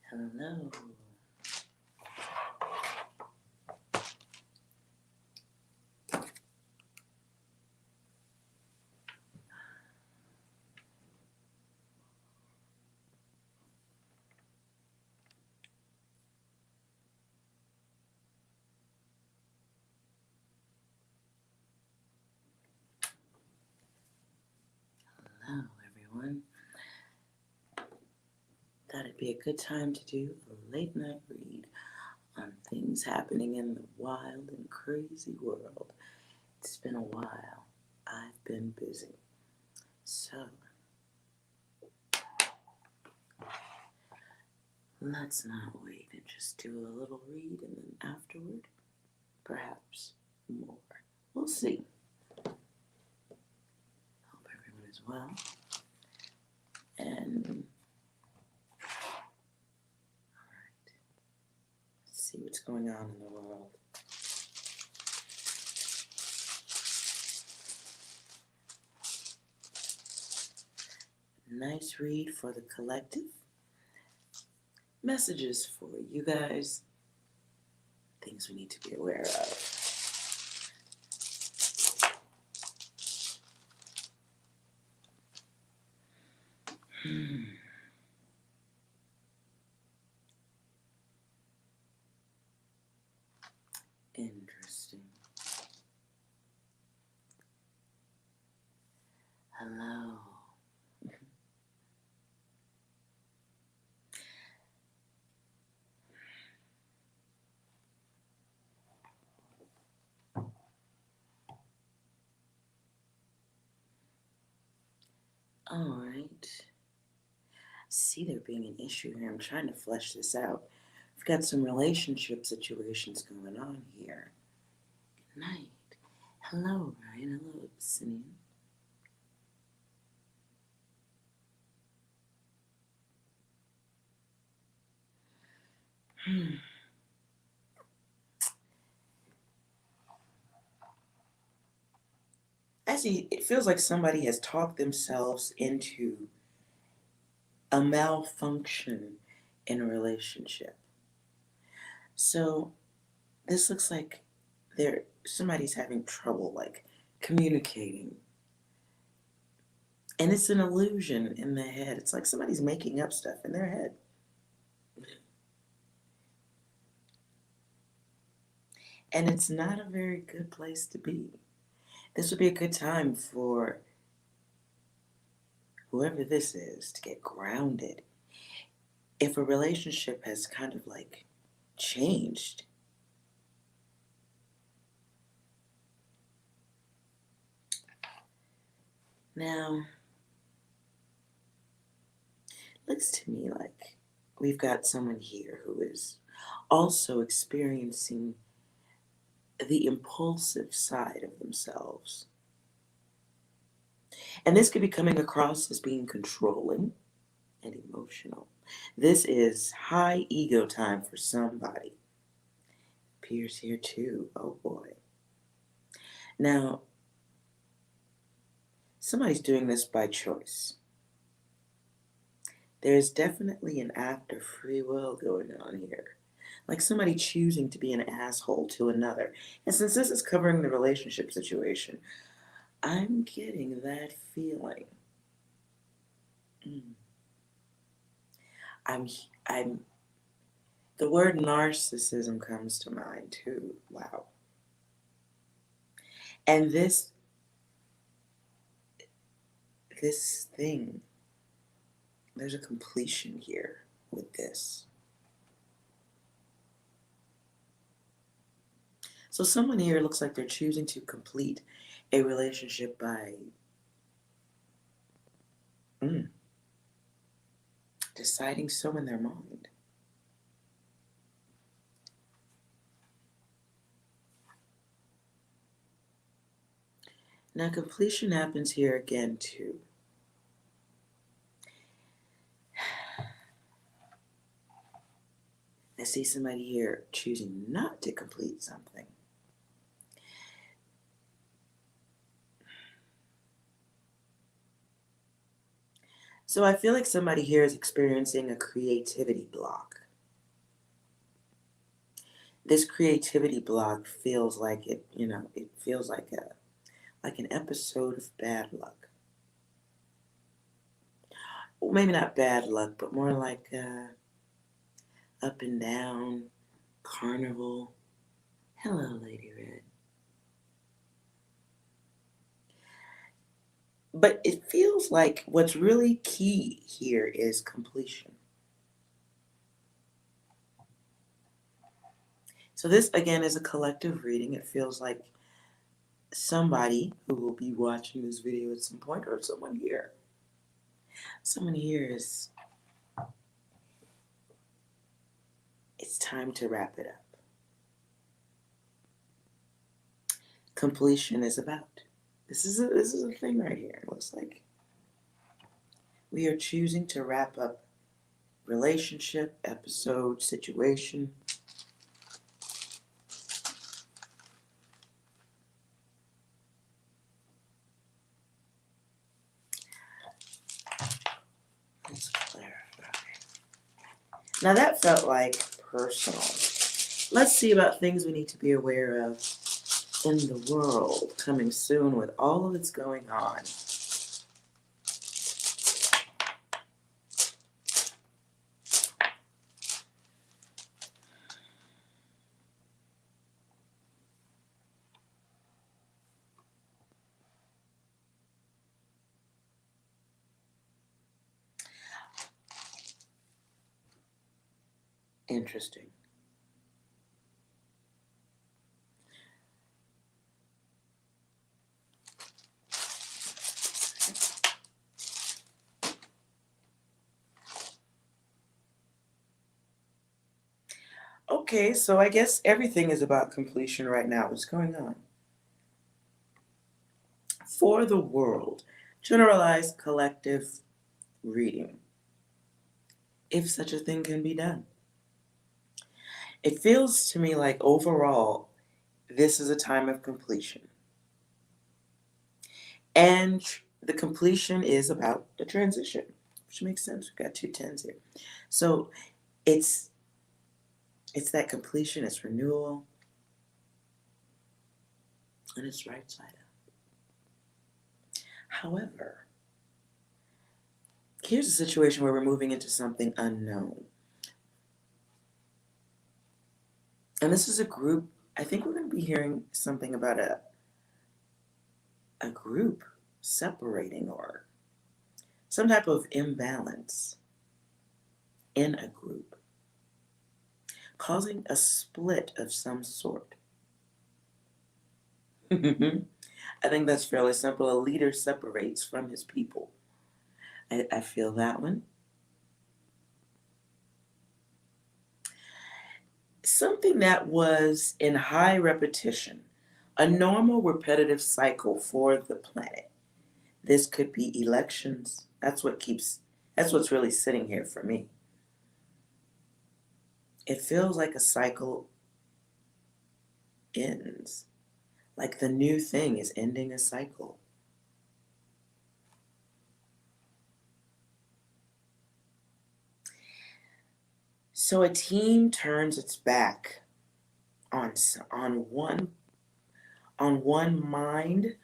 Hello. Hello, everyone. Thought it'd be a good time to do a late night read on things happening in the wild and crazy world. It's been a while. I've been busy. So, let's not wait and just do a little read and then afterward, perhaps more. We'll see. Hope everyone is well. And let's see what's going on in the world. Nice read for the collective. Messages for you guys. Things we need to be aware of. Interesting. Hello. All right. See there being an issue here. I'm trying to flesh this out. We've got some relationship situations going on here. Good night. Hello, Ryan. Hello, Simeon. I see, it feels like somebody has talked themselves into a malfunction in a relationship. So this looks like somebody's having trouble like communicating. And it's an illusion in their head. It's like somebody's making up stuff in their head. And it's not a very good place to be. This would be a good time for whoever this is to get grounded. If a relationship has kind of like changed, now looks to me like we've got someone here who is also experiencing the impulsive side of themselves. And this could be coming across as being controlling and emotional. This is high ego time for somebody. Appears here too. Oh boy. Now, somebody's doing this by choice. There's definitely an act of free will going on here. Like somebody choosing to be an asshole to another. And since this is covering the relationship situation, I'm getting that feeling. I'm the word narcissism comes to mind too. Wow. And this thing, there's a completion here with this. So someone here looks like they're choosing to complete a relationship by deciding so in their mind. Now completion happens here again too. I see somebody here choosing not to complete something. So I feel like somebody here is experiencing a creativity block. This creativity block feels like it feels like an episode of bad luck. Well, maybe not bad luck, but more like up and down, carnival. Hello, Lady Red. But it feels like what's really key here is completion. So this again is a collective reading. It feels like somebody who will be watching this video at some point, or someone here is, it's time to wrap it up. Completion is about. This is a thing right here. It looks like we are choosing to wrap up relationship, episode, situation. Let's clarify. Now that felt like personal. Let's see about things we need to be aware of in the world coming soon with all of that's going on. Interesting. Okay, so I guess everything is about completion right now. What's going on? For the world, generalized collective reading, if such a thing can be done. It feels to me like overall, this is a time of completion. And the completion is about the transition, which makes sense. We've got two tens here. So it's that completion, it's renewal, and it's right side up. However, here's a situation where we're moving into something unknown. And this is a group. I think we're going to be hearing something about a group separating or some type of imbalance in a group, causing a split of some sort. I think that's fairly simple. A leader separates from his people. I feel that one. Something that was in high repetition, a normal repetitive cycle for the planet. This could be elections. That's what's really sitting here for me. It feels like a cycle ends, like the new thing is ending a cycle. So a team turns its back on one mind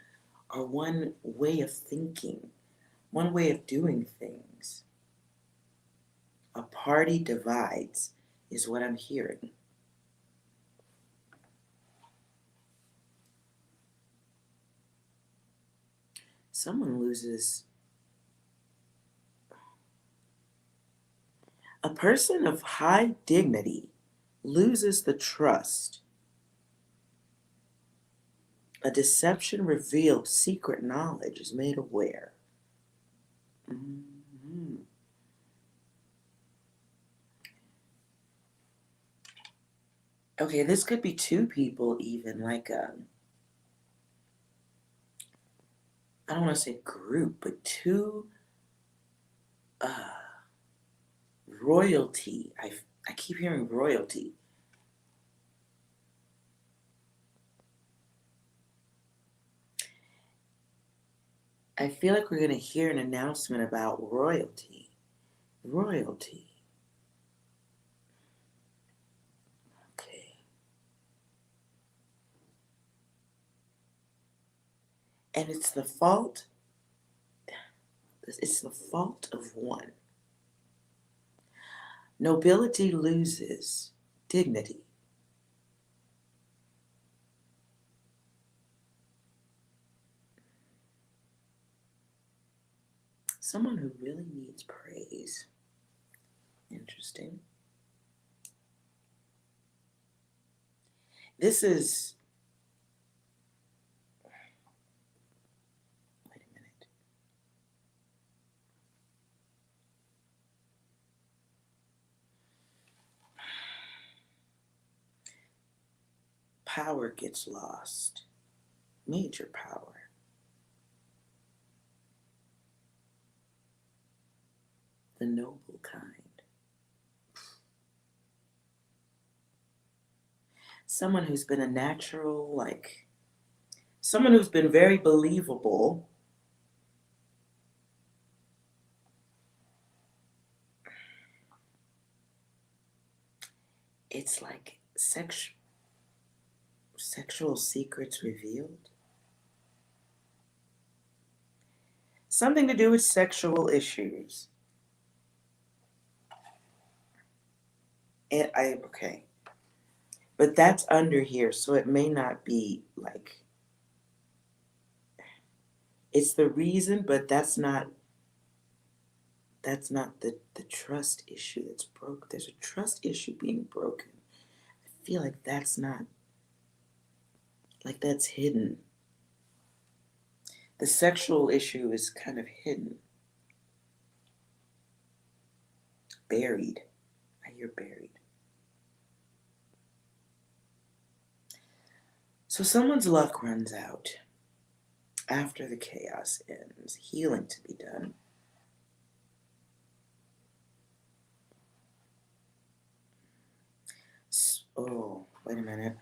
or one way of thinking, one way of doing things. A party divides is what I'm hearing. Someone loses. A person of high dignity loses the trust. A deception revealed, secret knowledge is made aware. Mm-hmm. Okay, this could be two people even, like I don't want to say group, but two royalty. I keep hearing royalty. I feel like we're going to hear an announcement about royalty. Royalty. Okay. And it's the fault of one. Nobility loses dignity. Someone who really needs praise. Interesting. This is, wait a minute. Power gets lost. Major power. The noble kind. Someone who's been a natural, like, someone who's been very believable. It's like sexual secrets revealed. Something to do with sexual issues. Okay. But that's under here, so it may not be like, it's the reason, but that's not the trust issue that's broke. There's a trust issue being broken. I feel like that's not, like that's hidden. The sexual issue is kind of hidden. Buried. I hear buried. So someone's luck runs out after the chaos ends. Healing to be done. Oh, wait a minute.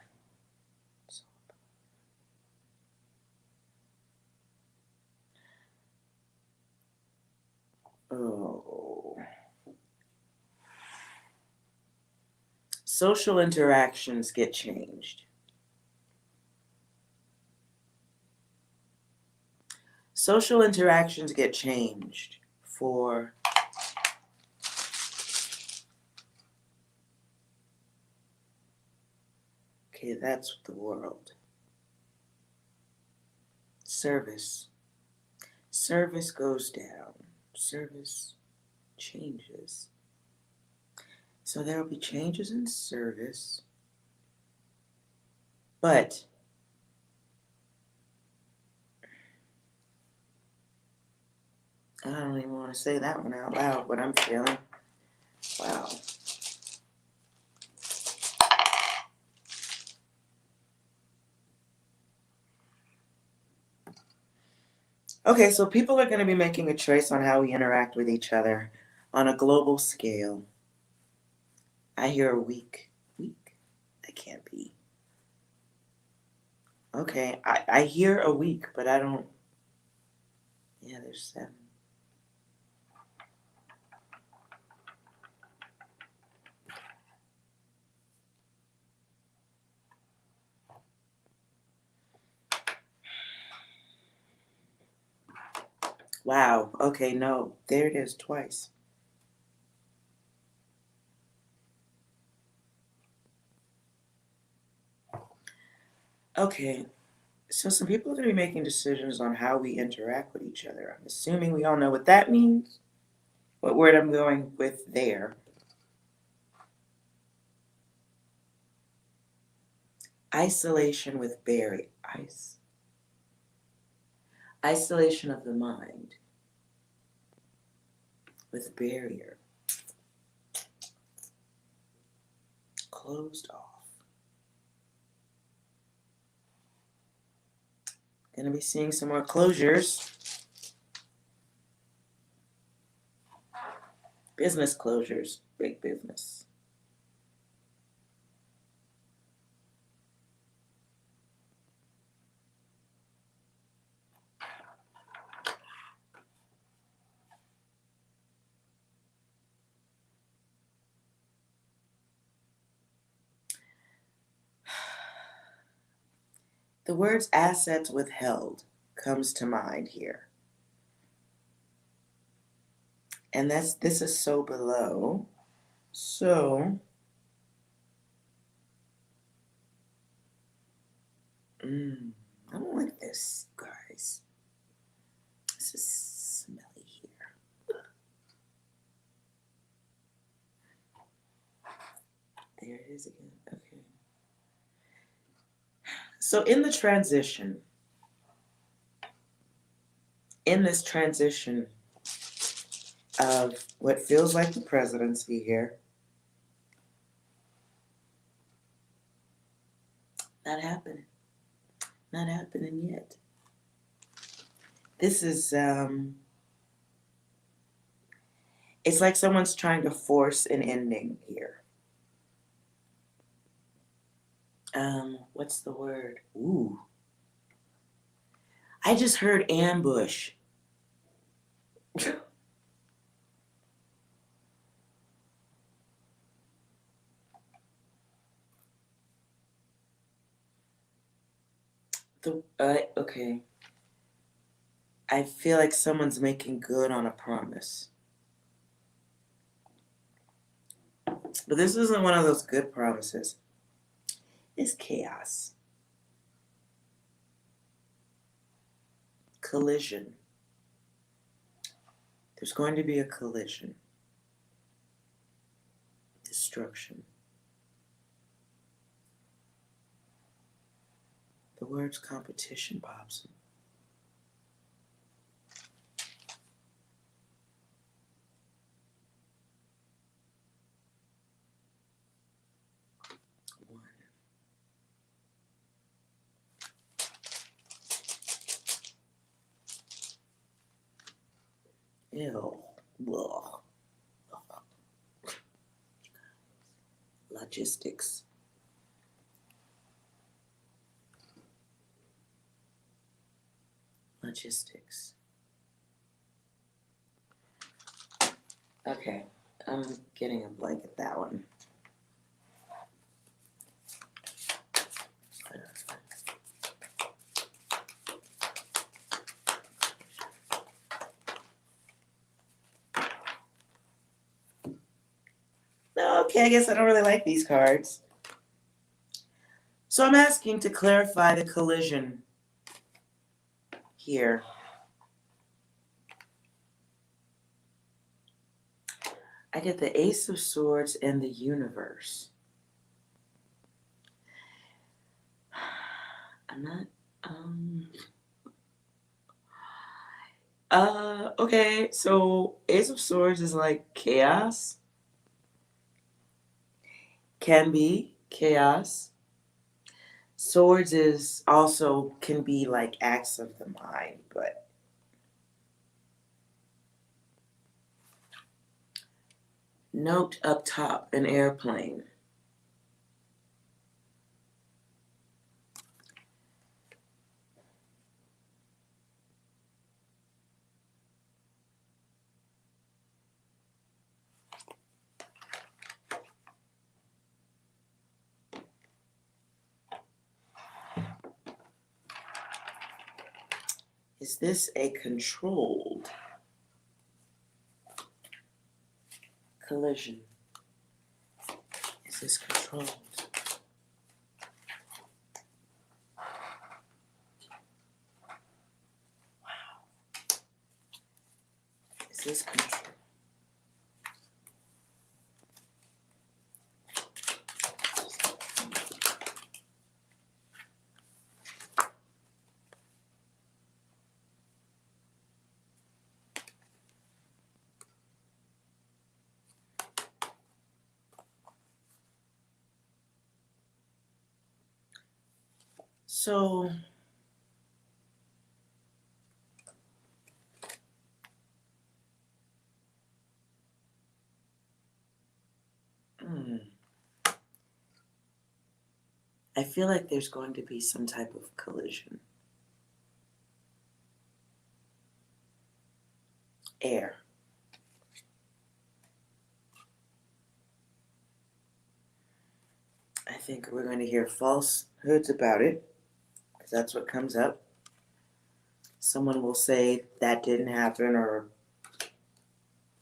Oh. Social interactions get changed. Social interactions get changed for okay, that's the world. Service. Service goes down. Service changes. So there will be changes in service, but I don't even want to say that one out loud, what I'm feeling. Wow. Okay, so people are going to be making a choice on how we interact with each other on a global scale. I hear a week. Week? That can't be. Okay, I hear a week, but I don't. Yeah, there's 7. Wow. Okay, no. There it is twice. Okay, so some people are going to be making decisions on how we interact with each other. I'm assuming we all know what that means. What word I'm going with there. Isolation with isolation of the mind with barrier. Closed off. Going to be seeing some more closures. Business closures. Big business. The words assets withheld comes to mind here. And this is so below. So I don't like this, guys. This is smelly here. There it is again. Okay. So in this transition of what feels like the presidency here, not happening. Not happening yet. This is it's like someone's trying to force an ending here. What's the word? Ooh. I just heard ambush. Okay. I feel like someone's making good on a promise. But this isn't one of those good promises. It's chaos. Collision. There's going to be a collision. Destruction. The words competition pops. One. Ew. Ugh. Logistics. Logistics. Okay, I'm getting a blank at that one. Okay, I guess I don't really like these cards. So I'm asking to clarify the collision here. I get the Ace of Swords and the Universe. I'm not, okay, so Ace of Swords is like chaos. Can be chaos. Swords is also can be like acts of the mind, but note up top, an airplane. Is this a controlled collision? Is this controlled? Wow. Is this controlled? So I feel like there's going to be some type of collision. Air. I think we're going to hear falsehoods about it. That's what comes up. Someone will say that didn't happen, or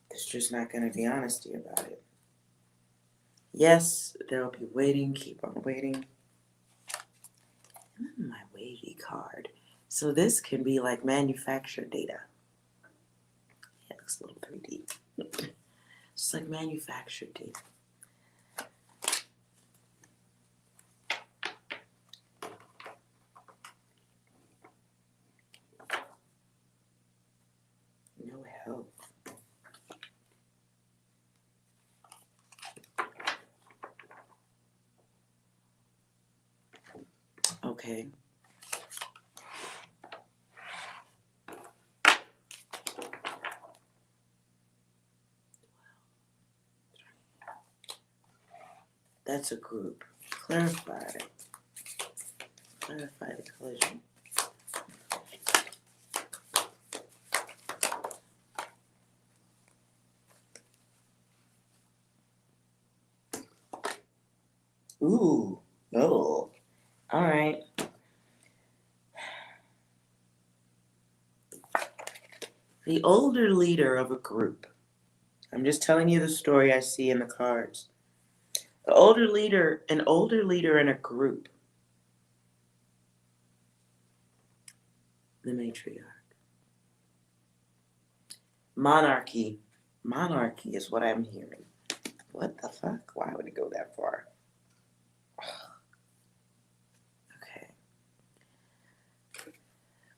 it's just not going to be honesty about it. Yes, there'll be waiting, keep on waiting. And then my wavy card. So this can be like manufactured data. Yeah, it looks a little 3D. It's like manufactured data. No health. Okay. That's a group. Clarify. Clarify the collision. Ooh. Oh. All right. The older leader of a group. I'm just telling you the story I see in the cards. An older leader in a group. The matriarch. Monarchy. Monarchy is what I'm hearing. What the fuck? Why would it go that far? Okay.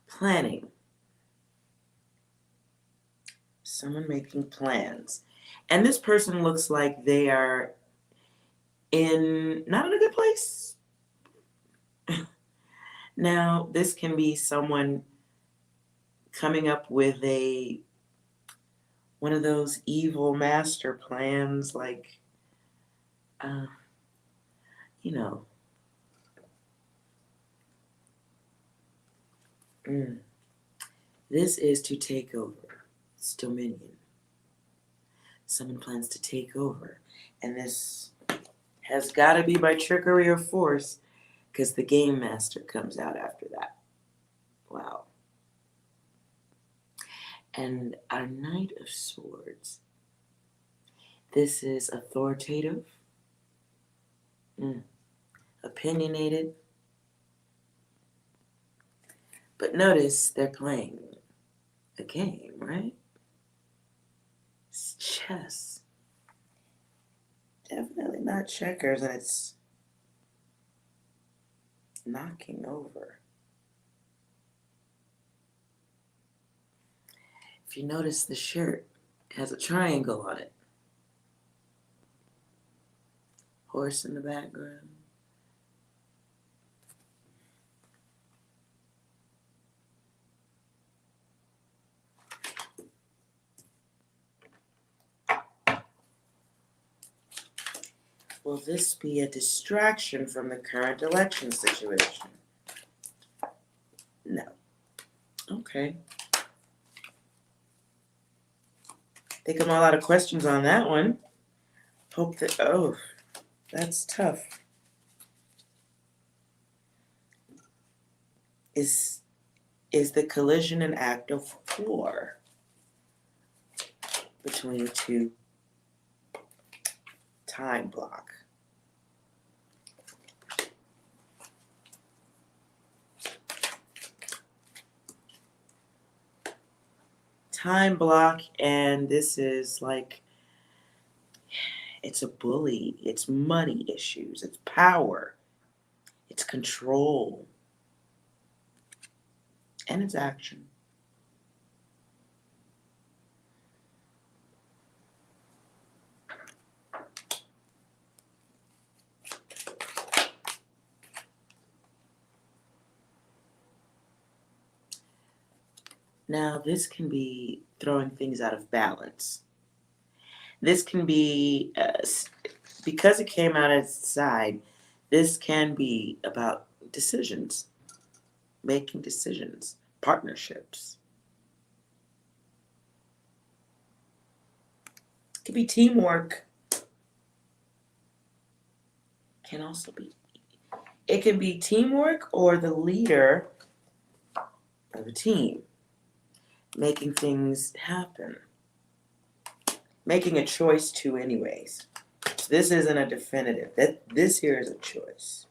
Planning. Someone making plans. And this person looks like they are not in a good place. Now, this can be someone coming up with one of those evil master plans, like, you know. This is to take over. It's dominion. Someone plans to take over. And this has got to be by trickery or force, because the game master comes out after that. Wow. And our Knight of Swords. This is authoritative, opinionated. But notice they're playing a game, right? It's chess. Definitely not checkers, and it's knocking over. If you notice, the shirt has a triangle on it. Horse in the background. Will this be a distraction from the current election situation? No. Okay. Think of a lot of questions on that one. Hope that, that's tough. Is the collision an act of war between two? Time block. Time block, and this is like, it's a bully. It's money issues. It's power. It's control. And it's action. Now, this can be throwing things out of balance. This can be, because it came out as a side, this can be about decisions, making decisions, partnerships. It could be teamwork. Can also be, It can be teamwork or the leader of a team making things happen, making a choice too, anyways. So this isn't a definitive. This here is a choice.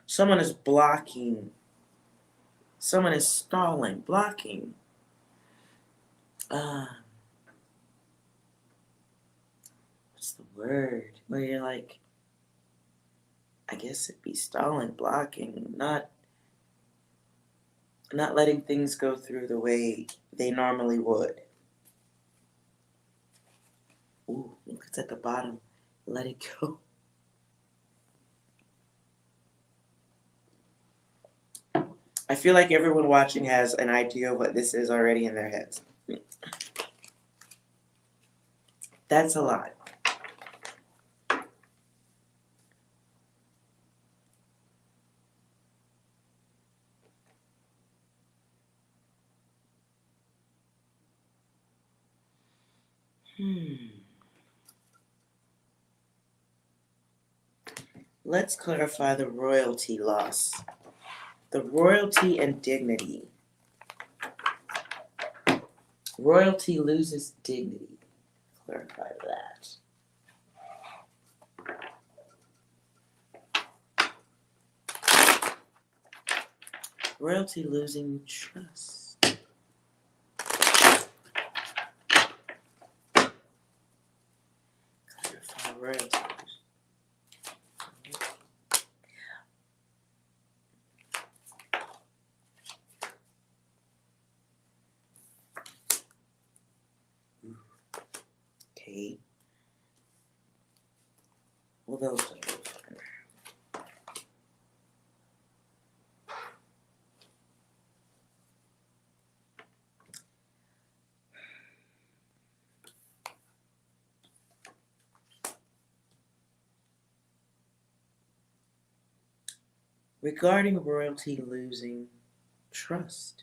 Someone is blocking. Someone is stalling, blocking. What's the word? Where you're like, I guess it'd be stalling, blocking, not letting things go through the way they normally would. Ooh, look, it's at the bottom. Let it go. I feel like everyone watching has an idea of what this is already in their heads. That's a lot. Let's clarify the royalty loss. The royalty and dignity. Royalty loses dignity. Clarify that. Royalty losing trust. Clarify royalty. Okay. Well, those are fun. Regarding royalty losing trust.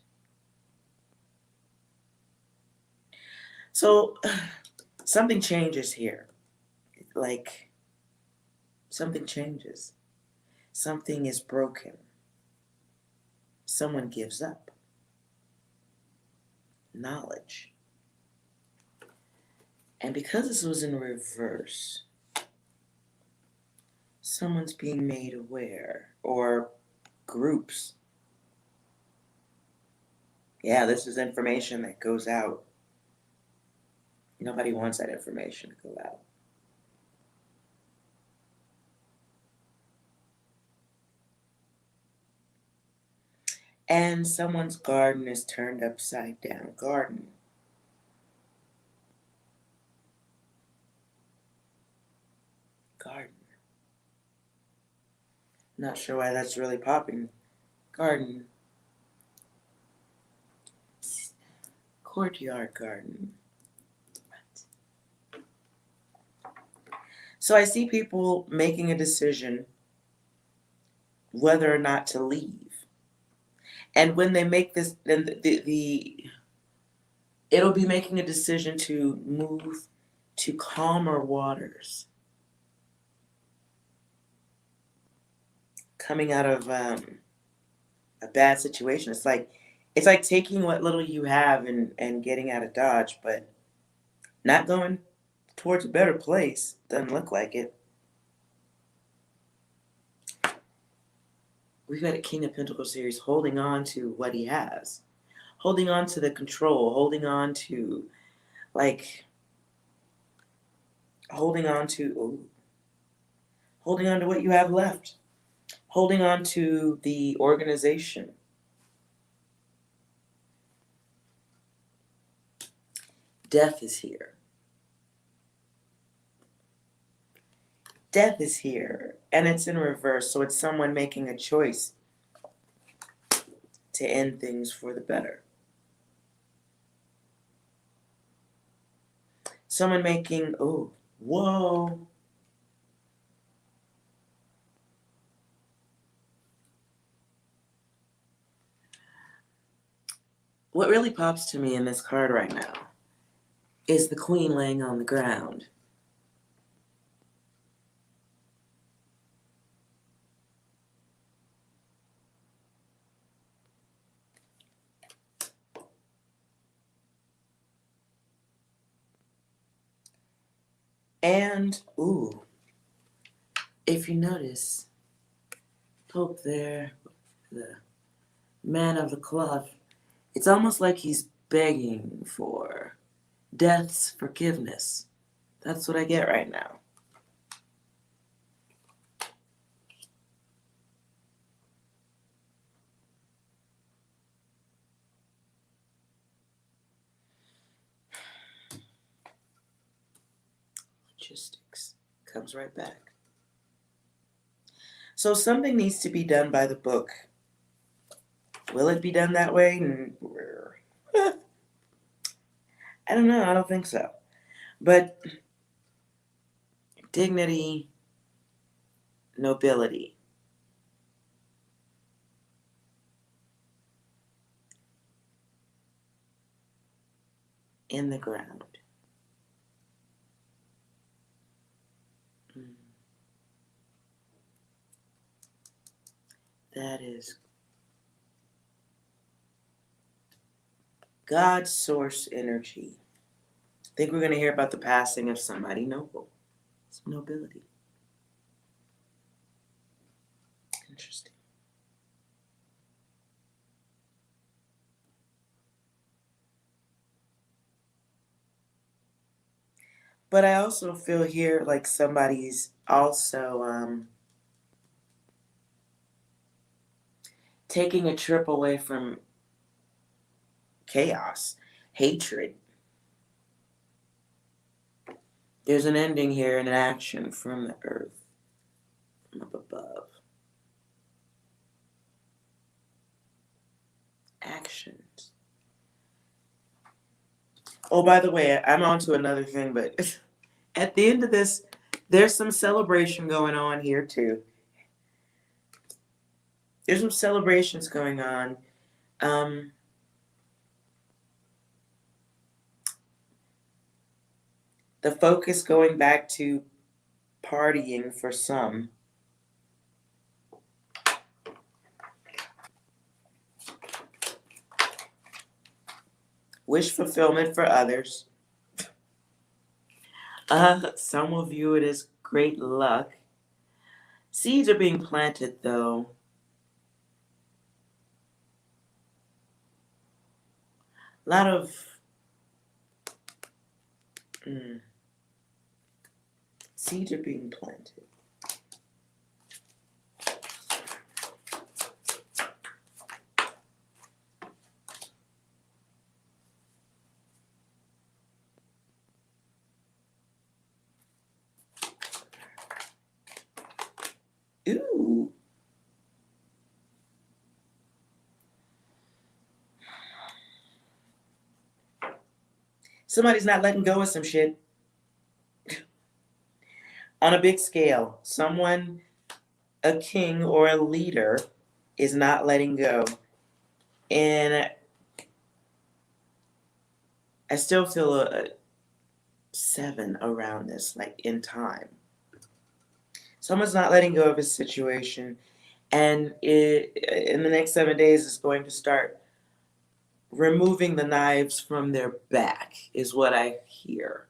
So something changes here. Like something changes. Something is broken. Someone gives up. Knowledge. And because this was in reverse, someone's being made aware, or groups. Yeah, this is information that goes out. Nobody wants that information to go out. And someone's garden is turned upside down. Garden. Garden. Not sure why that's really popping. Garden. Courtyard garden. So I see people making a decision whether or not to leave. And when they make this, then it'll be making a decision to move to calmer waters. Coming out of a bad situation. It's like taking what little you have and getting out of Dodge, but not going towards a better place. Doesn't look like it. We've got a King of Pentacles series holding on to what he has. Holding on to the control. Holding on to, holding on to what you have left. Holding on to the organization. Death is here. Death is here, and it's in reverse, so it's someone making a choice to end things for the better. Someone making, oh, whoa. What really pops to me in this card right now is the Queen laying on the ground. And, ooh, if you notice, Pope there, the man of the cloth, it's almost like he's begging for death's forgiveness. That's what I get right now. Logistics comes right back. So something needs to be done by the book. Will it be done that way? I don't know. I don't think so. But dignity, nobility. In the ground. Mm. That is God's source energy. I think we're going to hear about the passing of somebody noble. Some nobility. Interesting. But I also feel here like somebody's also taking a trip away from chaos, hatred. There's an ending here and an action from the earth, from up above. Actions. Oh, by the way, I'm on to another thing, but at the end of this, there's some celebration going on here too. There's some celebrations going on. The focus going back to partying for some. Wish fulfillment for others. Some will view it as great luck. Seeds are being planted, though. A lot of seeds are being planted. Ooh. Somebody's not letting go of some shit. On a big scale, someone, a king or a leader, is not letting go. And I still feel a 7 around this, like in time. Someone's not letting go of a situation, and in the next 7 days is going to start removing the knives from their back, is what I hear.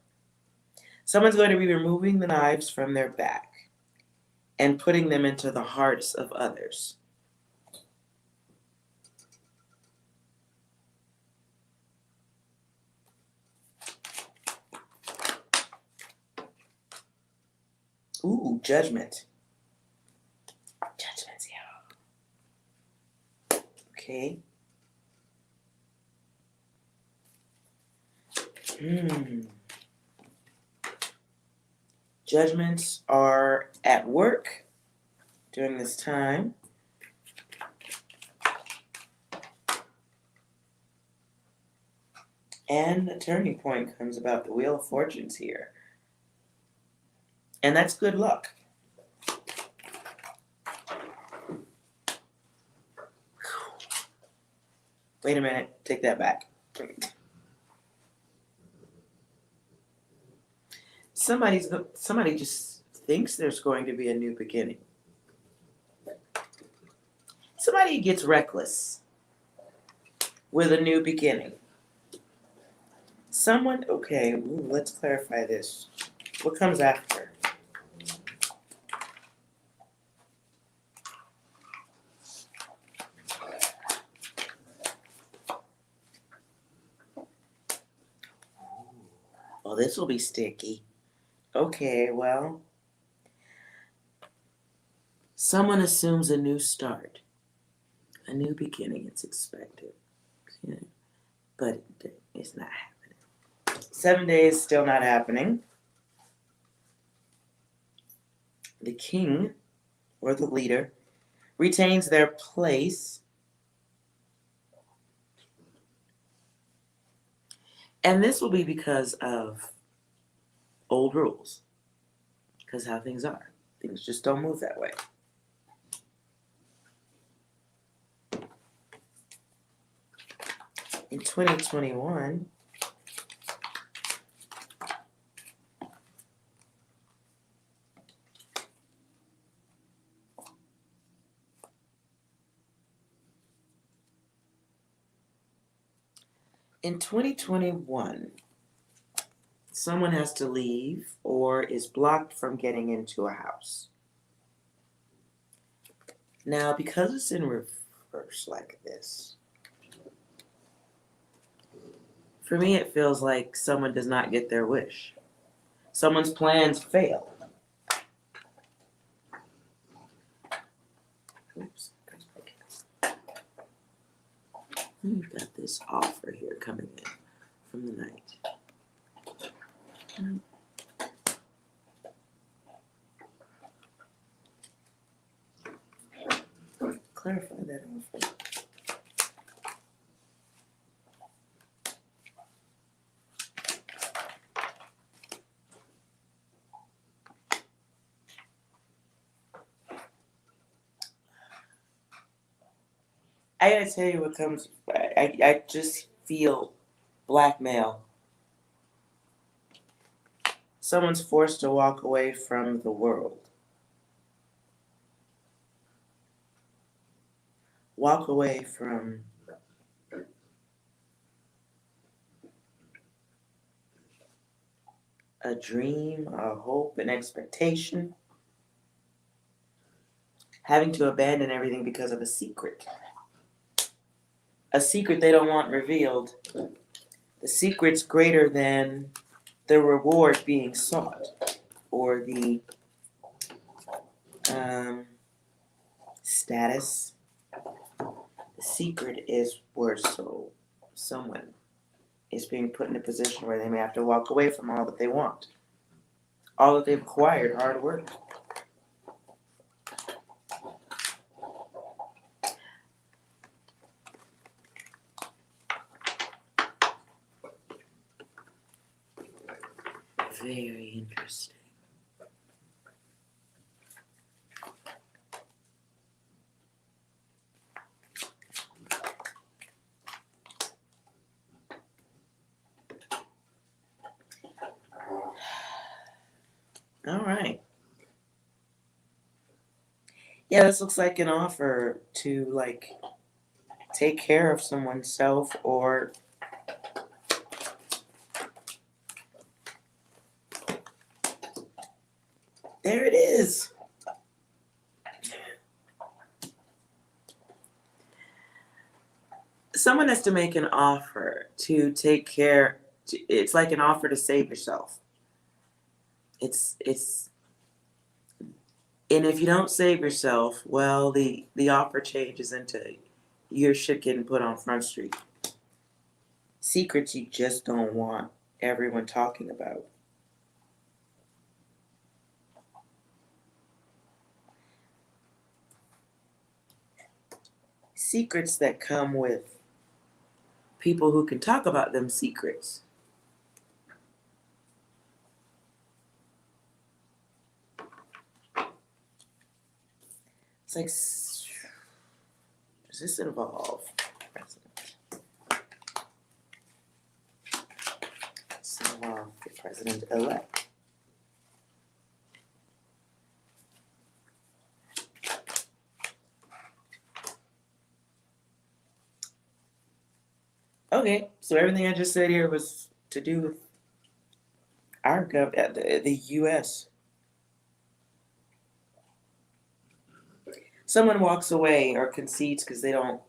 Someone's going to be removing the knives from their back and putting them into the hearts of others. Ooh, judgment. Judgment's here. Okay. Judgments are at work during this time. And the turning point comes about the Wheel of Fortune's here. And that's good luck. Wait a minute, take that back. Somebody just thinks there's going to be a new beginning. Somebody gets reckless with a new beginning. Someone, okay, let's clarify this. What comes after? Oh, this will be sticky. Okay, well, someone assumes a new start, a new beginning. It's expected, yeah, but it's not happening. 7 days still not happening. The king or the leader retains their place, and this will be because of old rules, because how things are. Things just don't move that way. In 2021, someone has to leave or is blocked from getting into a house. Now, because it's in reverse like this, for me it feels like someone does not get their wish. Someone's plans fail. Oops. We've got this offer here coming in from the night. Clarify that offer. I gotta tell you what comes. I just feel blackmail. Someone's forced to walk away from the world. Walk away from a dream, a hope, an expectation. Having to abandon everything because of a secret. A secret they don't want revealed. The secret's greater than the reward being sought or the status. The secret is worse, so someone is being put in a position where they may have to walk away from all that they want, all that they've acquired, hard work. Very interesting. All right. Yeah, this looks like an offer to take care of someone's self or there it is. Someone has to make an offer to take care. It's like an offer to save yourself. It's and if you don't save yourself, well, the offer changes into your shit getting put on Front Street. Secrets you just don't want everyone talking about. Secrets that come with people who can talk about them secrets. It's like, does this involve president? Does this involve the president-elect? Okay, so everything I just said here was to do with the U.S. Someone walks away or concedes because they don't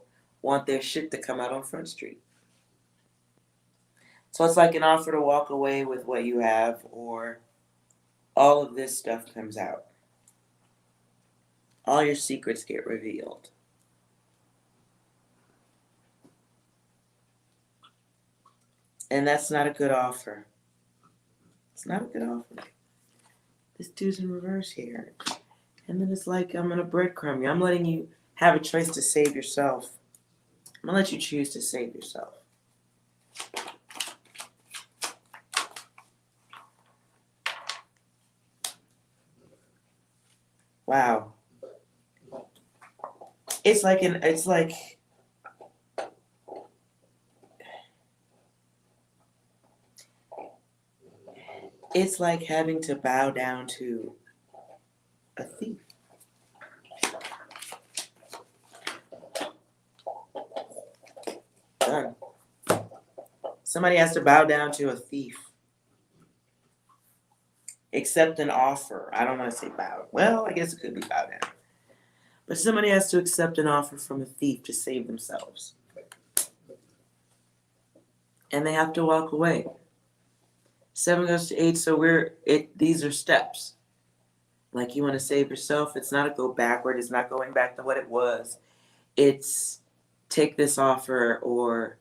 want their shit to come out on Front Street. So it's like an offer to walk away with what you have, or all of this stuff comes out. All your secrets get revealed. And that's not a good offer. It's not a good offer. This dude's in reverse here. And then it's like I'm gonna breadcrumb you. I'm letting you have a choice to save yourself. I'm gonna let you choose to save yourself. Wow. It's like having to bow down to a thief. Done. Somebody has to bow down to a thief. Accept an offer. I don't want to say bow. Well, I guess it could be bow down. But somebody has to accept an offer from a thief to save themselves. And they have to walk away. 7 goes to 8, so these are steps. Like, you want to save yourself, it's not a go backward, it's not going back to what it was. It's take this offer, or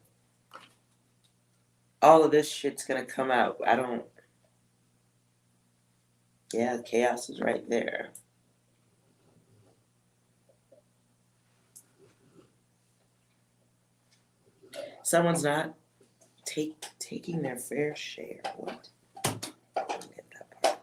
all of this shit's gonna come out. Yeah, chaos is right there. Someone's not taking their fair share. What? I don't get that part.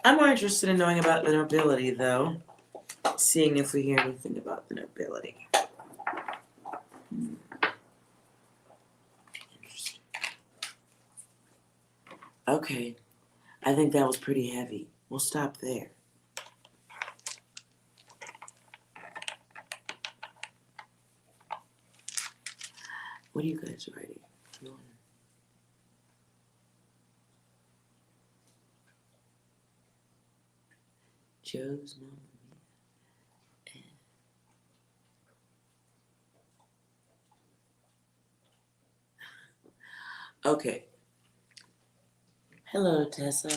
I'm more interested in knowing about the nobility, though. Seeing if we hear anything about the nobility. Interesting. Okay. I think that was pretty heavy. We'll stop there. What are you guys writing? Joe's mom. Okay. Hello, Tessa.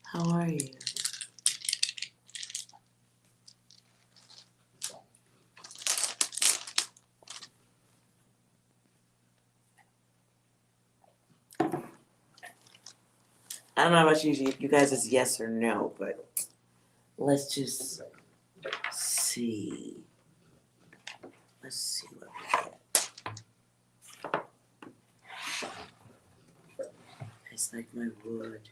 How are you? I don't know about you guys is yes or no, but let's just see. Let's see what we get. It's like my wood.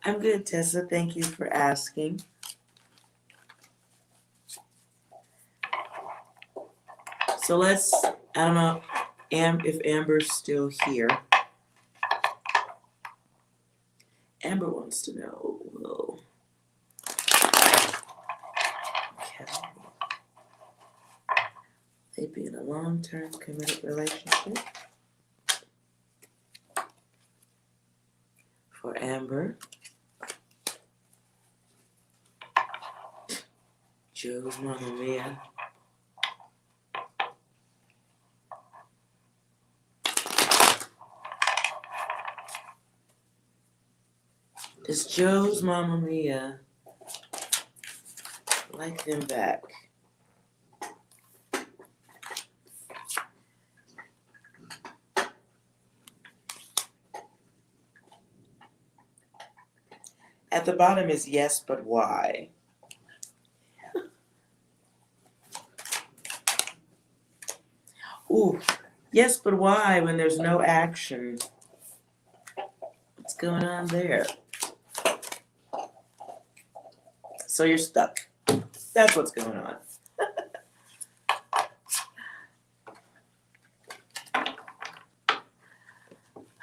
I'm good, Tessa. Thank you for asking. So I don't know if Amber's still here. Amber wants to know, will they be in a long-term committed relationship? For Amber, Joe's Mama Mia. Does Joe's Mama Mia like them back? At the bottom is yes, but why? Ooh, yes, but why when there's no action? What's going on there? So you're stuck. That's what's going on.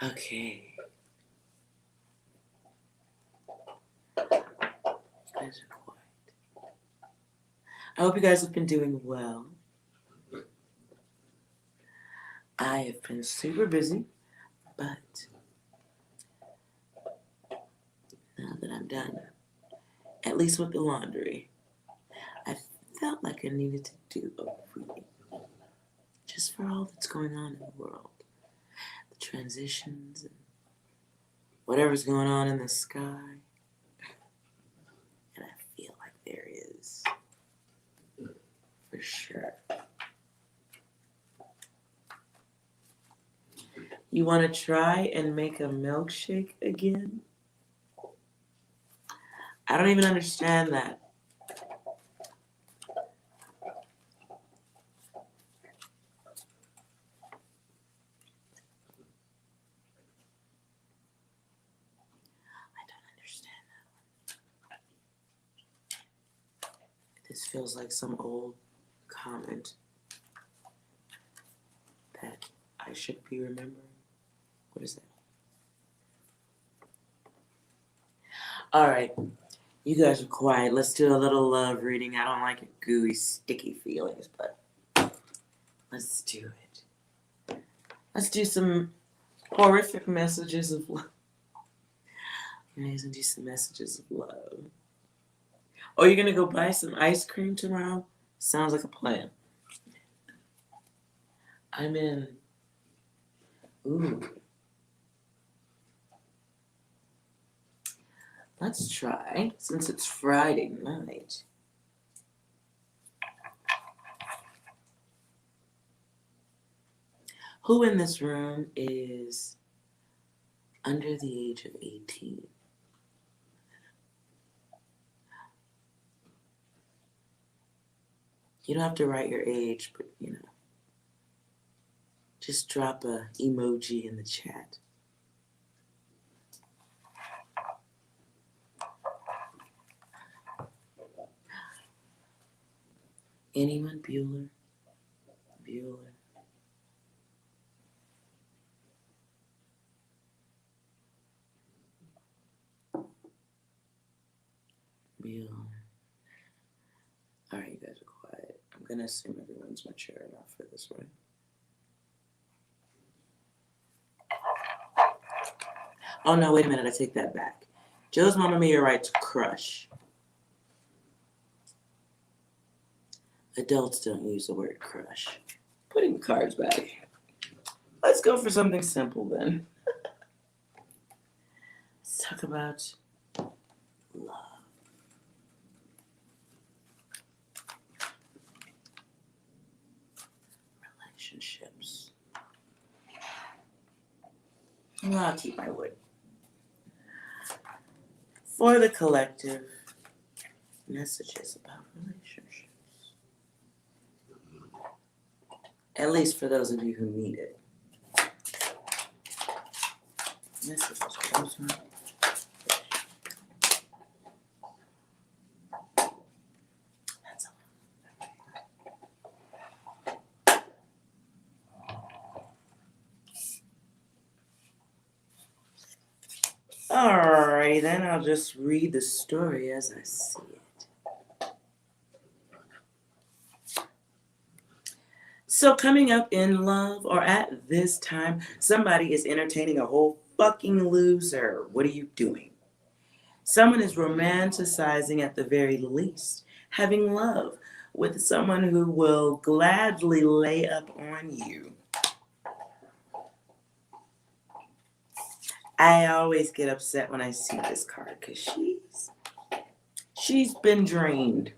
Okay. You guys are quiet. I hope you guys have been doing well. I have been super busy, but now that I'm done, at least with the laundry, I felt like I needed to do a reading. Just for all that's going on in the world. The transitions and whatever's going on in the sky. And I feel like there is. For sure. You want to try and make a milkshake again? I don't even understand that. This feels like some old comment that I should be remembering. What is that? All right, you guys are quiet. Let's do a little love reading. I don't like it, gooey, sticky feelings, but let's do it. Let's do some horrific messages of love. Let's do some messages of love. Oh, you're gonna go buy some ice cream tomorrow? Sounds like a plan. I'm in. Ooh. Let's try, since it's Friday night. Who in this room is under the age of 18? You don't have to write your age, but just drop a emoji in the chat. Anyone? Bueller? Bueller. Bueller. Alright, you guys are quiet. I'm gonna assume everyone's mature enough for this one. Oh no, wait a minute, I take that back. Joe's Mamma Mia writes crush. Adults don't use the word crush. Putting the cards back. Let's go for something simple then. Let's talk about love. Relationships. Well, I'll keep my wood. For the collective, messages about relationships. At least for those of you who need it. Messages. Alrighty then, I'll just read the story as I see it. So coming up in love, or at this time, somebody is entertaining a whole fucking loser. What are you doing? Someone is romanticizing at the very least, having love with someone who will gladly lay up on you. I always get upset when I see this card because she's been drained.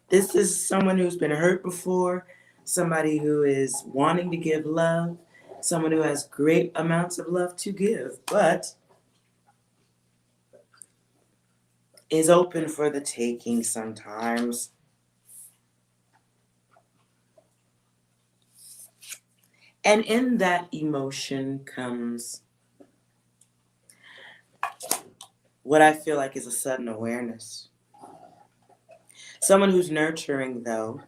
This is someone who's been hurt before, somebody who is wanting to give love, someone who has great amounts of love to give, but is open for the taking sometimes. And in that emotion comes what I feel like is a sudden awareness. Someone who's nurturing, though,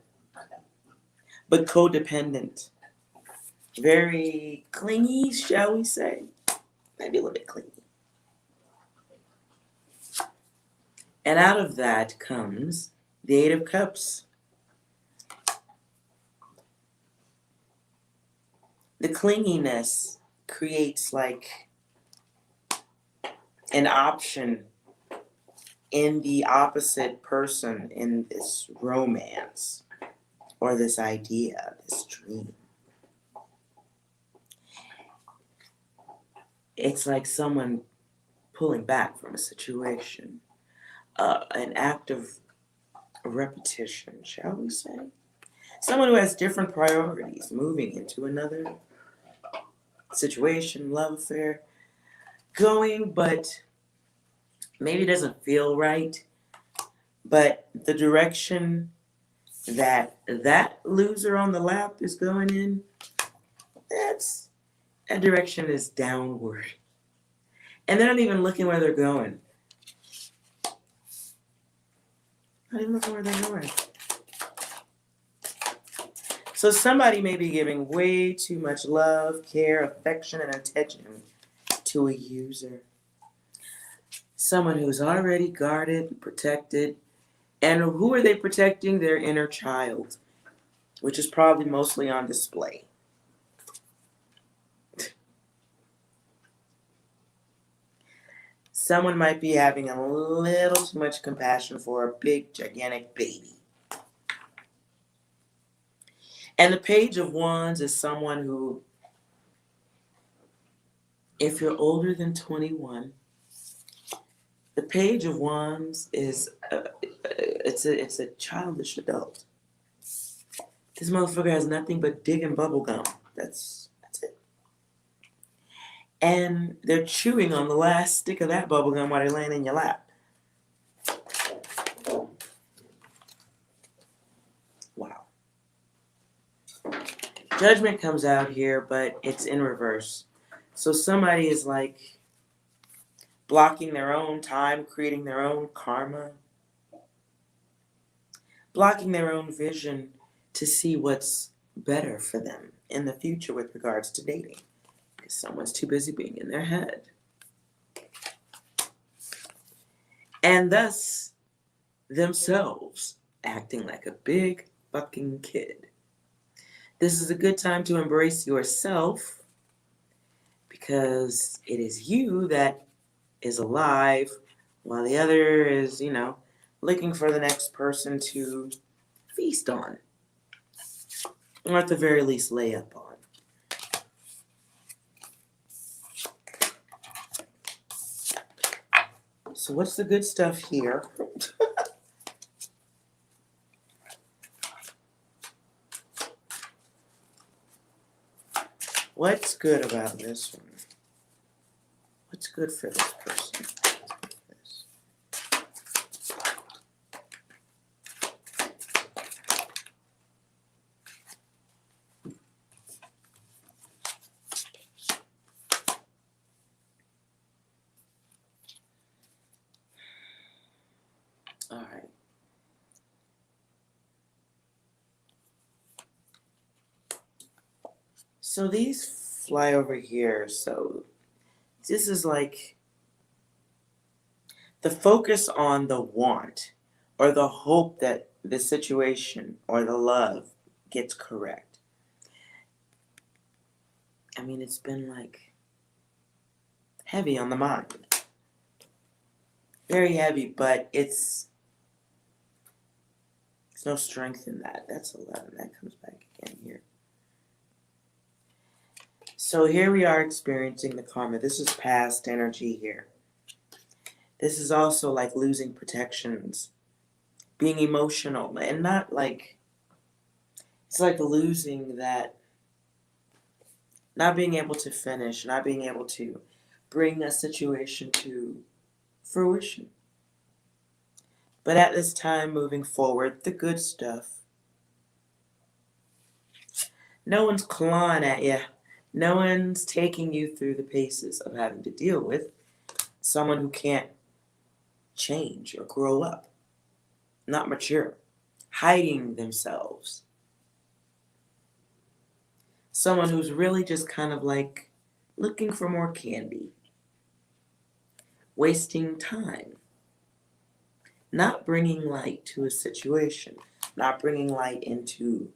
but codependent. Very clingy, shall we say. maybe a little bit clingy. And out of that comes the Eight of Cups. The clinginess creates like an option in the opposite person in this romance or this idea, this dream. It's like someone pulling back from a situation, an act of repetition, shall we say? Someone who has different priorities, moving into another situation, love affair, going, but maybe doesn't feel right. But the direction that loser on the lap is going in, that direction is downward. And they're not even looking where they're going. Not even looking where they're going. So somebody may be giving way too much love, care, affection, and attention to a user. Someone who's already guarded, protected. And who are they protecting? Their inner child, which is probably mostly on display. Someone might be having a little too much compassion for a big, gigantic baby. And the Page of Wands is someone who, if you're older than 21, the Page of Wands is it's a childish adult. This motherfucker has nothing but dick and bubble gum. That's it. And they're chewing on the last stick of that bubble gum while they're laying in your lap. Wow. Judgment comes out here, but it's in reverse. So somebody is like blocking their own time, creating their own karma, blocking their own vision to see what's better for them in the future with regards to dating. Because someone's too busy being in their head. And thus, themselves acting like a big fucking kid. This is a good time to embrace yourself because it is you that is alive while the other is, looking for the next person to feast on. Or at the very least, lay up on. So what's the good stuff here? What's good about this one? What's good for this person? All right. So these fly over here. So this is like the focus on the want or the hope that the situation or the love gets correct. I mean, it's been like heavy on the mind. Very heavy, but it's no strength in that. That's 11. That comes back again here. So here we are experiencing the karma. This is past energy here. This is also like losing protections, being emotional, and not like, it's like losing that, not being able to finish, not being able to bring a situation to fruition. But at this time, moving forward, the good stuff. No one's clawing at you. No one's taking you through the paces of having to deal with someone who can't change or grow up, not mature, hiding themselves. Someone who's really just kind of like looking for more candy. wasting time, not bringing light to a situation, not bringing light into,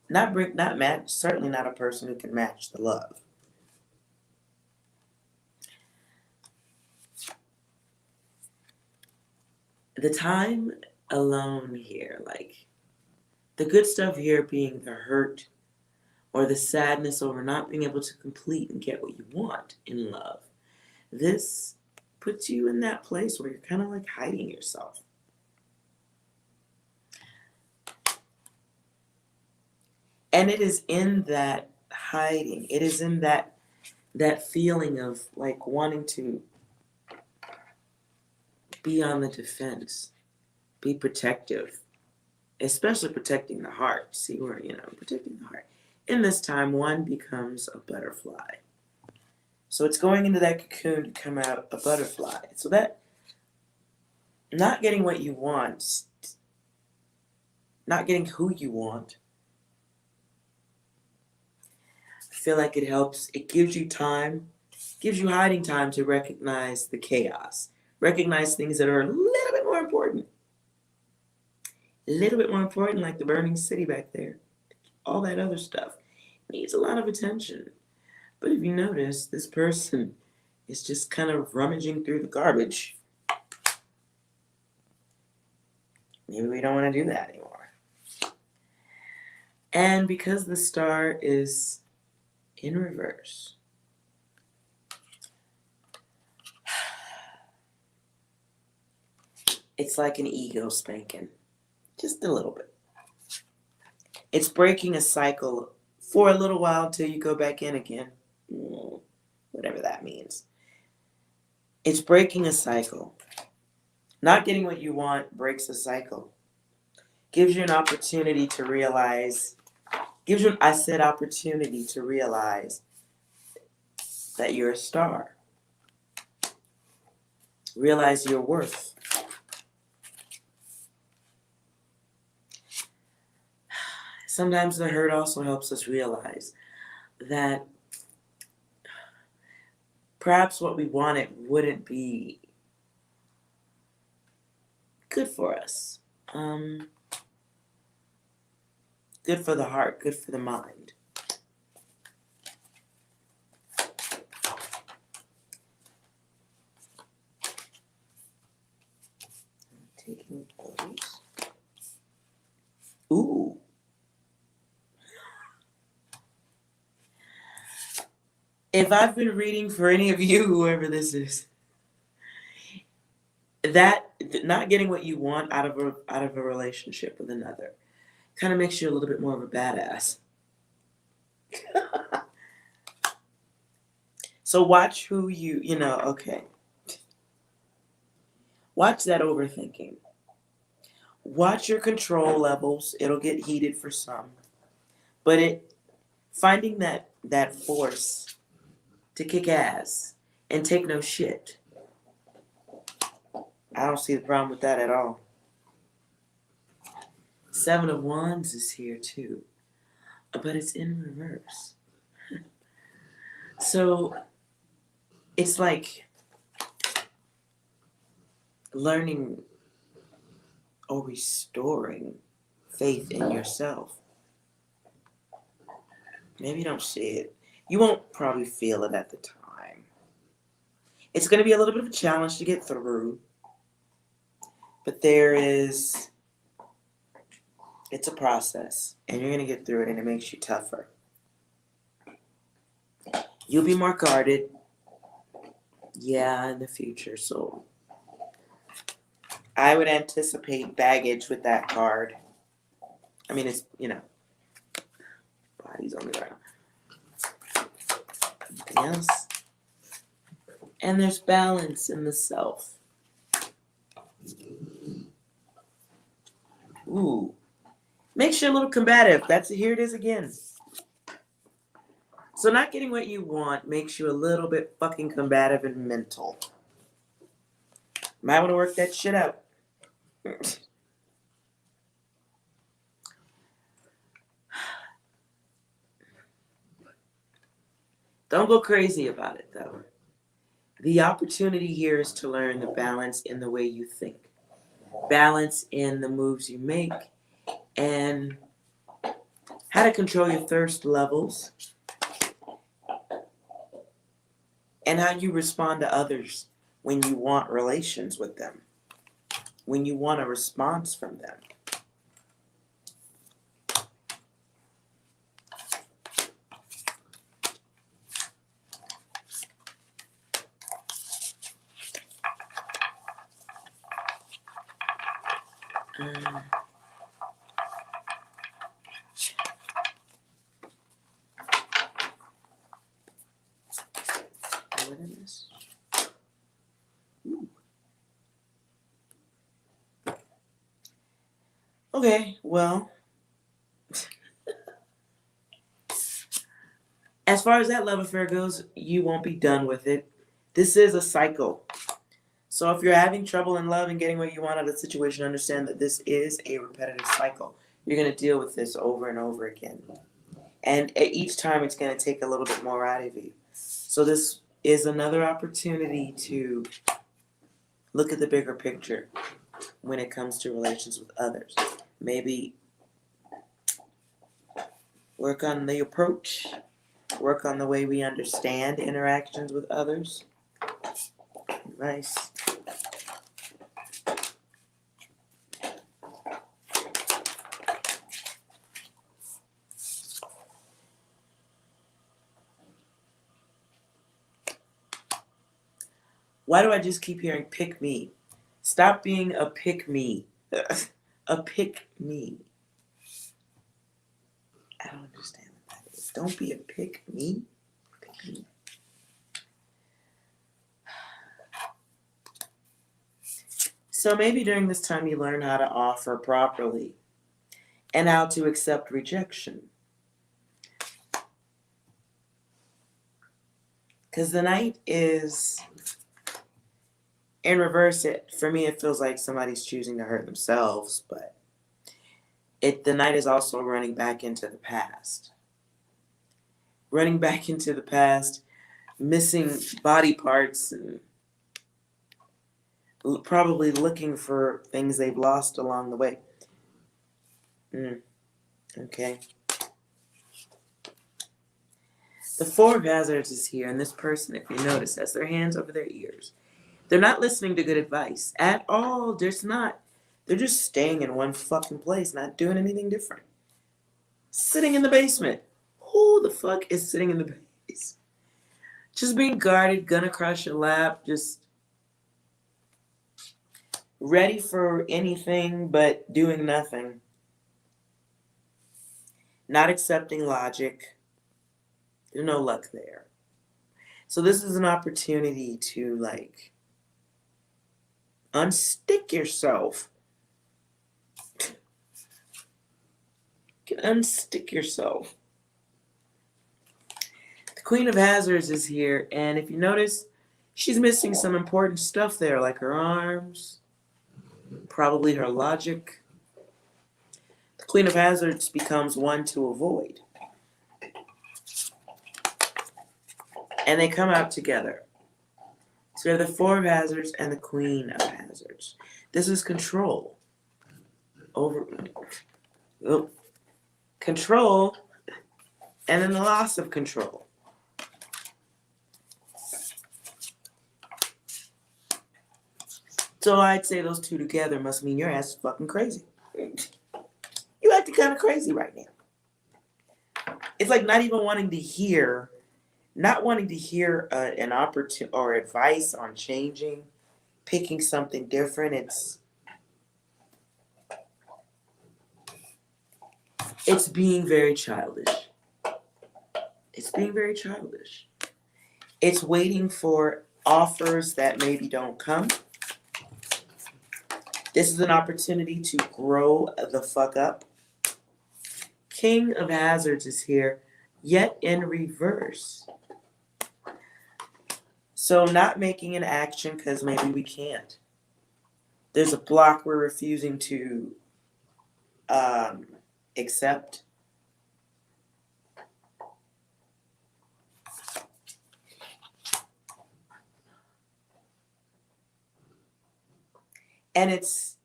not match, certainly not a person who can match the love. The time alone here, like the good stuff here being the hurt or the sadness over not being able to complete and get what you want in love. This puts you in that place where you're kind of like hiding yourself. And it is in that hiding, it is in that feeling of like wanting to be on the defense, be protective, especially protecting the heart. See where, protecting the heart. In this time, one becomes a butterfly. So it's going into that cocoon to come out a butterfly. So that not getting what you want, not getting who you want, I feel like it helps. It gives you time, gives you hiding time to recognize the chaos, recognize things that are a little bit more important. A little bit more important, like the burning city back there. All that other stuff needs a lot of attention. But if you notice, this person is just kind of rummaging through the garbage. Maybe we don't want to do that anymore. And because the star is in reverse, it's like an ego spanking. Just a little bit. It's breaking a cycle for a little while until you go back in again. Whatever that means. It's breaking a cycle. Not getting what you want breaks a cycle. Gives you an opportunity to realize, opportunity to realize that you're a star. Realize your worth. Sometimes the hurt also helps us realize that perhaps what we wanted wouldn't be good for us. Good for the heart, good for the mind. Taking those. Ooh. If I've been reading for any of you, whoever this is, that not getting what you want out of a relationship with another kind of makes you a little bit more of a badass. So watch who okay. Watch that overthinking. Watch your control levels. It'll get heated for some. But finding that force to kick ass and take no shit. I don't see the problem with that at all. 7 of Wands is here too, but it's in reverse. So it's like learning or restoring faith in yourself. Maybe you don't see it. You won't probably feel it at the time. It's going to be a little bit of a challenge to get through, but it's a process, and you're going to get through it, and it makes you tougher. You'll be more guarded, in the future, so I would anticipate baggage with that card. I mean, it's, bodies on the ground. Anything else? And there's balance in the self. Ooh. Makes you a little combative. Here it is again. So not getting what you want makes you a little bit fucking combative and mental. Might want to work that shit out. Don't go crazy about it, though. The opportunity here is to learn the balance in the way you think, balance in the moves you make, and how to control your thirst levels, and how you respond to others when you want relations with them, when you want a response from them. What is this? Ooh. Okay, well, as far as that love affair goes, you won't be done with it. This is a cycle. So if you're having trouble in love and getting what you want out of the situation, understand that this is a repetitive cycle. You're going to deal with this over and over again. And each time it's going to take a little bit more out of you. So this is another opportunity to look at the bigger picture when it comes to relations with others. Maybe work on the approach, work on the way we understand interactions with others. Nice. Why do I just keep hearing pick me? Stop being a pick me. A pick me. I don't understand what that is. Don't be a pick me. Pick me. So maybe during this time you learn how to offer properly and how to accept rejection. Because the night is in reverse. For me, it feels like somebody's choosing to hurt themselves, but the night is also running back into the past. Running back into the past, missing body parts, and probably looking for things they've lost along the way. Okay. The Four of Hazards is here, and this person, if you notice, has their hands over their ears. They're not listening to good advice at all. They're just staying in one fucking place, not doing anything different. Sitting in the basement. Who the fuck is sitting in the basement? Just being guarded, gun across your lap, just ready for anything but doing nothing. Not accepting logic. There's no luck there. So this is an opportunity to unstick yourself. You can unstick yourself. The Queen of Hazards is here, and if you notice, she's missing some important stuff there, like her arms, probably her logic. The Queen of Hazards becomes one to avoid. And they come out together. So we have the Four of Hazards and the Queen of Hazards. This is control. Control, and then the loss of control. So I'd say those two together must mean your ass is fucking crazy. You acting kind of crazy right now. It's like not wanting to hear an opportunity or advice on changing, picking something different. It's being very childish. It's being very childish. It's waiting for offers that maybe don't come. This is an opportunity to grow the fuck up. King of Hazards is here, yet in reverse. So not making an action because maybe we can't. There's a block we're refusing to accept. And it's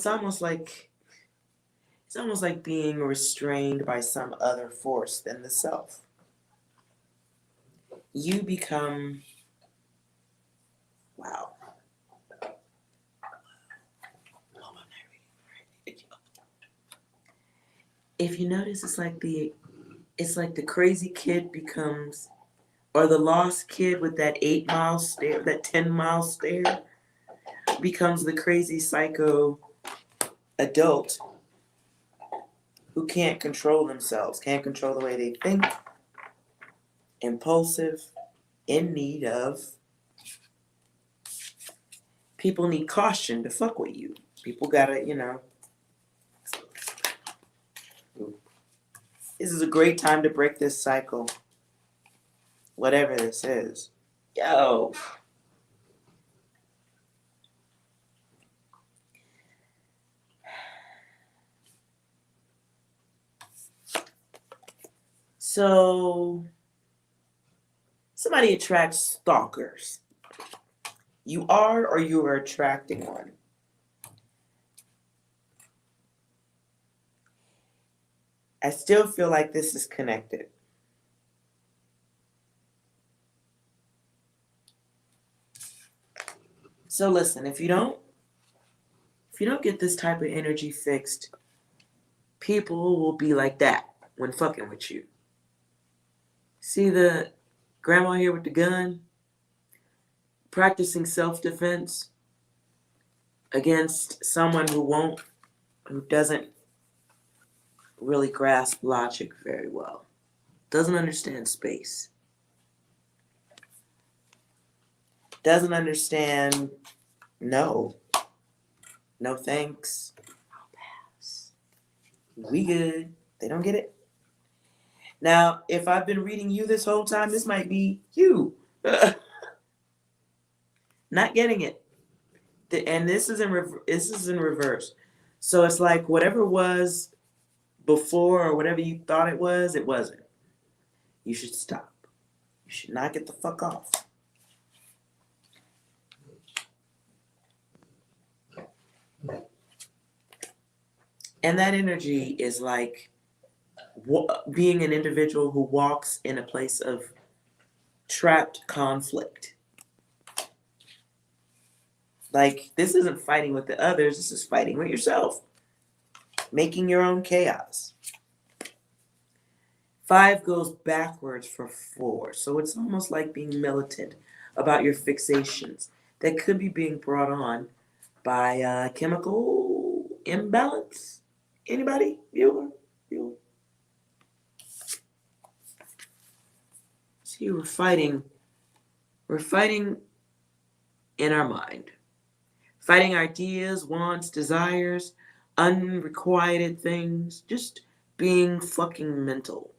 almost like being restrained by some other force than the self. You become, wow. If you notice, it's like the crazy kid becomes, or the lost kid with that 8-mile stare, that 10-mile stare, becomes the crazy psycho adult who can't control themselves, can't control the way they think, impulsive, in need of. People need caution to fuck with you. People gotta, this is a great time to break this cycle, whatever this is. Yo. So, somebody attracts stalkers. You are, or you are attracting one. I still feel like this is connected. So listen, if you don't get this type of energy fixed, people will be like that when fucking with you. See the grandma here with the gun? Practicing self-defense against someone who doesn't really grasp logic very well. Doesn't understand space. Doesn't understand no. No thanks. I'll pass. We good. They don't get it. Now, if I've been reading you this whole time, this might be you. Not getting it. And this is in reverse. So it's like whatever was before or whatever you thought it wasn't. You should stop. You should not get the fuck off. And that energy is like being an individual who walks in a place of trapped conflict. Like, this isn't fighting with the others, this is fighting with yourself. Making your own chaos. 5 goes backwards for 4. So it's almost like being militant about your fixations that could be being brought on by chemical imbalance. Anybody? You? See, we're fighting in our mind. Fighting ideas, wants, desires, unrequited things, just being fucking mental.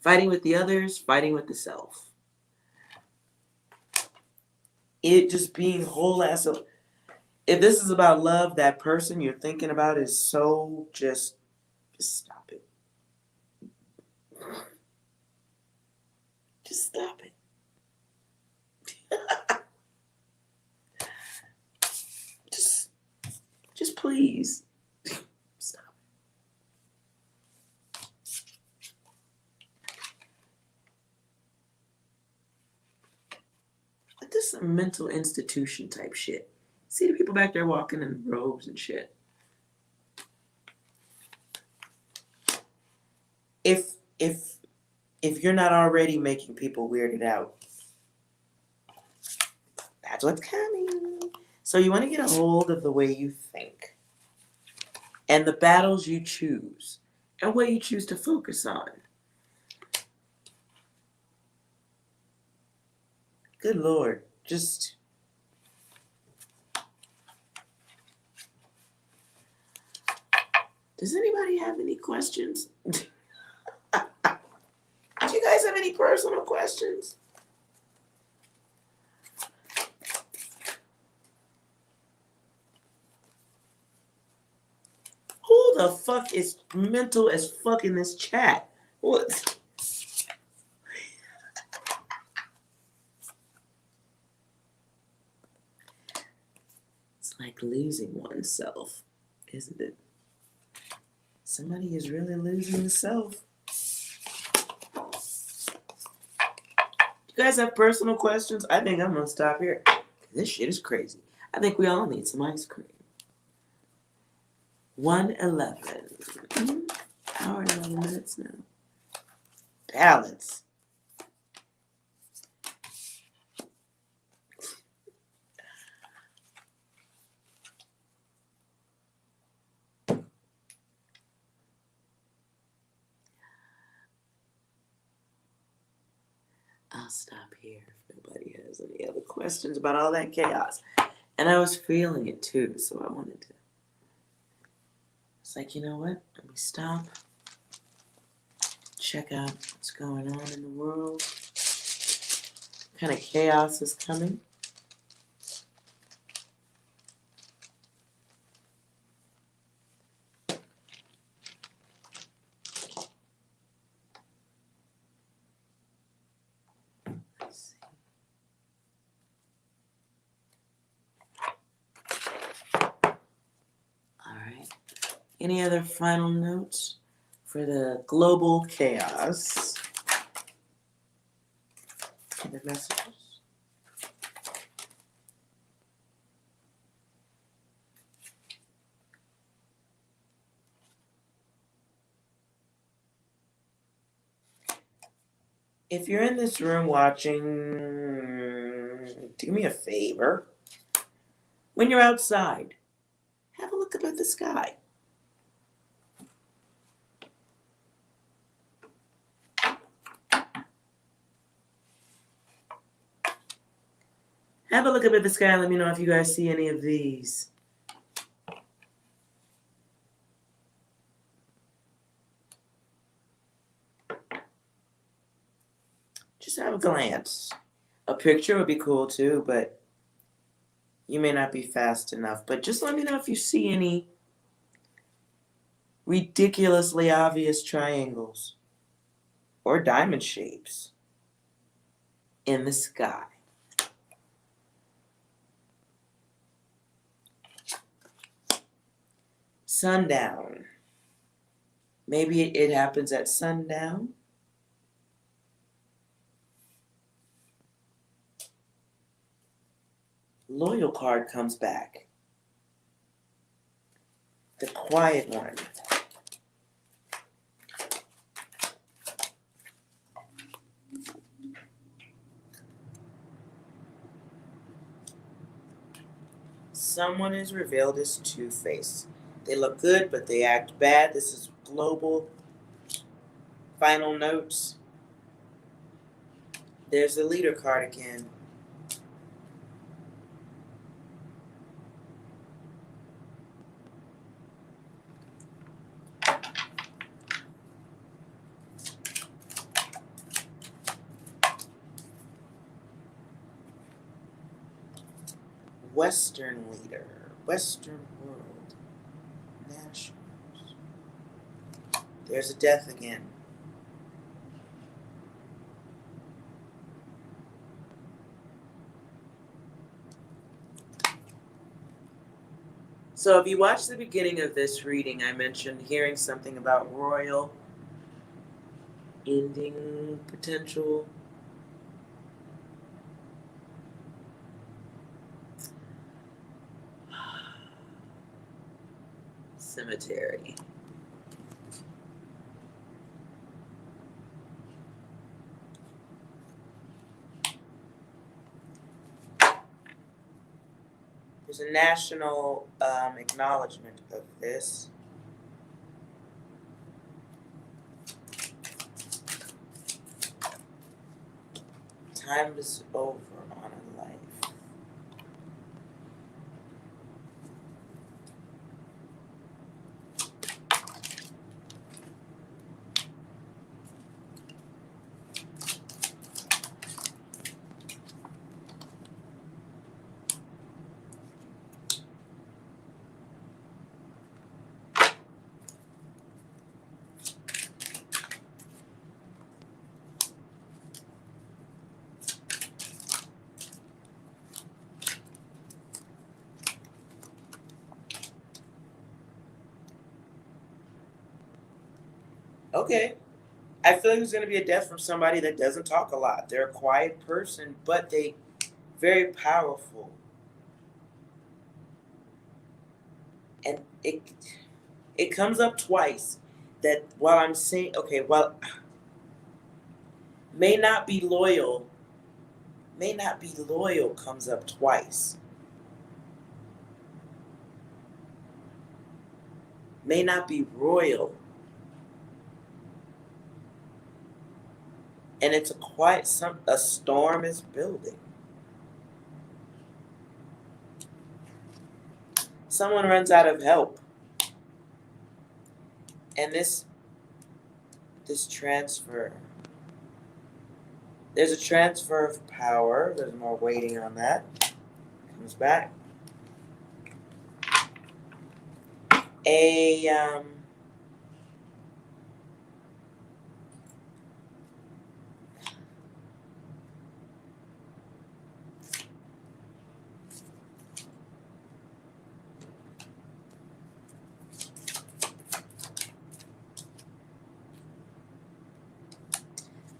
Fighting with the others, fighting with the self. It just being whole ass of. If this is about love, that person you're thinking about is so just stop it. Just stop it. Just please. Stop. Like, this is a mental institution type shit. See the people back there walking in robes and shit. If you're not already making people weirded out, that's what's coming. So you want to get a hold of the way you think and the battles you choose and what you choose to focus on. Good Lord, just does anybody have any questions? Do you guys have any personal questions? Who the fuck is mental as fuck in this chat? What? like losing oneself, isn't it? Somebody is really losing the self. You guys have personal questions? I think I'm going to stop here. This shit is crazy. I think we all need some ice cream. 1:11. Hour and 11 minutes now. Balance. I'll stop here if nobody has any other questions about all that chaos. And I was feeling it too, so I wanted to. It's like, you know what? Let me stop. Check out what's going on in the world. What kind of chaos is coming? Let's see. All right. Any other final notes for the global chaos? Other messages? If you're in this room watching, do me a favor. When you're outside, have a look up at the sky. Have a look up at the sky and let me know if you guys see any of these. Just have a glance. A picture would be cool too, but you may not be fast enough. But just let me know if you see any ridiculously obvious triangles or diamond shapes in the sky. Sundown. Maybe it happens at sundown. Loyal card comes back. The quiet one. Someone is revealed as Two-Face. They look good, but they act bad. This is global. Final notes. There's the leader card again. Western leader. Western world. Nationals. There's a death again. So if you watch the beginning of this reading, I mentioned hearing something about royal ending potential. Cemetery. There's a national acknowledgement of this. Time is over on a life. Okay. I feel like there's going to be a death from somebody that doesn't talk a lot. They're a quiet person, but they very powerful. And it comes up twice that while I'm saying, okay, well, may not be loyal, may not be loyal comes up twice. May not be royal. And it's a storm is building. Someone runs out of help. And this transfer, there's a transfer of power. There's more waiting on that. Comes back. A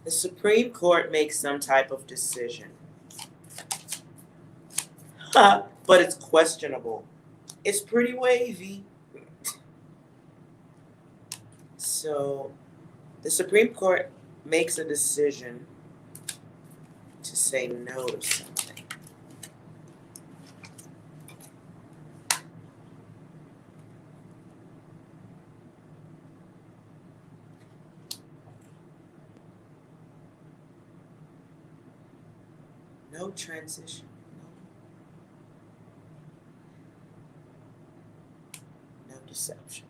the Supreme Court makes some type of decision. But it's questionable. It's pretty wavy. So the Supreme Court makes a decision to say no to something. No transition. No deception.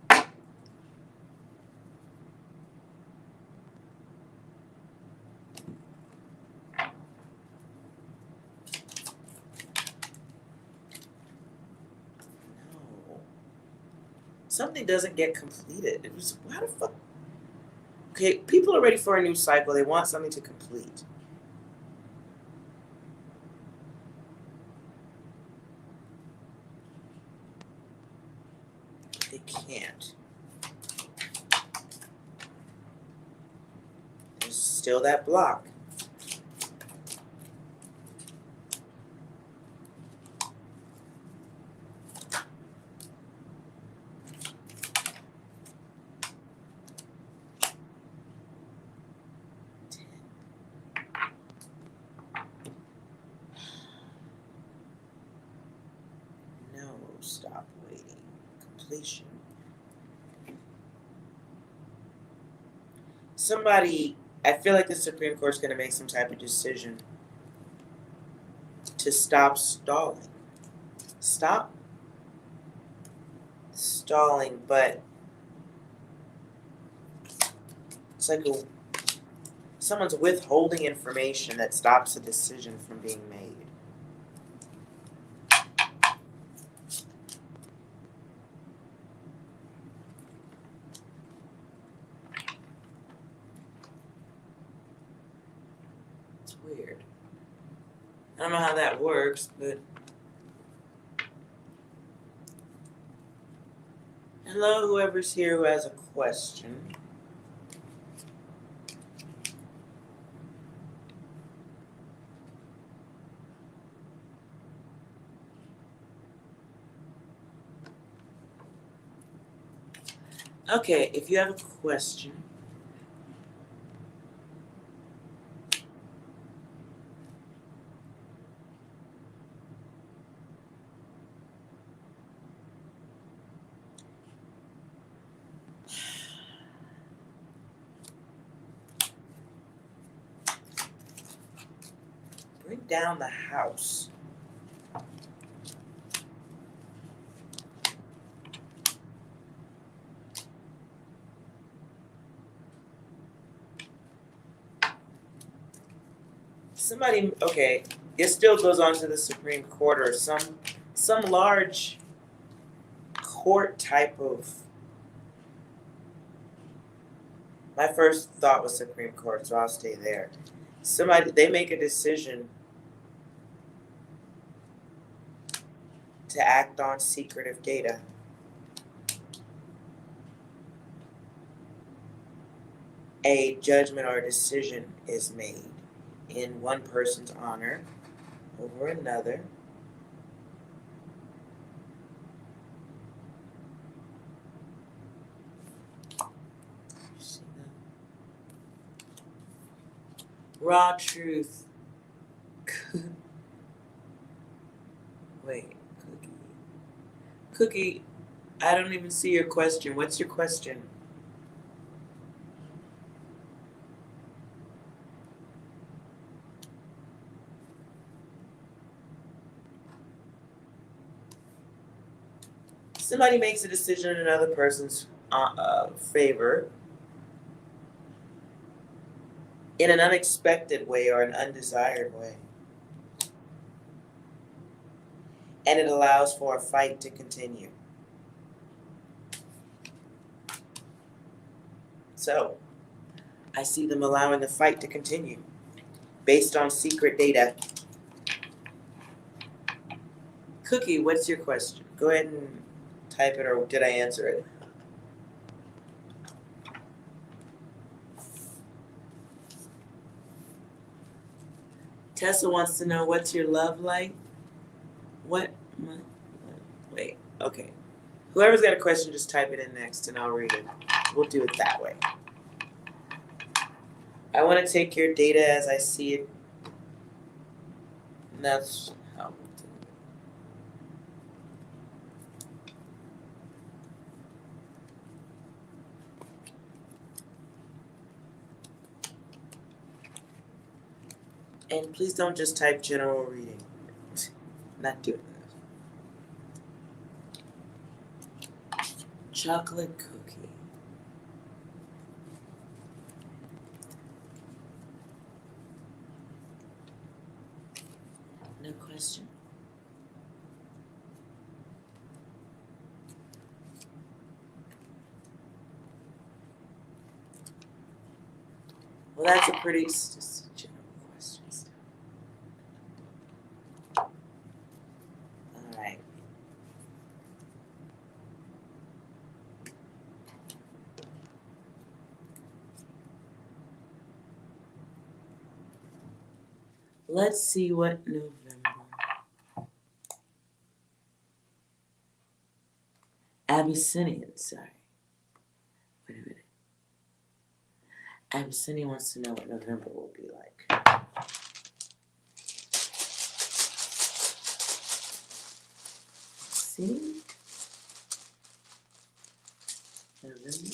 No. Something doesn't get completed. It was, why the fuck? Okay, people are ready for a new cycle. They want something to complete. They can't. There's still that block. No, stop waiting. Completion. Somebody, I feel like the Supreme Court's going to make some type of decision to stop stalling. Stop stalling, but it's like someone's withholding information that stops a decision from being made. It's weird. I don't know how that works, but hello, whoever's here who has a question. Okay, if you have a question, bring down the house. Somebody, okay, it still goes on to the Supreme Court or some large court type of. My first thought was Supreme Court, so I'll stay there. Somebody, they make a decision to act on secretive data. A judgment or decision is made in one person's honor over another. Raw truth. Wait, Cookie, I don't even see your question. What's your question? Somebody makes a decision in another person's favor in an unexpected way or an undesired way. And it allows for a fight to continue. So, I see them allowing the fight to continue based on secret data. Cookie, what's your question? Go ahead and type it, or did I answer it? Tessa wants to know, what's your love like? What? Wait, okay. Whoever's got a question, just type it in next and I'll read it. We'll do it that way. I want to take your data as I see it. And that's how we'll do it. And please don't just type general reading. Not doing that. Chocolate cookie. No question. Well, that's a pretty just general question. All right. Let's see what November. Abyssinian, sorry. Wait a minute. Abyssinian wants to know what November will be like. See? November.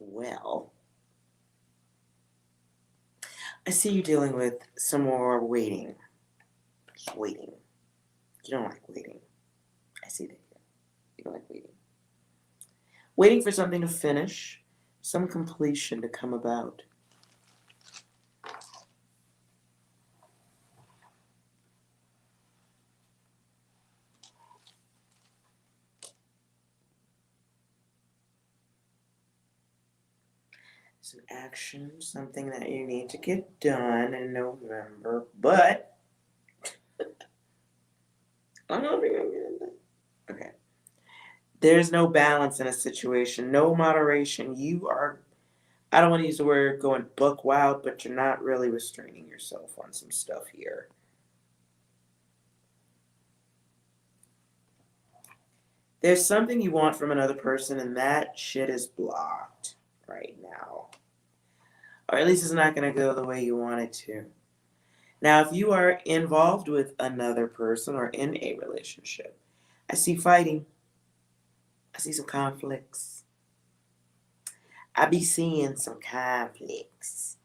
Well, I see you dealing with some more waiting. Just waiting. You don't like waiting. I see that here. You don't like waiting. Waiting for something to finish, some completion to come about. Some action, something that you need to get done in November, but I'm not going to get it done. Okay. There's no balance in a situation, no moderation. You are, I don't want to use the word going buck wild, but you're not really restraining yourself on some stuff here. There's something you want from another person, and that shit is blocked right now. Or at least it's not going to go the way you want it to. Now, if you are involved with another person or in a relationship, I see fighting. I see some conflicts. I be seeing some conflicts.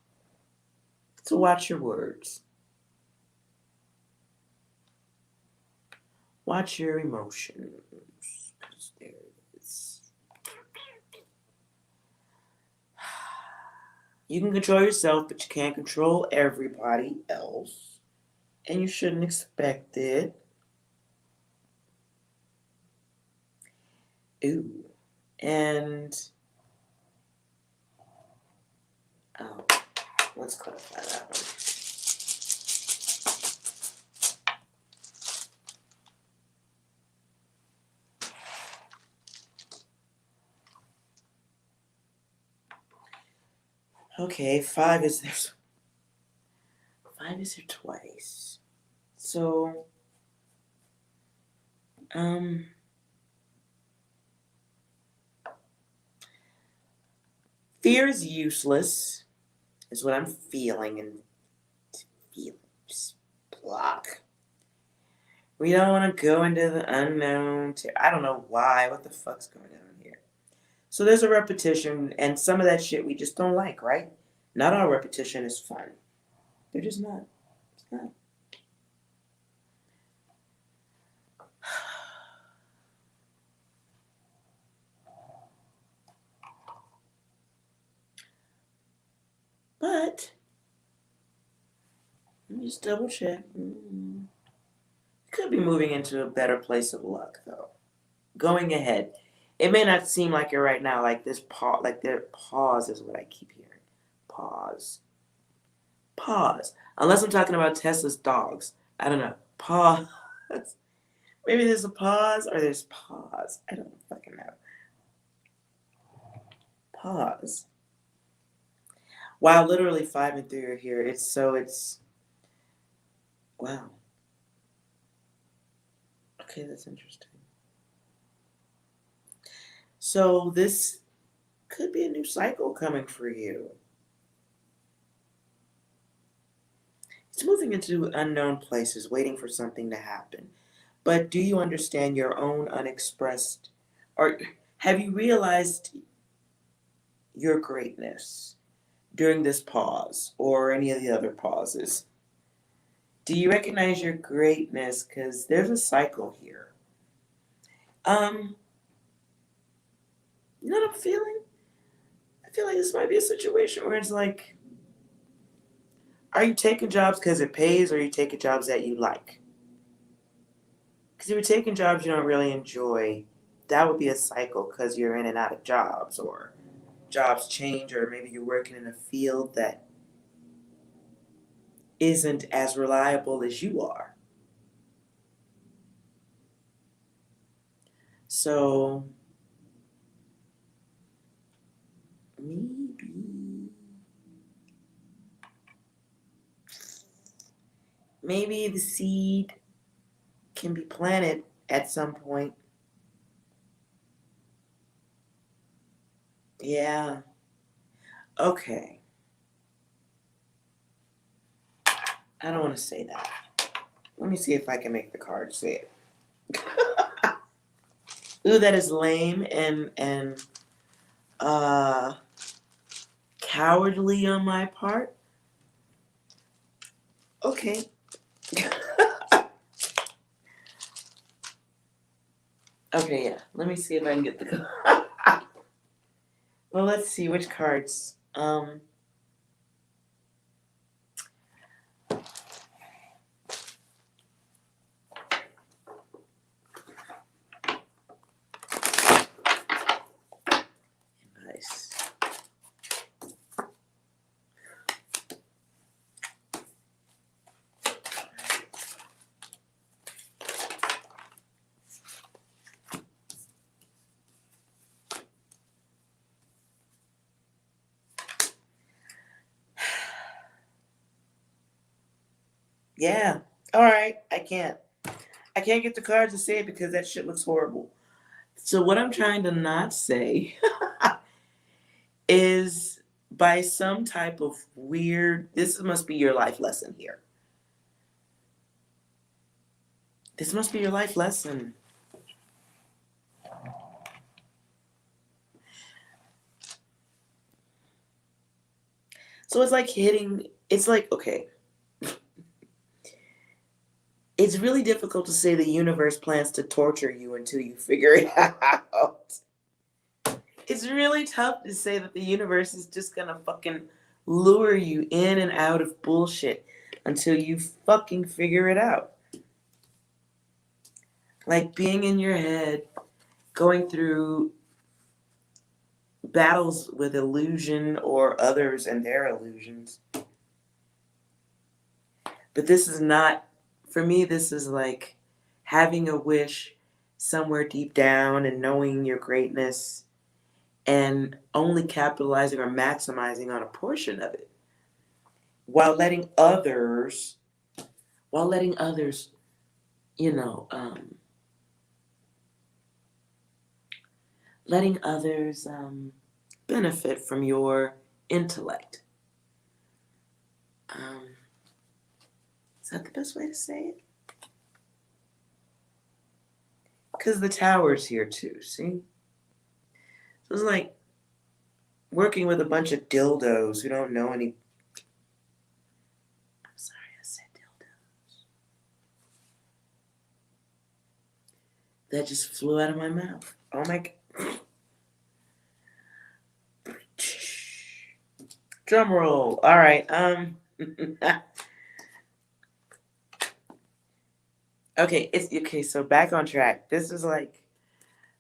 So watch your words. Watch your emotions. 'Cause there it is. You can control yourself, but you can't control everybody else. And you shouldn't expect it. Ooh. And, oh, let's clarify that one. Okay, 5 is there. 5 is there twice. So, fear is useless, is what I'm feeling, and feelings block. We don't want to go into the unknown. I don't know why. What the fuck's going on here? So there's a repetition, and some of that shit we just don't like, right? Not all repetition is fun. They're just not. It's not. But let me just double check. Could be moving into a better place of luck, though. Going ahead. It may not seem like it right now, like this pause, like their pause is what I keep hearing. Pause. Pause. Unless I'm talking about Tesla's dogs. I don't know. Pause. Maybe there's a pause or there's pause. I don't fucking know. Pause. Wow, literally 5 and 3 are here. It's wow. Okay, that's interesting. So this could be a new cycle coming for you. It's moving into unknown places, waiting for something to happen. But do you understand your own unexpressed, or have you realized your greatness during this pause or any of the other pauses? Do you recognize your greatness? Because there's a cycle here. You know what I'm feeling? I feel like this might be a situation where it's like, are you taking jobs because it pays, or are you taking jobs that you like? Because if you're taking jobs you don't really enjoy, that would be a cycle because you're in and out of jobs, or jobs change, or maybe you're working in a field that isn't as reliable as you are. So maybe the seed can be planted at some point. Yeah. Okay. I don't want to say that. Let me see if I can make the card say it. Ooh, that is lame and uh cowardly on my part. Okay. Okay, yeah. Let me see if I can get the well, let's see which cards. Nice. Yeah. All right. I can't. I can't get the cards to say it because that shit looks horrible. So what I'm trying to not say is by some type of weird. This must be your life lesson here. This must be your life lesson. So it's like hitting. It's like okay. It's really difficult to say the universe plans to torture you until you figure it out. It's really tough to say that the universe is just gonna fucking lure you in and out of bullshit until you fucking figure it out. Like being in your head, going through battles with illusion or others and their illusions. But this is not, for me, this is like having a wish somewhere deep down and knowing your greatness and only capitalizing or maximizing on a portion of it while letting others, while letting others, you know, letting others benefit from your intellect. Um, is that the best way to say it? Because the tower's here too, see? So it's like working with a bunch of dildos who don't know any. I'm sorry, I said dildos. That just flew out of my mouth. Oh my God. Drum roll. All right. Okay, it's okay, so back on track. This is like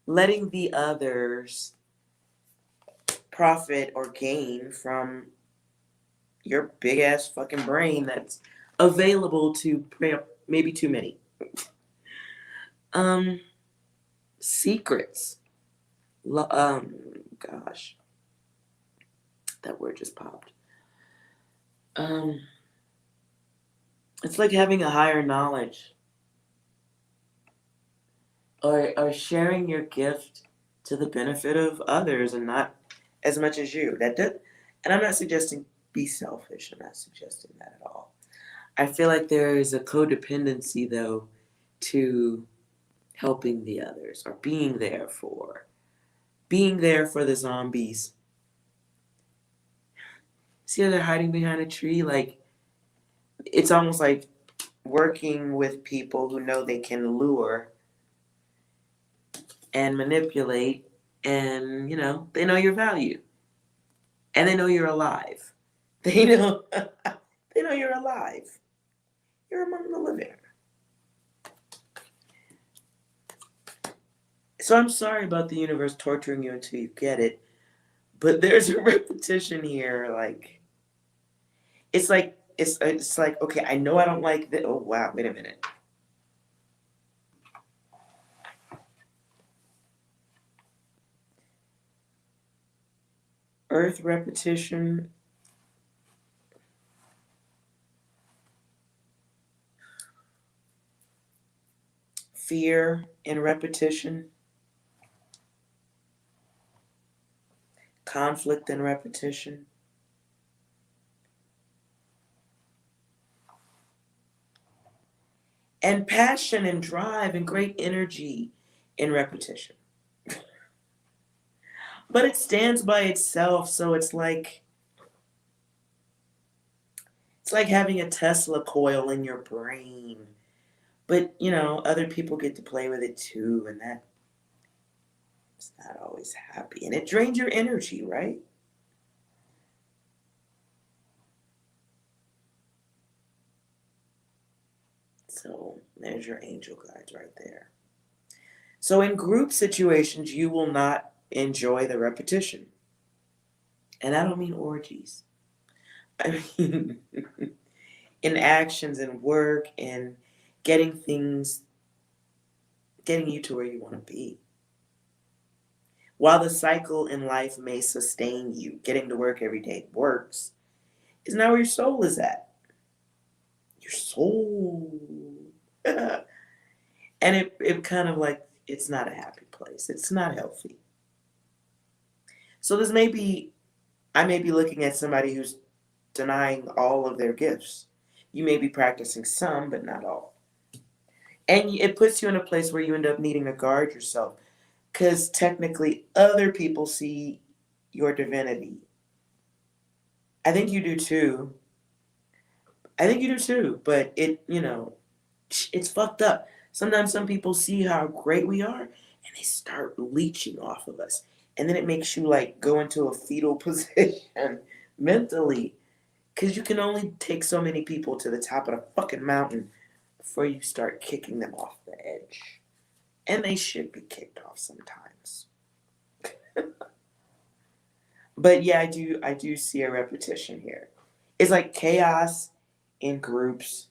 letting the others profit or gain from your big ass fucking brain that's available to maybe too many. Um, secrets. Gosh, that word just popped. Um, it's like having a higher knowledge or sharing your gift to the benefit of others and not as much as you. And I'm not suggesting be selfish. I'm not suggesting that at all. I feel like there is a codependency though to helping the others or being there for the zombies. See how they're hiding behind a tree? Like it's almost like working with people who know they can lure and manipulate and they know your value and they know you're alive. They know they know you're alive. You're among the living. So I'm sorry about the universe torturing you until you get it, but there's a repetition here. Like it's like okay, I know I don't like this. Oh wow, wait a minute. Earth repetition. Fear in repetition. Conflict in repetition. And passion and drive and great energy in repetition. But it stands by itself, so it's like having a Tesla coil in your brain. But other people get to play with it too, and that's not always happy. And it drains your energy, right? So there's your angel guides right there. So in group situations, you will not enjoy the repetition. And I don't mean orgies. I mean in actions and work and getting things, getting you to where you want to be. While the cycle in life may sustain you, getting to work every day works, is not where your soul is at. Your soul. And it kind of like, it's not a happy place. It's not healthy. So I may be looking at somebody who's denying all of their gifts. You may be practicing some, but not all. And it puts you in a place where you end up needing to guard yourself because technically other people see your divinity. I think you do too. I think you do too, but it's fucked up. Sometimes some people see how great we are and they start leeching off of us. And then it makes you like go into a fetal position mentally because you can only take so many people to the top of the fucking mountain before you start kicking them off the edge. And they should be kicked off sometimes. But yeah, I do see a repetition here. It's like chaos in groups.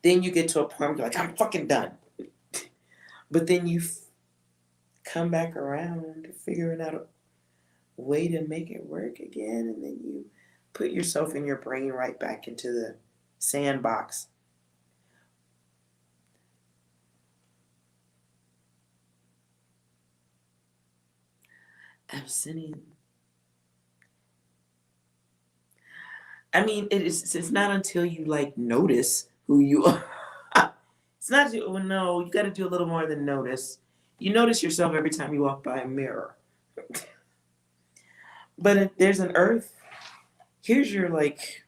Then you get to a point where you're like, I'm fucking done. But then you come back around to figuring out a way to make it work again, and then you put yourself and your brain right back into the sandbox. Abstinence. I mean, it's not until you like notice who you are. It's not, well, no, you got to do a little more than notice. You notice yourself every time you walk by a mirror. But if there's an earth, here's your like,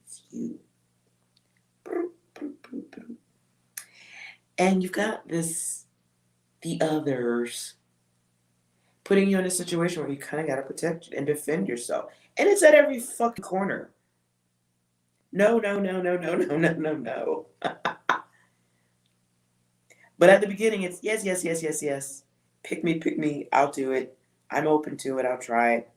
it's you. And you've got this, the others, putting you in a situation where you kind of got to protect and defend yourself. And it's at every fucking corner. No, no, no, no, no, no, no, no, no. But at the beginning, it's yes, yes, yes, yes, yes. Pick me, I'll do it. I'm open to it, I'll try it.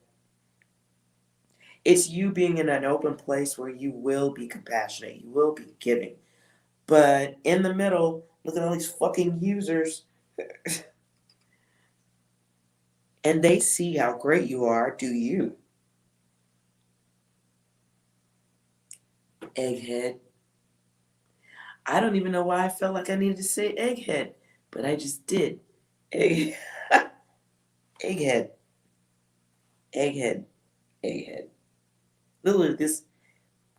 It's you being in an open place where you will be compassionate, you will be giving. But in the middle, look at all these fucking users. And they see how great you are, do you? Egghead. I don't even know why I felt like I needed to say egghead, but I just did. Egg, egghead, egghead, egghead. Literally, this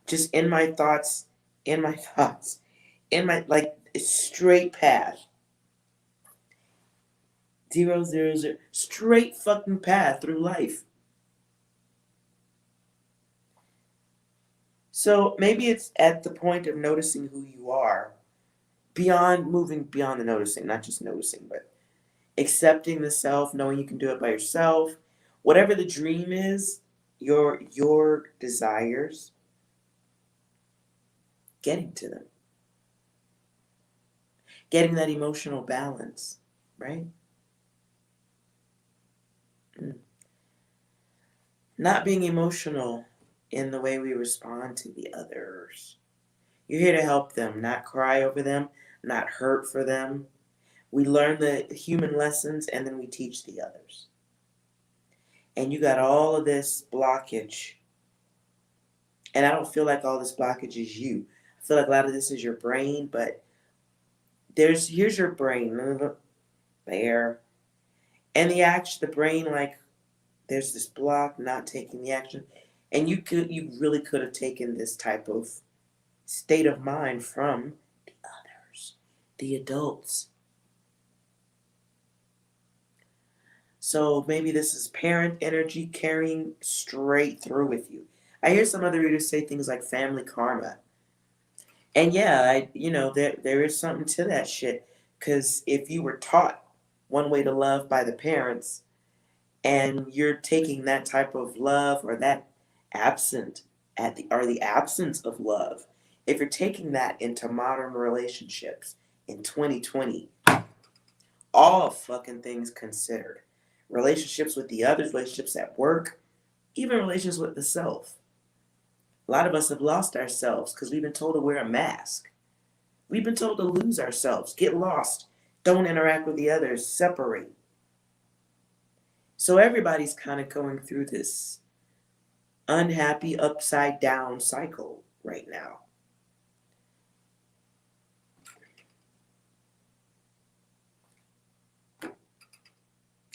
just in my thoughts, in my like straight path. 000, straight fucking path through life. So maybe it's at the point of noticing who you are, beyond moving beyond the noticing, not just noticing, but accepting the self, knowing you can do it by yourself. Whatever the dream is, your desires, getting to them, getting that emotional balance, right? Mm. Not being emotional in the way we respond to the others. You're here to help them, not cry over them, not hurt for them. We learn the human lessons and then we teach the others. And you got all of this blockage. And I don't feel like all this blockage is you. I feel like a lot of this is your brain, but here's your brain. There. And the brain, like, there's this block, not taking the action. And you really could have taken this type of state of mind from the others, the adults. So maybe this is parent energy carrying straight through with you. I hear some other readers say things like family karma. And yeah, there is something to that shit. Because if you were taught one way to love by the parents, and you're taking that type of love or that absent the absence of love, if you're taking that into modern relationships in 2020, all fucking things considered, relationships with the others, relationships at work, even relations with the self. A lot of us have lost ourselves because we've been told to wear a mask. We've been told to lose ourselves, get lost, don't interact with the others, separate. So everybody's kind of going through this unhappy upside down cycle right now.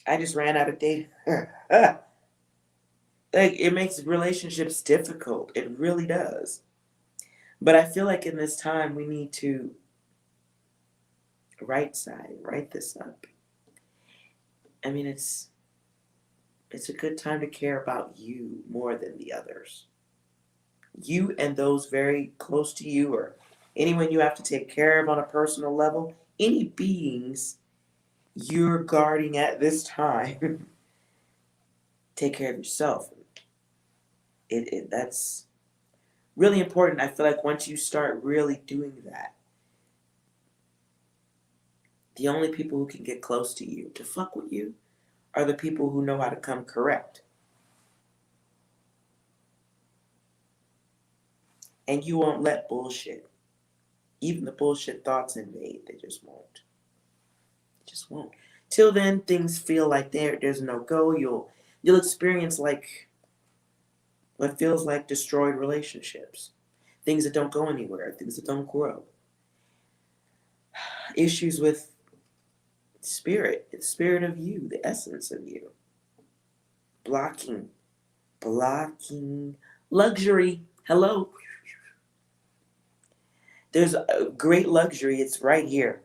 I just ran out of data. Like, it makes relationships difficult. It really does. But I feel like in this time we need to write this up. I mean, it's a good time to care about you more than the others. You and those very close to you, or anyone you have to take care of on a personal level, any beings you're guarding at this time. Take care of yourself. That's really important. I feel like once you start really doing that, the only people who can get close to you to fuck with you are the people who know how to come correct. And you won't let bullshit, even the bullshit thoughts invade. They just won't. Just won't. Till then, things feel like there's no go. You'll experience like what feels like destroyed relationships, things that don't go anywhere, things that don't grow, issues with spirit, the spirit of you, the essence of you, blocking, blocking luxury. Hello, there's a great luxury. It's right here.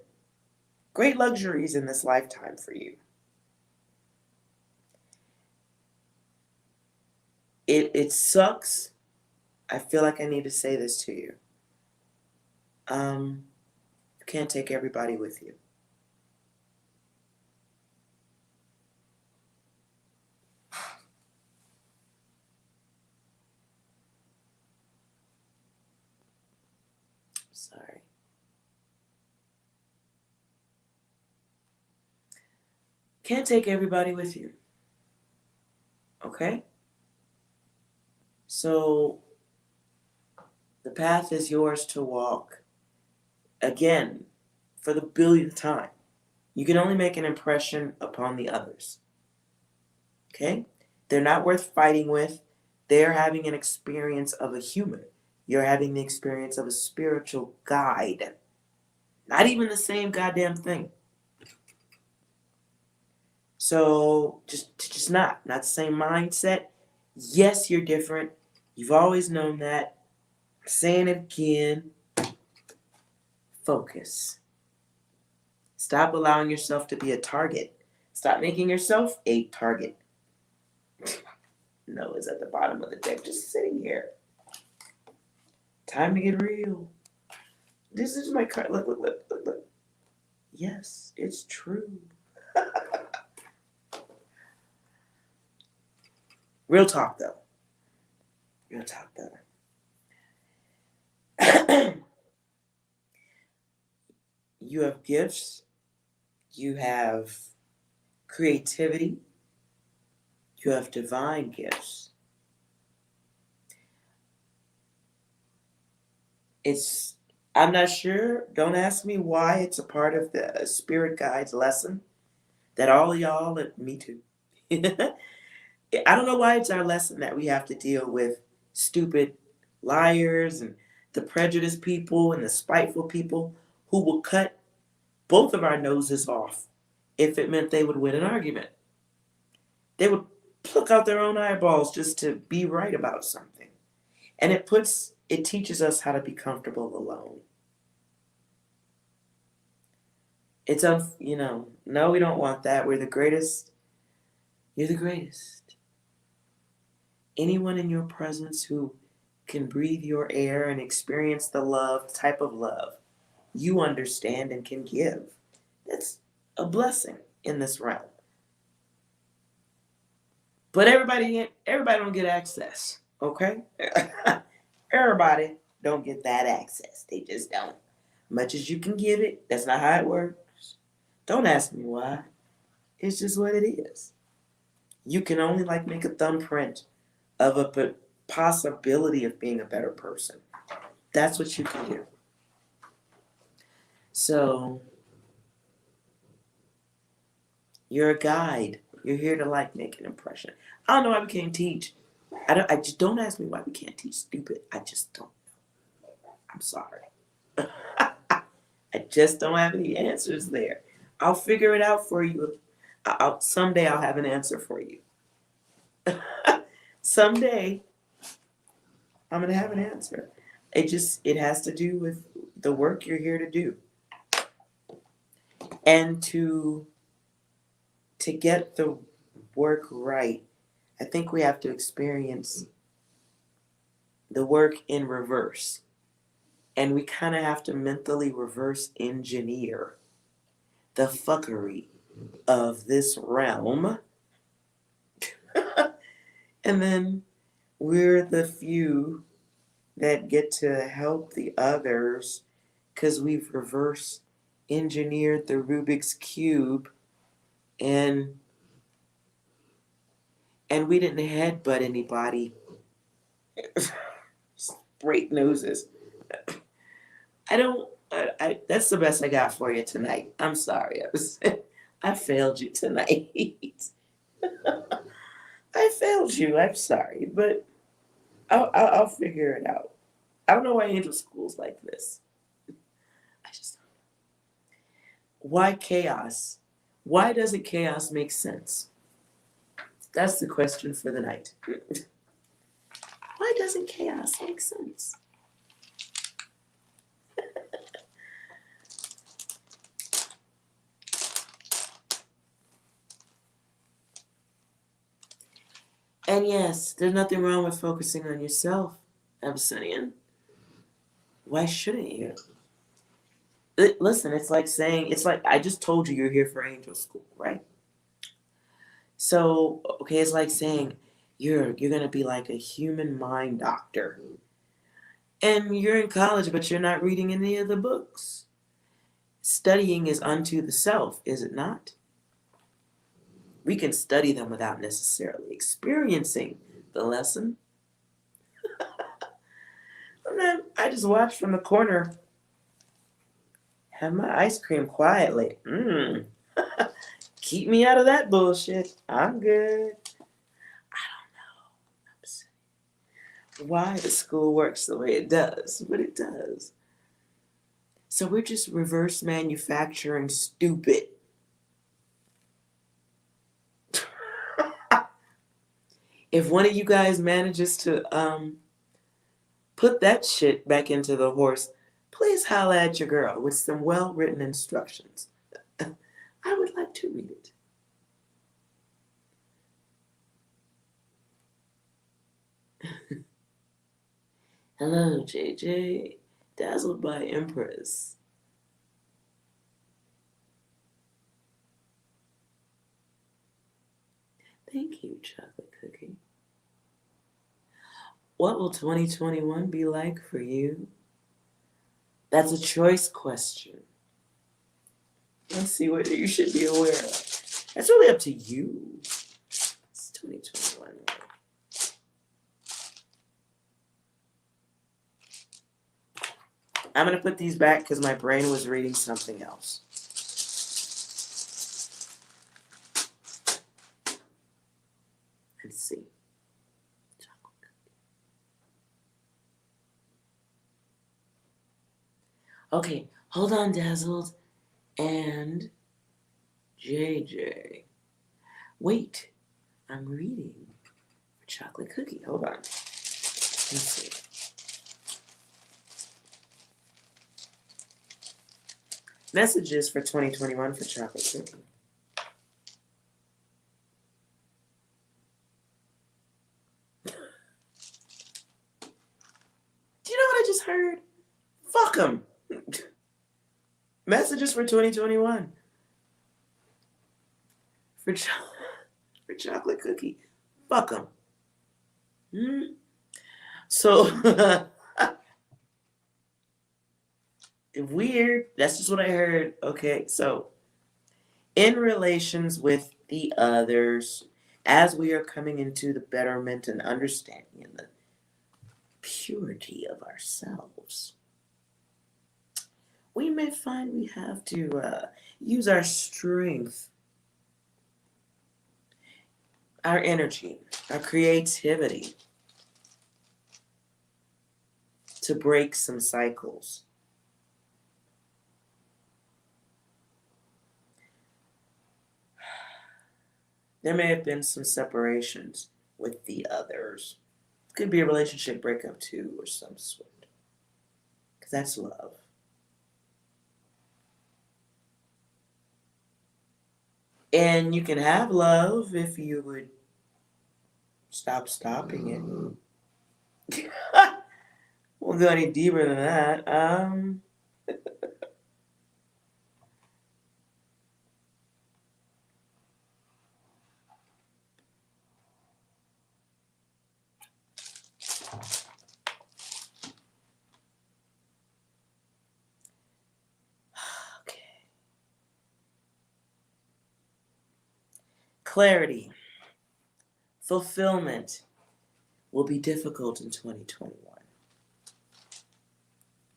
Great luxuries in this lifetime for you. It sucks. I feel like I need to say this to you. You can't take everybody with you. Sorry. Can't take everybody with you. Okay? So the path is yours to walk. Again, for the billionth time. You can only make an impression upon the others. Okay? They're not worth fighting with. They're having an experience of a human. You're having the experience of a spiritual guide. Not even the same goddamn thing. So just not the same mindset. Yes, you're different. You've always known that. I'm saying it again. Focus. Stop allowing yourself to be a target. Stop making yourself a target. Noah's at the bottom of the deck, just sitting here. Time to get real. This is my card. Look. Yes, it's true. Real talk, though. Real talk, though. You have gifts. You have creativity. You have divine gifts. I'm not sure. Don't ask me why it's a part of the spirit guide's lesson that all of y'all, me too. I don't know why it's our lesson that we have to deal with stupid liars and the prejudiced people and the spiteful people who will cut both of our noses off if it meant they would win an argument. They would pluck out their own eyeballs just to be right about something. And it teaches us how to be comfortable alone. It's no, we don't want that. We're the greatest. You're the greatest. Anyone in your presence who can breathe your air and experience the love, type of love you understand and can give. That's a blessing in this realm. But everybody don't get access, okay? Everybody don't get that access. They just don't. Much as you can give it, that's not how it works. Don't ask me why. It's just what it is. You can only make a thumbprint of a possibility of being a better person. That's what you can do. So you're a guide. You're here to make an impression. I don't know why we can't teach. I just don't ask me why we can't teach. Stupid. I just don't know. I'm sorry. I just don't have any answers there. I'll figure it out for you. Someday I'll have an answer for you. Someday I'm gonna have an answer. It has to do with the work you're here to do. And to get the work right, I think we have to experience the work in reverse. And we kind of have to mentally reverse engineer the fuckery of this realm. And then we're the few that get to help the others because we've reverse engineered the Rubik's Cube and and we didn't headbutt anybody, break noses. I don't. That's the best I got for you tonight. I'm sorry. I failed you tonight. I failed you. I'm sorry, but I'll figure it out. I don't know why Angel School's like this. I just why chaos? Why doesn't chaos make sense? That's the question for the night. Why doesn't chaos make sense? And yes, there's nothing wrong with focusing on yourself, Abyssinian. Why shouldn't you? Listen, it's like saying, it's like I just told you you're here for angel school, right? So, okay, it's like saying you're gonna be like a human mind doctor. And you're in college, but you're not reading any of the books. Studying is unto the self, is it not? We can study them without necessarily experiencing the lesson. And then I just watch from the corner, have my ice cream quietly. Keep me out of that bullshit. I'm good. I don't know why the school works the way it does, but it does. So we're just reverse manufacturing stupid. If one of you guys manages to put that shit back into the horse, please holla at your girl with some well-written instructions. I would like to read it. Hello, JJ. Dazzled by Empress. Thank you, Chocolate Cookie. What will 2021 be like for you? That's a choice question. Let's see what you should be aware of. That's really up to you. It's 2021. I'm going to put these back because my brain was reading something else. Let's see. Okay, hold on, Dazzled. And JJ. Wait, I'm reading for Chocolate Cookie. Hold on. Let's see. Messages for 2021 for Chocolate Cookie. Do you know what I just heard? Fuck them. Messages for 2021 for Chocolate Cookie. Fuck them. So weird. That's just what I heard. Okay, so in relations with the others, as we are coming into the betterment and understanding and the purity of ourselves, we may find we have to use our strength, our energy, our creativity to break some cycles. There may have been some separations with the others. Could be a relationship breakup too, or some sort. Because that's love. And you can have love if you would stop stopping it. Won't go any deeper than that. Okay. Clarity. fulfillment will be difficult in 2021.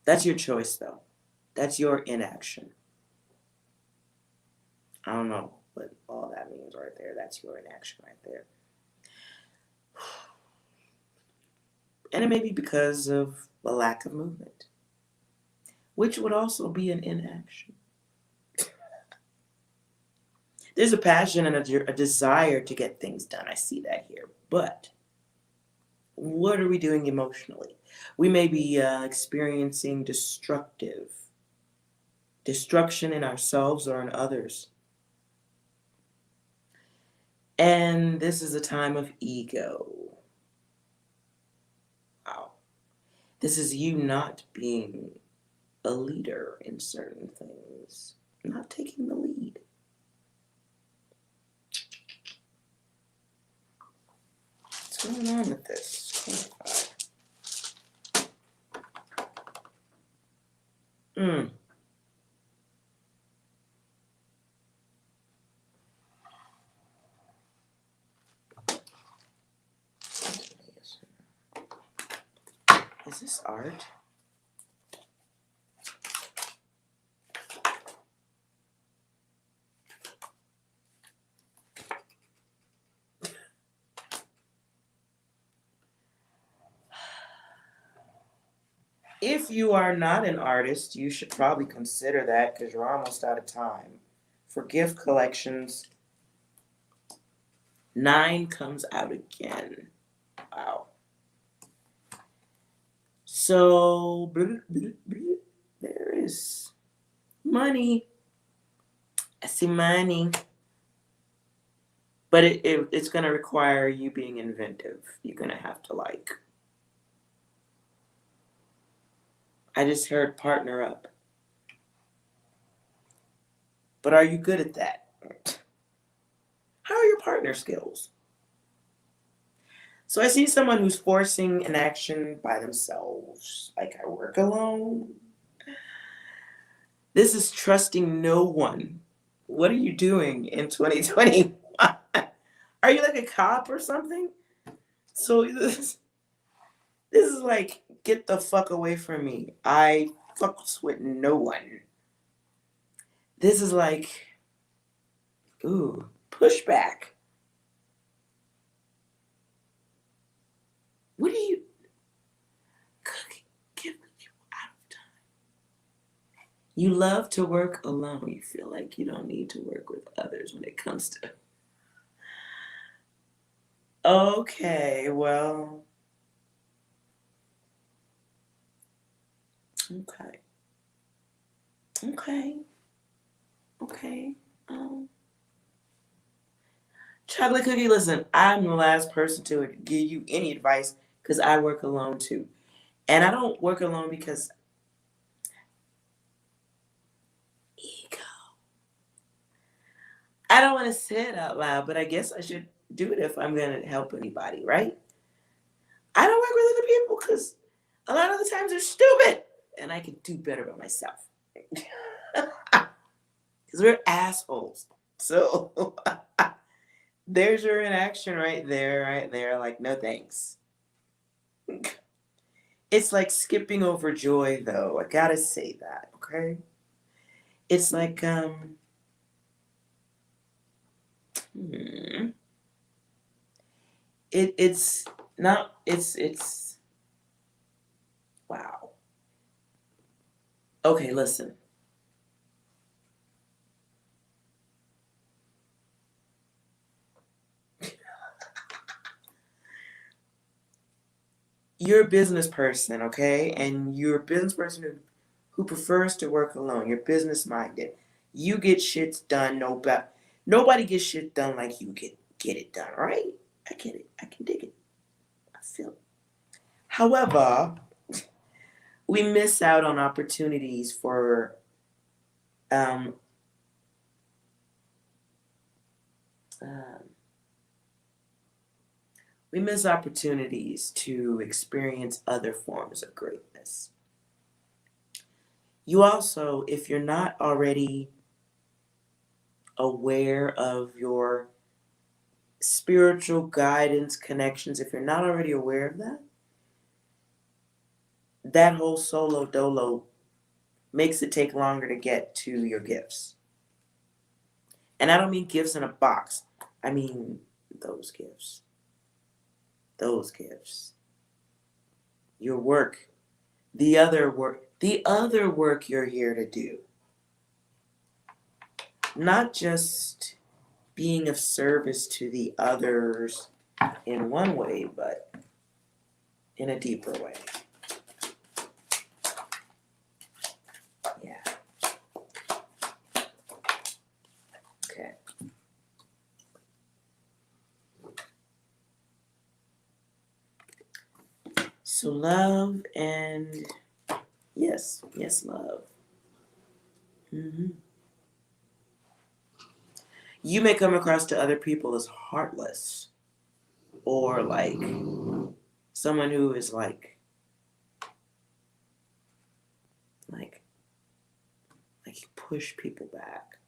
That's your choice, though. That's your inaction. I don't know what all that means right there. That's your inaction right there. And it may be because of a lack of movement, which would also be an inaction. There's a passion and a desire to get things done. I see that here. But what are we doing emotionally? We may be experiencing destruction in ourselves or in others. And this is a time of ego. Wow. This is you not being a leader in certain things, not taking the lead. What's going on with this? 25. Is this art? If you are not an artist, you should probably consider that because you're almost out of time. For gift collections, 9 comes out again. Wow. So, there is money. I see money. But it's going to require you being inventive. You're going to have to I just heard partner up. But are you good at that? How are your partner skills? So I see someone who's forcing an action by themselves. Like, I work alone. This is trusting no one. What are you doing in 2021? Are you like a cop or something? So this is like, get the fuck away from me. I fucks with no one. This is like, ooh, pushback. What do you get out of time? You love to work alone. You feel like you don't need to work with others when it comes to. Okay, well. Okay. Okay. Okay. Chocolate cookie, listen, I'm the last person to give you any advice because I work alone too. And I don't work alone because ego. I don't want to say it out loud, but I guess I should do it if I'm going to help anybody, right? I don't work with other people because a lot of the times they're stupid and I can do better by myself. Because we're assholes. So there's your inaction right there. Like, no thanks. It's like skipping over joy, though. I gotta say that, okay? It's like, it's not, it's, wow. Okay, listen. You're a business person, okay? And you're a business person who prefers to work alone. You're business minded. You get shit done. Nobody gets shit done like you get it done, right? I get it. I can dig it. I feel it. However, we miss out on opportunities for um, um, we miss opportunities to experience other forms of greatness. You also, if you're not already aware of your spiritual guidance, connections, if you're not already aware of that, that whole solo dolo makes it take longer to get to your gifts. And I don't mean gifts in a box. I mean those gifts. Those gifts. Your work. The other work. The other work you're here to do. Not just being of service to the others in one way, but in a deeper way. Yeah. Okay. So love and yes, love. You may come across to other people as heartless or like someone who is like you push people back,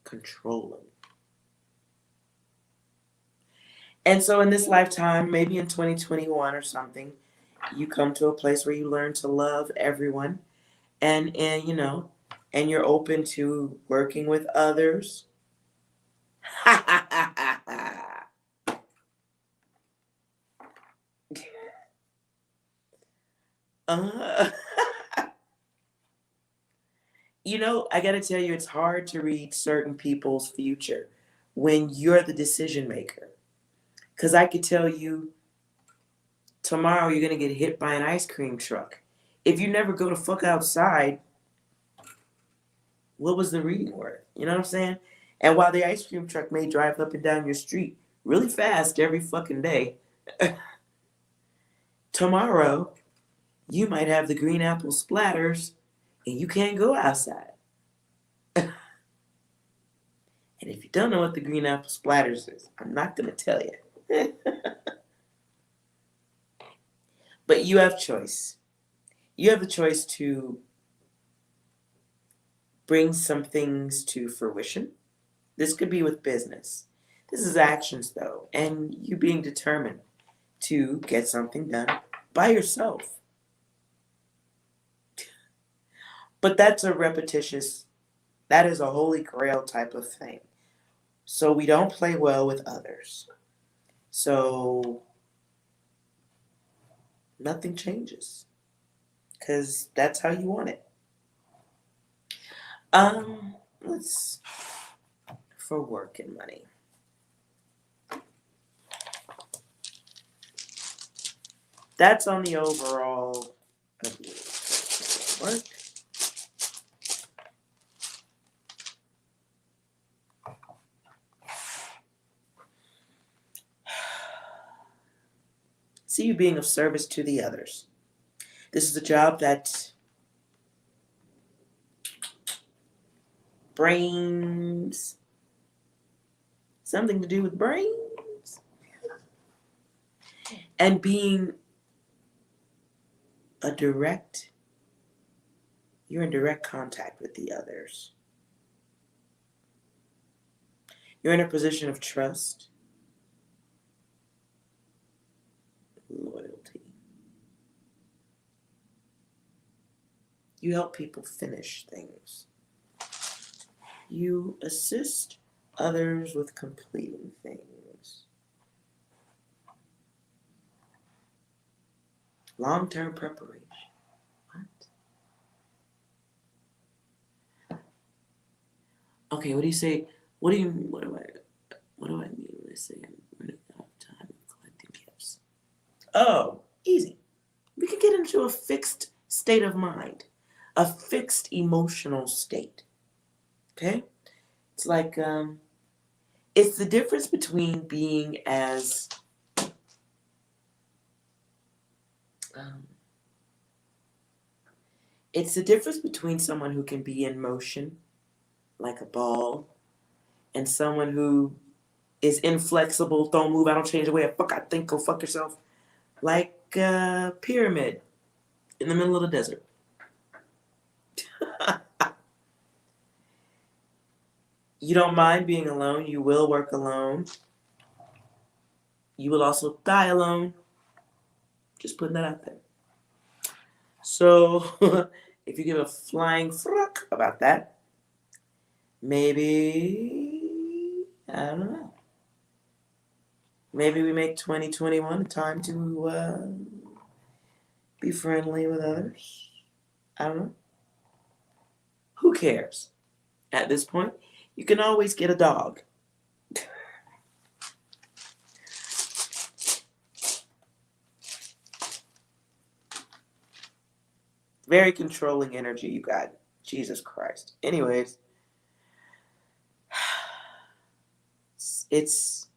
controlling. And so in this lifetime, maybe in 2021 or something, you come to a place where you learn to love everyone and you know, and you're open to working with others. uh, you know, I gotta tell you, it's hard to read certain people's future when you're the decision maker. Because I could tell you tomorrow you're gonna get hit by an ice cream truck. If you never go to fuck outside, what was the reading worth? You know what I'm saying? And while the ice cream truck may drive up and down your street really fast every fucking day, tomorrow you might have the green apple splatters and you can't go outside. And if you don't know what the green apple splatters is, I'm not going to tell you. But you have choice. You have the choice to bring some things to fruition. This could be with business. This is actions, though, and you being determined to get something done by yourself. But that's a repetitious, that is a holy grail type of thing. So we don't play well with others. So nothing changes because that's how you want it. Let's for work and money. That's on the overall work. See you being of service to the others. This is a job that brains, something to do with brains, and being you're in direct contact with the others. You're in a position of trust, loyalty. You help people finish things. You assist others with completing things. Long-term preparation. What? Okay, what do you say? What do I mean when I say I'm running out of time collecting gifts? Oh, easy. We can get into a fixed state of mind, a fixed emotional state. Okay? It's like, it's the difference between being as, it's the difference between someone who can be in motion, like a ball, and someone who is inflexible, don't move, I don't change the way I think, go fuck yourself, like a pyramid in the middle of the desert. You don't mind being alone. You will work alone. You will also die alone. Just putting that out there. So, if you give a flying fuck about that, maybe, I don't know. Maybe we make 2021 a time to be friendly with others. I don't know. Who cares? At this point, you can always get a dog. Very controlling energy you got. Jesus Christ. Anyways, it's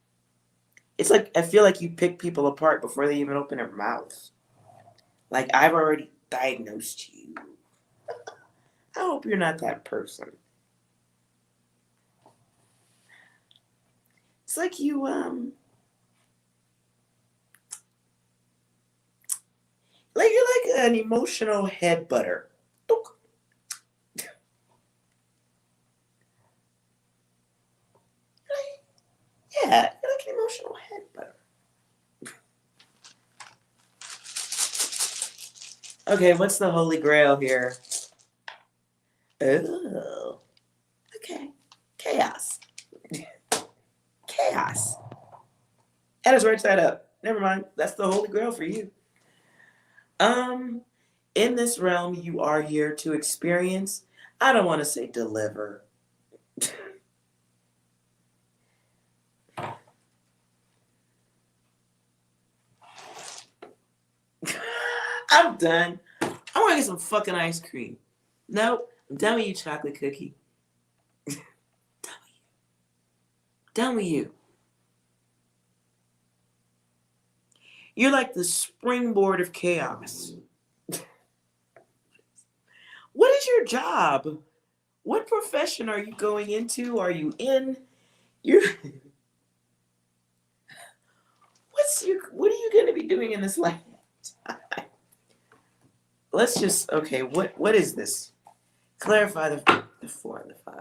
it's like I feel like you pick people apart before they even open their mouths. Like I've already diagnosed you. I hope you're not that person. It's like you like you're like an emotional head butter. Yeah, you're like an emotional head butter. Okay, what's the holy grail here? Oh, okay. Chaos. Chaos. That is right side up. Never mind. That's the holy grail for you. Um, in this realm, you are here to experience. I don't want to say deliver. I'm done. I want to get some fucking ice cream. Nope. I'm done with you, chocolate cookie. Done with you. You're like the springboard of chaos. What is your job? What profession are you going into? Are you in? You're what are you gonna be doing in this life? Let's just okay, what is this? Clarify the 4 and the 5.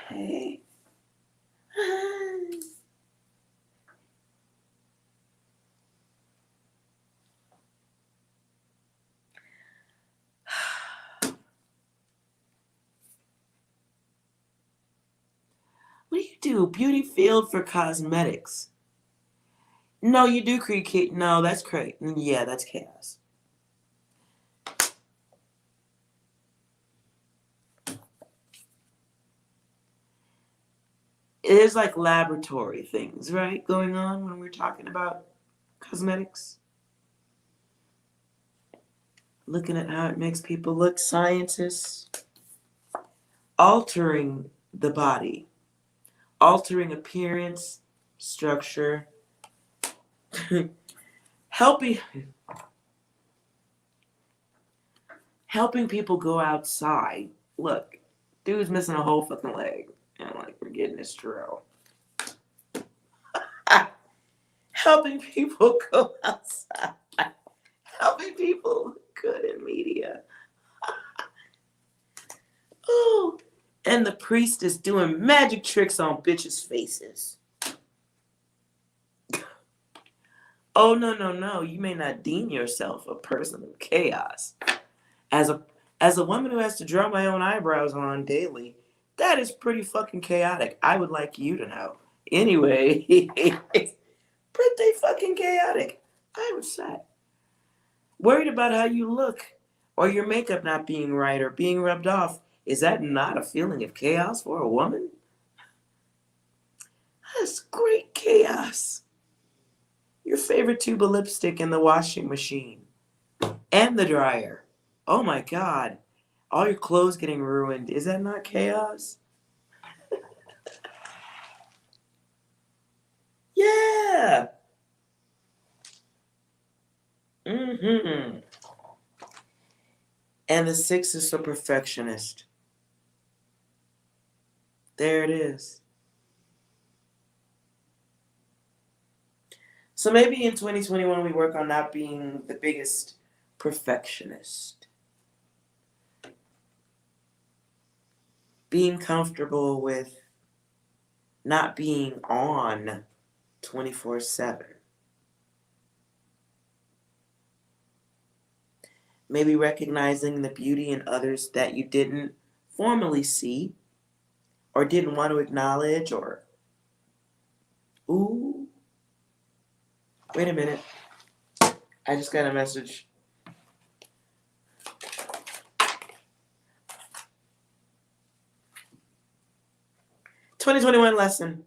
Okay. What do you do? Beauty field for cosmetics. No, you do create. No, that's great. Yeah, that's chaos. It is like laboratory things, right? Going on when we're talking about cosmetics. Looking at how it makes people look. Scientists altering the body, altering appearance, structure, helping helping people go outside. Look, dude's missing a whole fucking leg. And I'm like, we're getting this drill. Helping people go outside. Helping people look good in media. Oh, and the priest is doing magic tricks on bitches' faces. Oh, no, no, no. You may not deem yourself a person of chaos. As a as a woman who has to draw my own eyebrows on daily, that is pretty fucking chaotic. I would like you to know. Anyway, pretty fucking chaotic, I would say. Worried about how you look or your makeup not being right or being rubbed off. Is that not a feeling of chaos for a woman? That's great chaos. Your favorite tube of lipstick in the washing machine and the dryer. Oh my God. All your clothes getting ruined. Is that not chaos? Yeah. Mm-hmm. And the 6 is a perfectionist. There it is. So maybe in 2021 we work on not being the biggest perfectionist. Being comfortable with not being on 24/7. Maybe recognizing the beauty in others that you didn't formally see or didn't want to acknowledge or, ooh, wait a minute. I just got a message. "2021 lesson.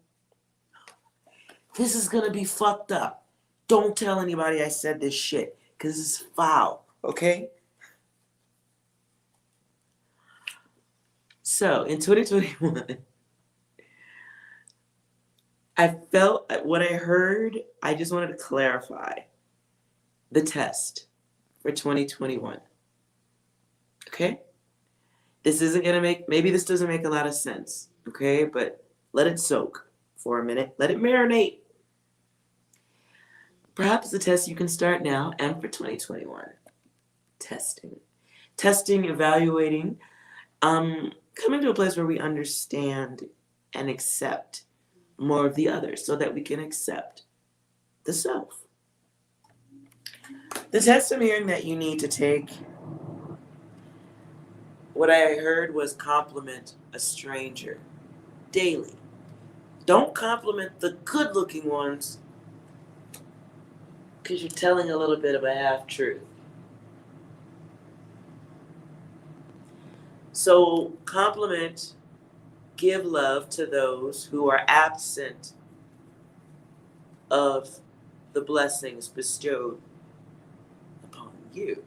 This is going to be fucked up. Don't tell anybody I said this shit because it's foul, okay?" So in 2021, I felt what I heard. I just wanted to clarify the test for 2021. Okay? This isn't going to maybe this doesn't make a lot of sense. Okay? But let it soak for a minute. Let it marinate. Perhaps the test you can start now and for 2021. Testing. Testing, evaluating, coming to a place where we understand and accept more of the other so that we can accept the self. The test I'm hearing that you need to take, what I heard was compliment a stranger daily. Don't compliment the good looking ones because you're telling a little bit of a half truth. So compliment, give love to those who are absent of the blessings bestowed upon you.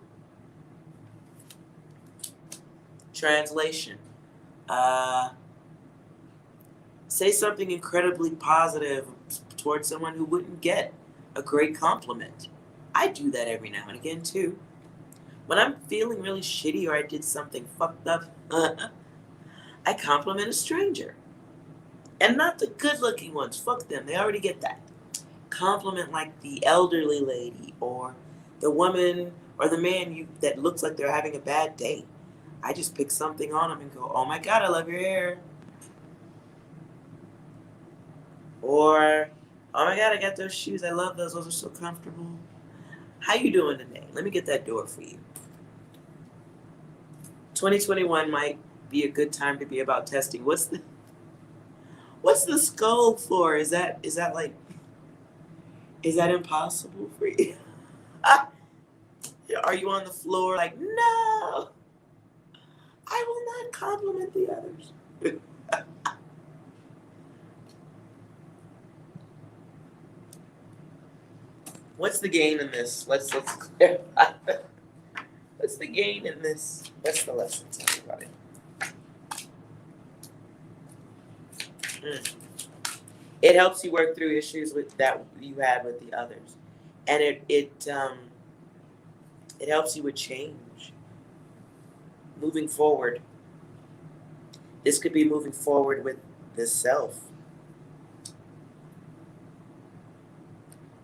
Translation. Say something incredibly positive towards someone who wouldn't get a great compliment. I do that every now and again too. When I'm feeling really shitty or I did something fucked up, I compliment a stranger. And not the good looking ones. Fuck them. They already get that. Compliment like the elderly lady or the woman or the man that looks like they're having a bad day. I just pick something on them and go, "Oh my God, I love your hair." Or, "Oh my God, I got those shoes. I love those. Those are so comfortable. How you doing today? Let me get that door for you." 2021 might be a good time to be about testing. What's the skull for? Is that like, is that impossible for you? Are you on the floor like, "No, I will not compliment the others"? What's the gain in this? Let's clarify. What's the gain in this? What's the lesson to everybody? It helps you work through issues with that you had with the others, and it helps you with change, moving forward. This could be moving forward with the self.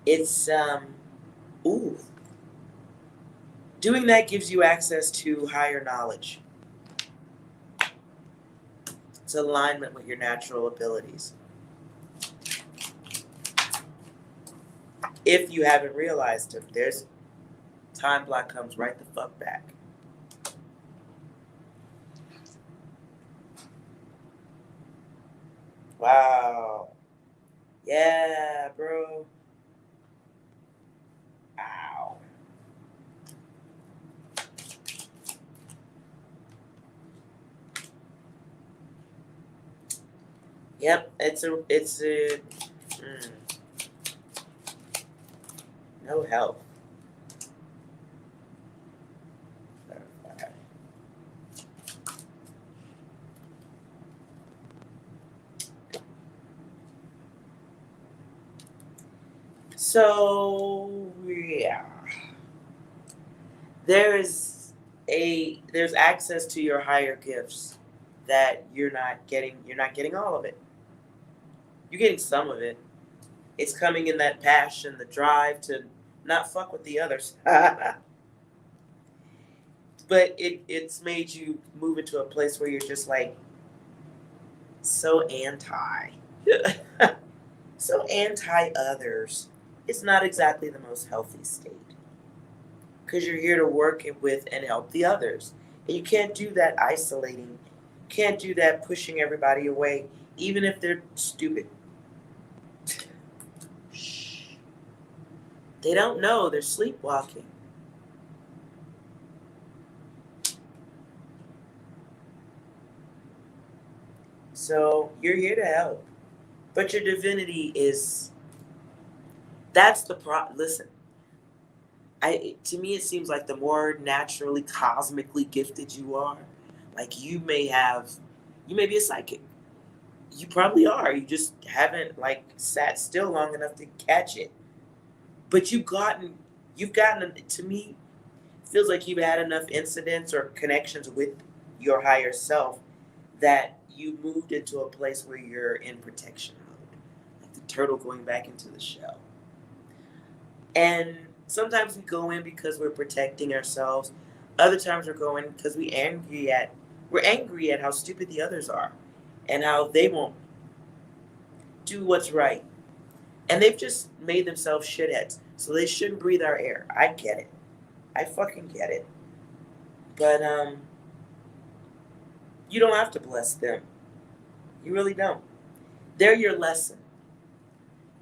It's ooh, doing that gives you access to higher knowledge. It's alignment with your natural abilities. If you haven't realized it, there's time block comes right the fuck back. Wow. Yeah, bro. Ow. Yep, it's a no help. So yeah, there's access to your higher gifts that you're not getting all of it. You're getting some of it. It's coming in that passion, the drive to not fuck with the others. But it's made you move into a place where you're just like so anti. So anti others. It's not exactly the most healthy state. Because you're here to work with and help the others. And you can't do that isolating. Can't do that pushing everybody away, even if they're stupid. Shh. They don't know they're sleepwalking. So you're here to help. But your divinity is that's the listen. To me it seems like the more naturally cosmically gifted you are, like you may be a psychic. You probably are. You just haven't like sat still long enough to catch it. But you've gotten to me feels like you've had enough incidents or connections with your higher self that you moved into a place where you're in protection mode. Like the turtle going back into the shell. And sometimes we go in because we're protecting ourselves. Other times we're going because we're angry at how stupid the others are and how they won't do what's right. And they've just made themselves shitheads. So they shouldn't breathe our air. I get it. I fucking get it. But you don't have to bless them. You really don't. They're your lesson.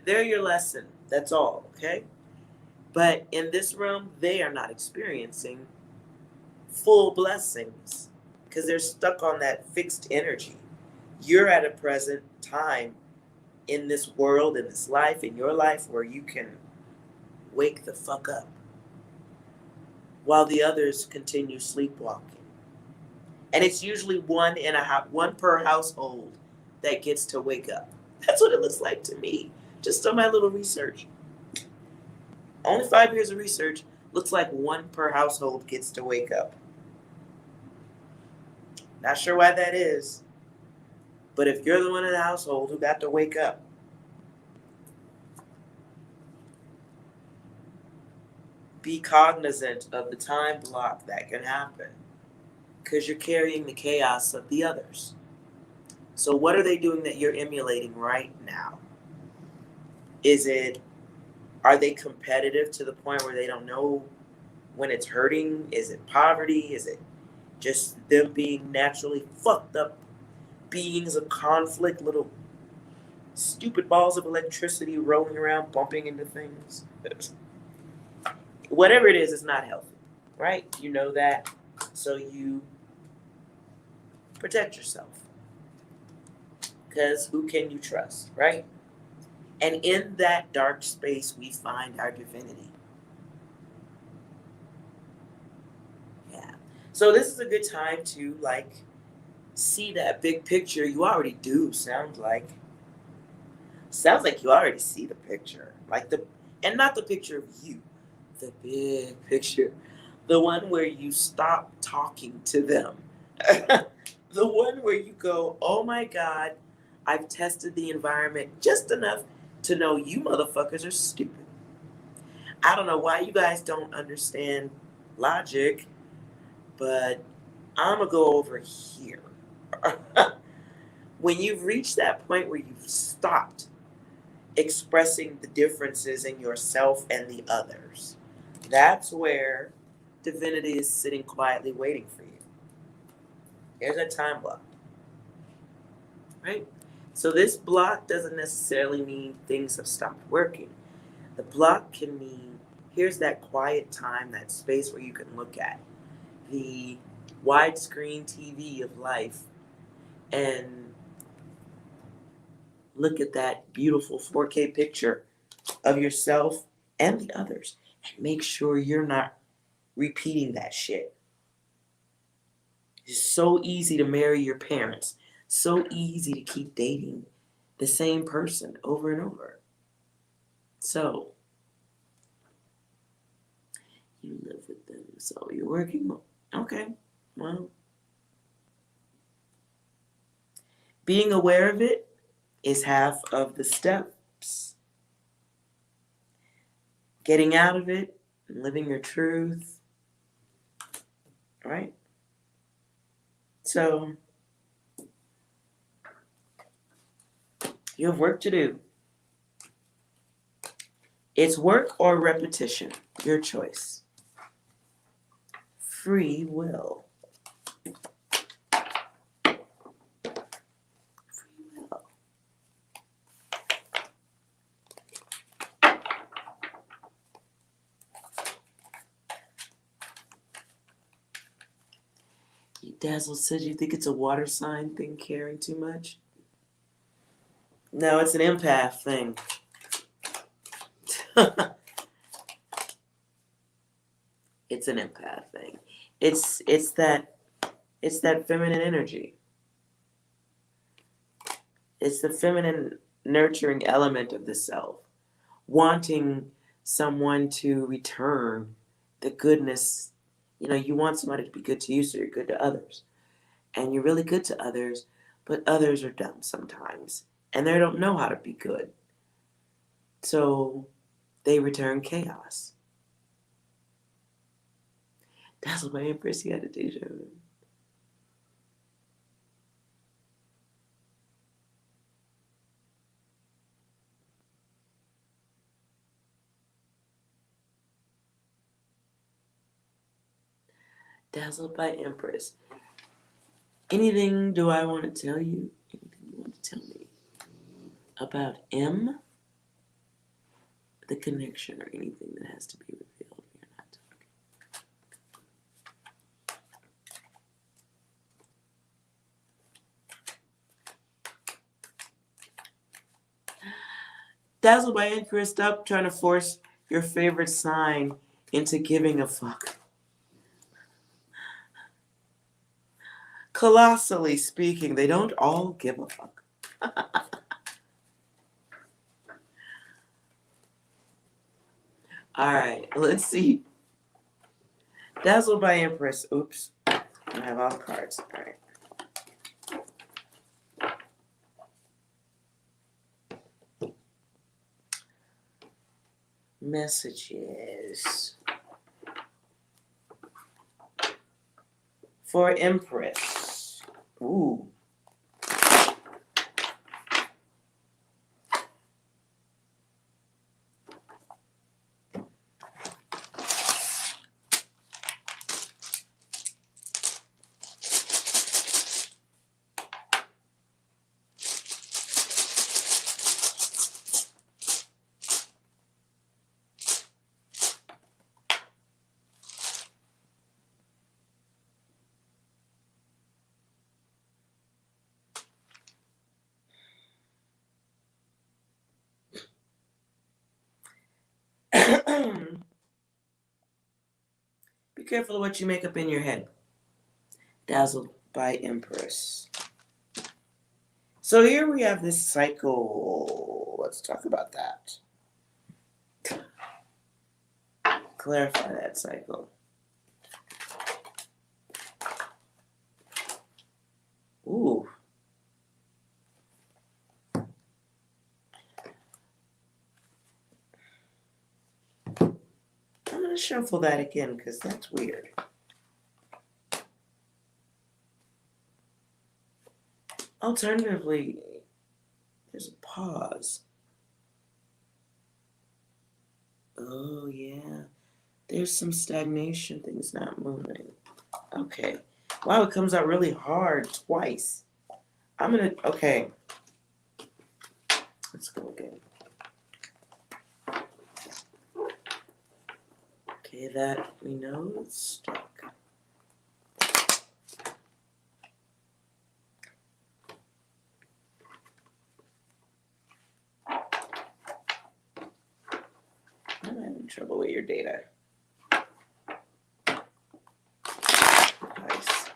They're your lesson. That's all, okay? But in this realm, they are not experiencing full blessings because they're stuck on that fixed energy. You're at a present time in this world, in this life, in your life, where you can wake the fuck up while the others continue sleepwalking. And it's usually one per household that gets to wake up. That's what it looks like to me. Just on my little research. Only 5 years of research, looks like one per household gets to wake up. Not sure why that is, but if you're the one in the household who got to wake up, be cognizant of the time block that can happen because you're carrying the chaos of the others. So what are they doing that you're emulating right now? Are they competitive to the point where they don't know when it's hurting? Is it poverty? Is it just them being naturally fucked up beings of conflict, little stupid balls of electricity rolling around, bumping into things? Whatever it is, it's not healthy, right? You know that. So you protect yourself. Because who can you trust, right? And in that dark space, we find our divinity. Yeah. So this is a good time to see that big picture. You already do. Sounds like you already see the picture, and not the picture of you, the big picture, the one where you stop talking to them, the one where you go, oh my God, I've tested the environment just enough to know you motherfuckers are stupid. I don't know why you guys don't understand logic, but I'm gonna go over here. When you've reached that point where you've stopped expressing the differences in yourself and the others, that's where divinity is sitting quietly waiting for you. There's a time block, right? So this block doesn't necessarily mean things have stopped working. The block can mean here's that quiet time, that space where you can look at the widescreen TV of life and look at that beautiful 4K picture of yourself and the others and make sure you're not repeating that shit. It's so easy to marry your parents, so easy to keep dating the same person over and over. So, you live with them, so you're working. Okay, well, Being aware of it is half of the steps. Getting out of it and living your truth, right? So you have work to do. It's work or repetition, your choice. Free will. Free will. Dazzle says you think it's a water sign thing, caring too much? No, it's an empath thing. It's an empath thing. It's that feminine energy. It's the feminine nurturing element of the self, wanting someone to return the goodness. You know, you want somebody to be good to you, so you're good to others. And you're really good to others, but others are dumb sometimes. And they don't know how to be good. So they return chaos. That's what my Empress, he had a deja vu. Dazzled by Empress. Anything do I want to tell you? Anything you want to tell me about M? The connection or anything that has to be revealed? You're not talking. Dazzled by Empress, stop trying to force your favorite sign into giving a fuck. Colossally speaking, they don't all give a fuck. All right, let's see. Dazzled by Empress. Oops. I have all the cards. All right. Messages for Empress. Ooh. Be careful of what you make up in your head. Dazzled by Empress. So here we have this cycle. Let's talk about that. Clarify that cycle. Ooh. I'm going to shuffle that again because that's weird. Alternatively, there's a pause. Oh, yeah. There's some stagnation. Things not moving. Okay. Wow, it comes out really hard twice. I'm going to... Okay. Let's go again. Okay, that we know it's stuck. I'm having trouble with your data. Nice.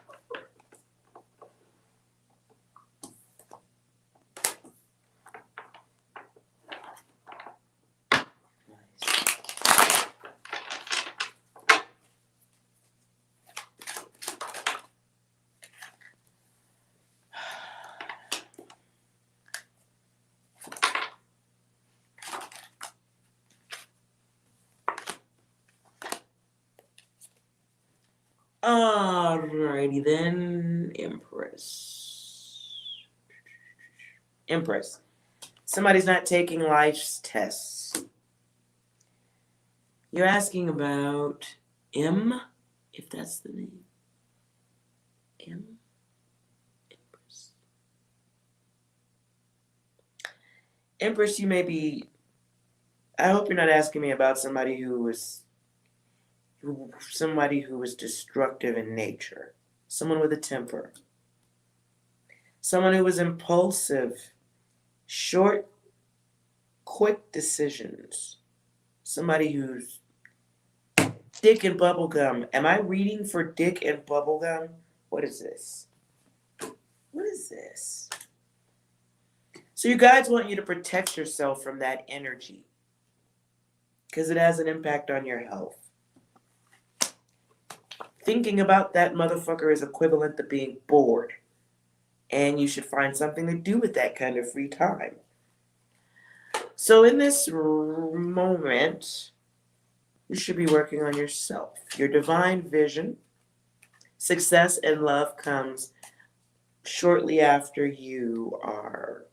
Alrighty then, Empress. Empress. Somebody's not taking life's tests. You're asking about M, if that's the name. M? Empress. Empress, you may be. I hope you're not asking me about somebody who was destructive in nature. Someone with a temper. Someone who was impulsive, short, quick decisions. Somebody who's dick and bubblegum. Am I reading for dick and bubblegum? What is this? What is this? So you guys want you to protect yourself from that energy because it has an impact on your health. Thinking about that motherfucker is equivalent to being bored. And you should find something to do with that kind of free time. So in this moment, you should be working on yourself. Your divine vision, success, and love comes shortly after you are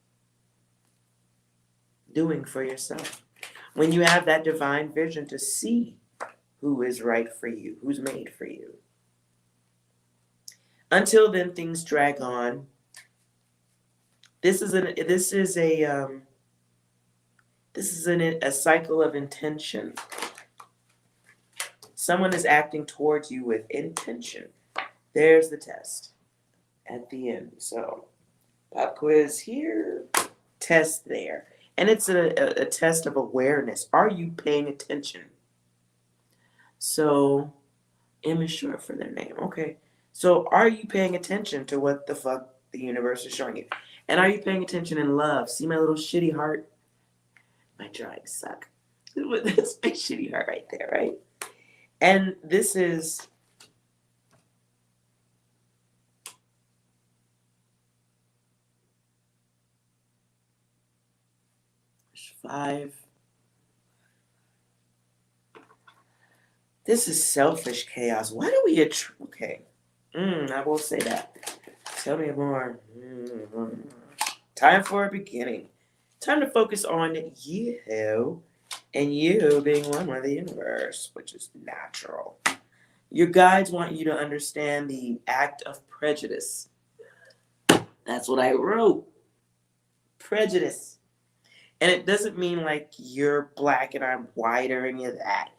doing for yourself. When you have that divine vision to see who is right for you, who's made for you. Until then, things drag on. This is a cycle of intention. Someone is acting towards you with intention. There's the test at the end. So, pop quiz here, test there. And it's a test of awareness. Are you paying attention? So, M is short for their name. Okay. So, are you paying attention to what the fuck the universe is showing you? And are you paying attention in love? See my little shitty heart? My drawings suck. That's my shitty heart right there, right? And this is five. This is selfish chaos. Why do we okay? I will say that. Tell me more. Time for a beginning. Time to focus on you and you being one with the universe, which is natural. Your guides want you to understand the act of prejudice. That's what I wrote. Prejudice. And it doesn't mean like you're black and I'm white or any of that.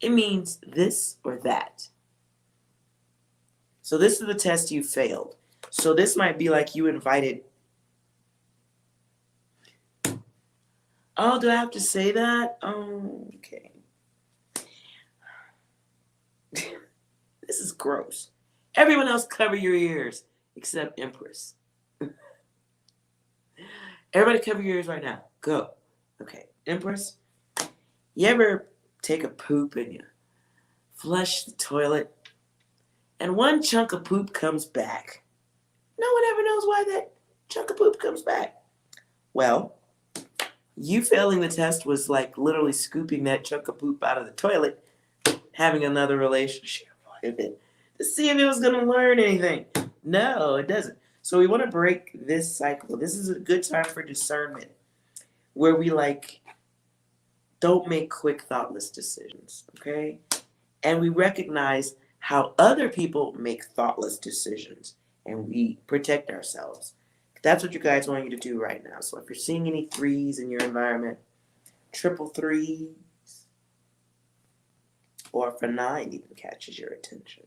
It means this or that. So this is the test you failed. So this might be like you invited. Oh, do I have to say that? Oh, okay. This is gross. Everyone else cover your ears except Empress. Everybody cover your ears right now. Go. Okay. Empress, you ever take a poop and you flush the toilet and one chunk of poop comes back? No one ever knows why that chunk of poop comes back. Well, you failing the test was like literally scooping that chunk of poop out of the toilet, having another relationship with it to see if it was going to learn anything. No, it doesn't. So we want to break this cycle. This is a good time for discernment where we don't make quick, thoughtless decisions, okay? And we recognize how other people make thoughtless decisions and we protect ourselves. That's what you guys want you to do right now. So if you're seeing any threes in your environment, triple threes, or if a 9 even catches your attention.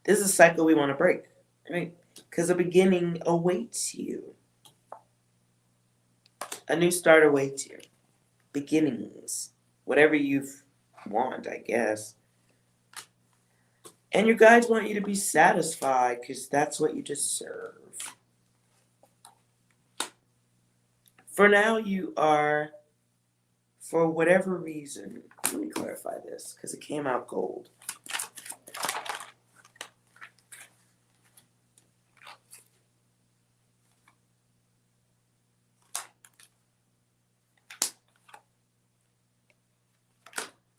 This is a cycle we want to break, right? Because a beginning awaits you. A new start awaits you. Beginnings. Whatever you want, I guess. And your guides want you to be satisfied because that's what you deserve. For now, you are, for whatever reason, let me clarify this because it came out gold.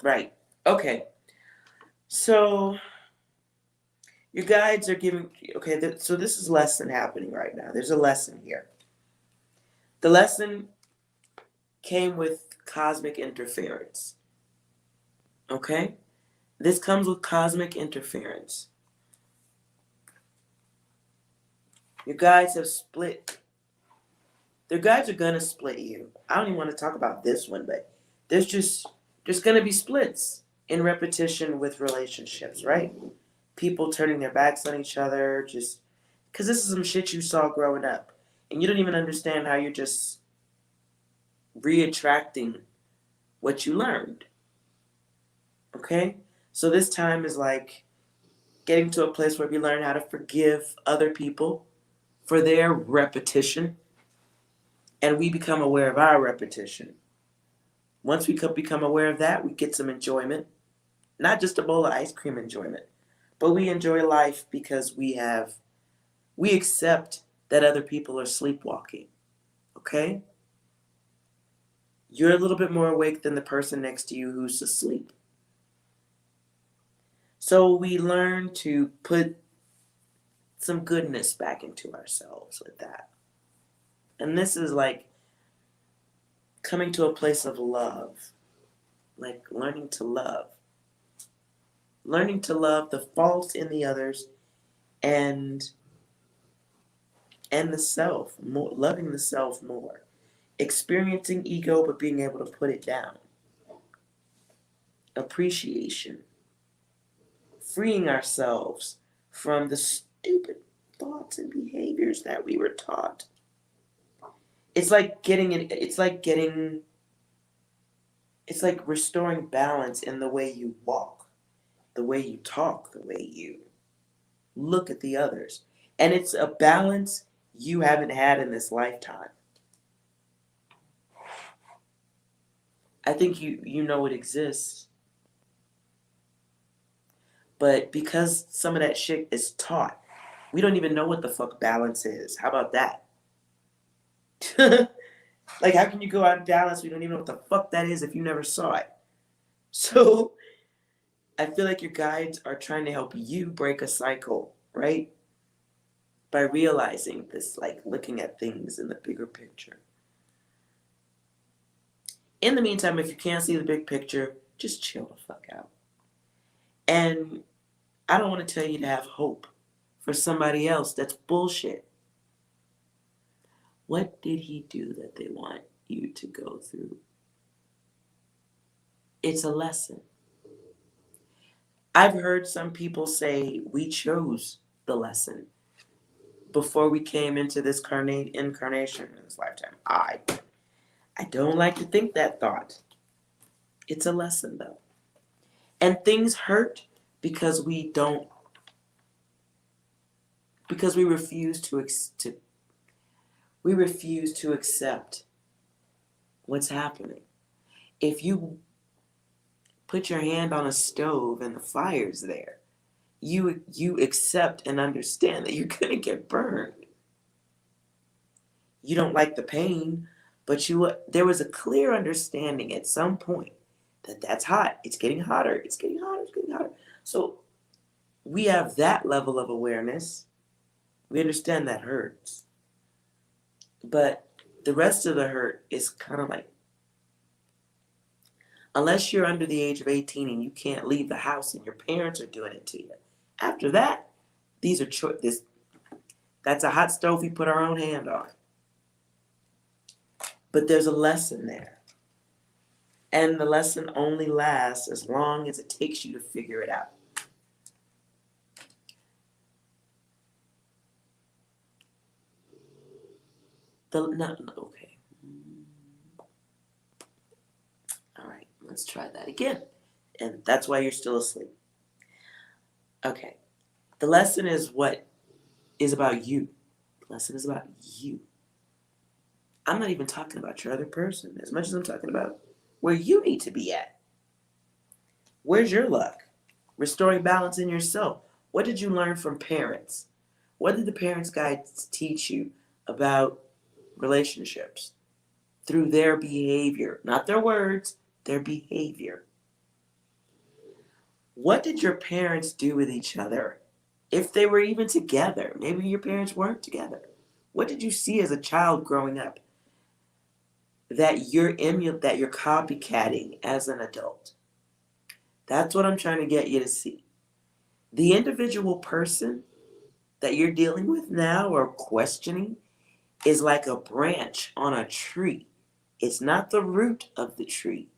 Right. Okay. So Your guides are giving, okay, so this is lesson happening right now. There's a lesson here. The lesson came with cosmic interference. Okay? This comes with cosmic interference. Your guides have split. Their guides are gonna split you. I don't even want to talk about this one, but there's gonna be splits in repetition with relationships, right? People turning their backs on each other, just because this is some shit you saw growing up. And you don't even understand how you're just reattracting what you learned. Okay? So this time is like getting to a place where we learn how to forgive other people for their repetition, and we become aware of our repetition. Once we become aware of that, we get some enjoyment. Not just a bowl of ice cream enjoyment, but we enjoy life because we accept that other people are sleepwalking. Okay? You're a little bit more awake than the person next to you who's asleep. So we learn to put some goodness back into ourselves with that. And this is like coming to a place of love, like learning to love. Learning to love the faults in the others and the self, more, loving the self more. Experiencing ego but being able to put it down. Appreciation. Freeing ourselves from the stupid thoughts and behaviors that we were taught. It's like restoring balance in the way you walk, the way you talk, the way you look at the others. And it's a balance you haven't had in this lifetime. I think you know it exists. But because some of that shit is taught, we don't even know what the fuck balance is. How about that? Like, how can you go out and balance? We don't even know what the fuck that is if you never saw it. So I feel like your guides are trying to help you break a cycle, right? By realizing this, like looking at things in the bigger picture. In the meantime, if you can't see the big picture, just chill the fuck out. And I don't want to tell you to have hope for somebody else. That's bullshit. What did he do that they want you to go through? It's a lesson. I've heard some people say we chose the lesson before we came into this incarnation in this lifetime. I don't like to think that thought. It's a lesson though. And things hurt because we refuse to accept what's happening. If you put your hand on a stove and the fire's there, you accept and understand that you're going to get burned. You don't like the pain, but there was a clear understanding at some point that that's hot. It's getting hotter. It's getting hotter. It's getting hotter. So we have that level of awareness. We understand that hurts. But the rest of the hurt is kind of like, unless you're under the age of 18 and you can't leave the house and your parents are doing it to you. After that, that's a hot stove we put our own hand on. But there's a lesson there. And the lesson only lasts as long as it takes you to figure it out. Okay. All right, let's try that again. And that's why you're still asleep. Okay. The lesson is what is about you. The lesson is about you. I'm not even talking about your other person as much as I'm talking about where you need to be at. Where's your luck? Restoring balance in yourself. What did you learn from parents? What did the parents' guides teach you about relationships? Through their behavior, not their words, their behavior. What did your parents do with each other If they were even together, maybe your parents weren't together. What did you see as a child growing up that that you're copycatting as an adult? That's what I'm trying to get you to see. The individual person that you're dealing with now or questioning is like a branch on a tree. It's not the root of the tree.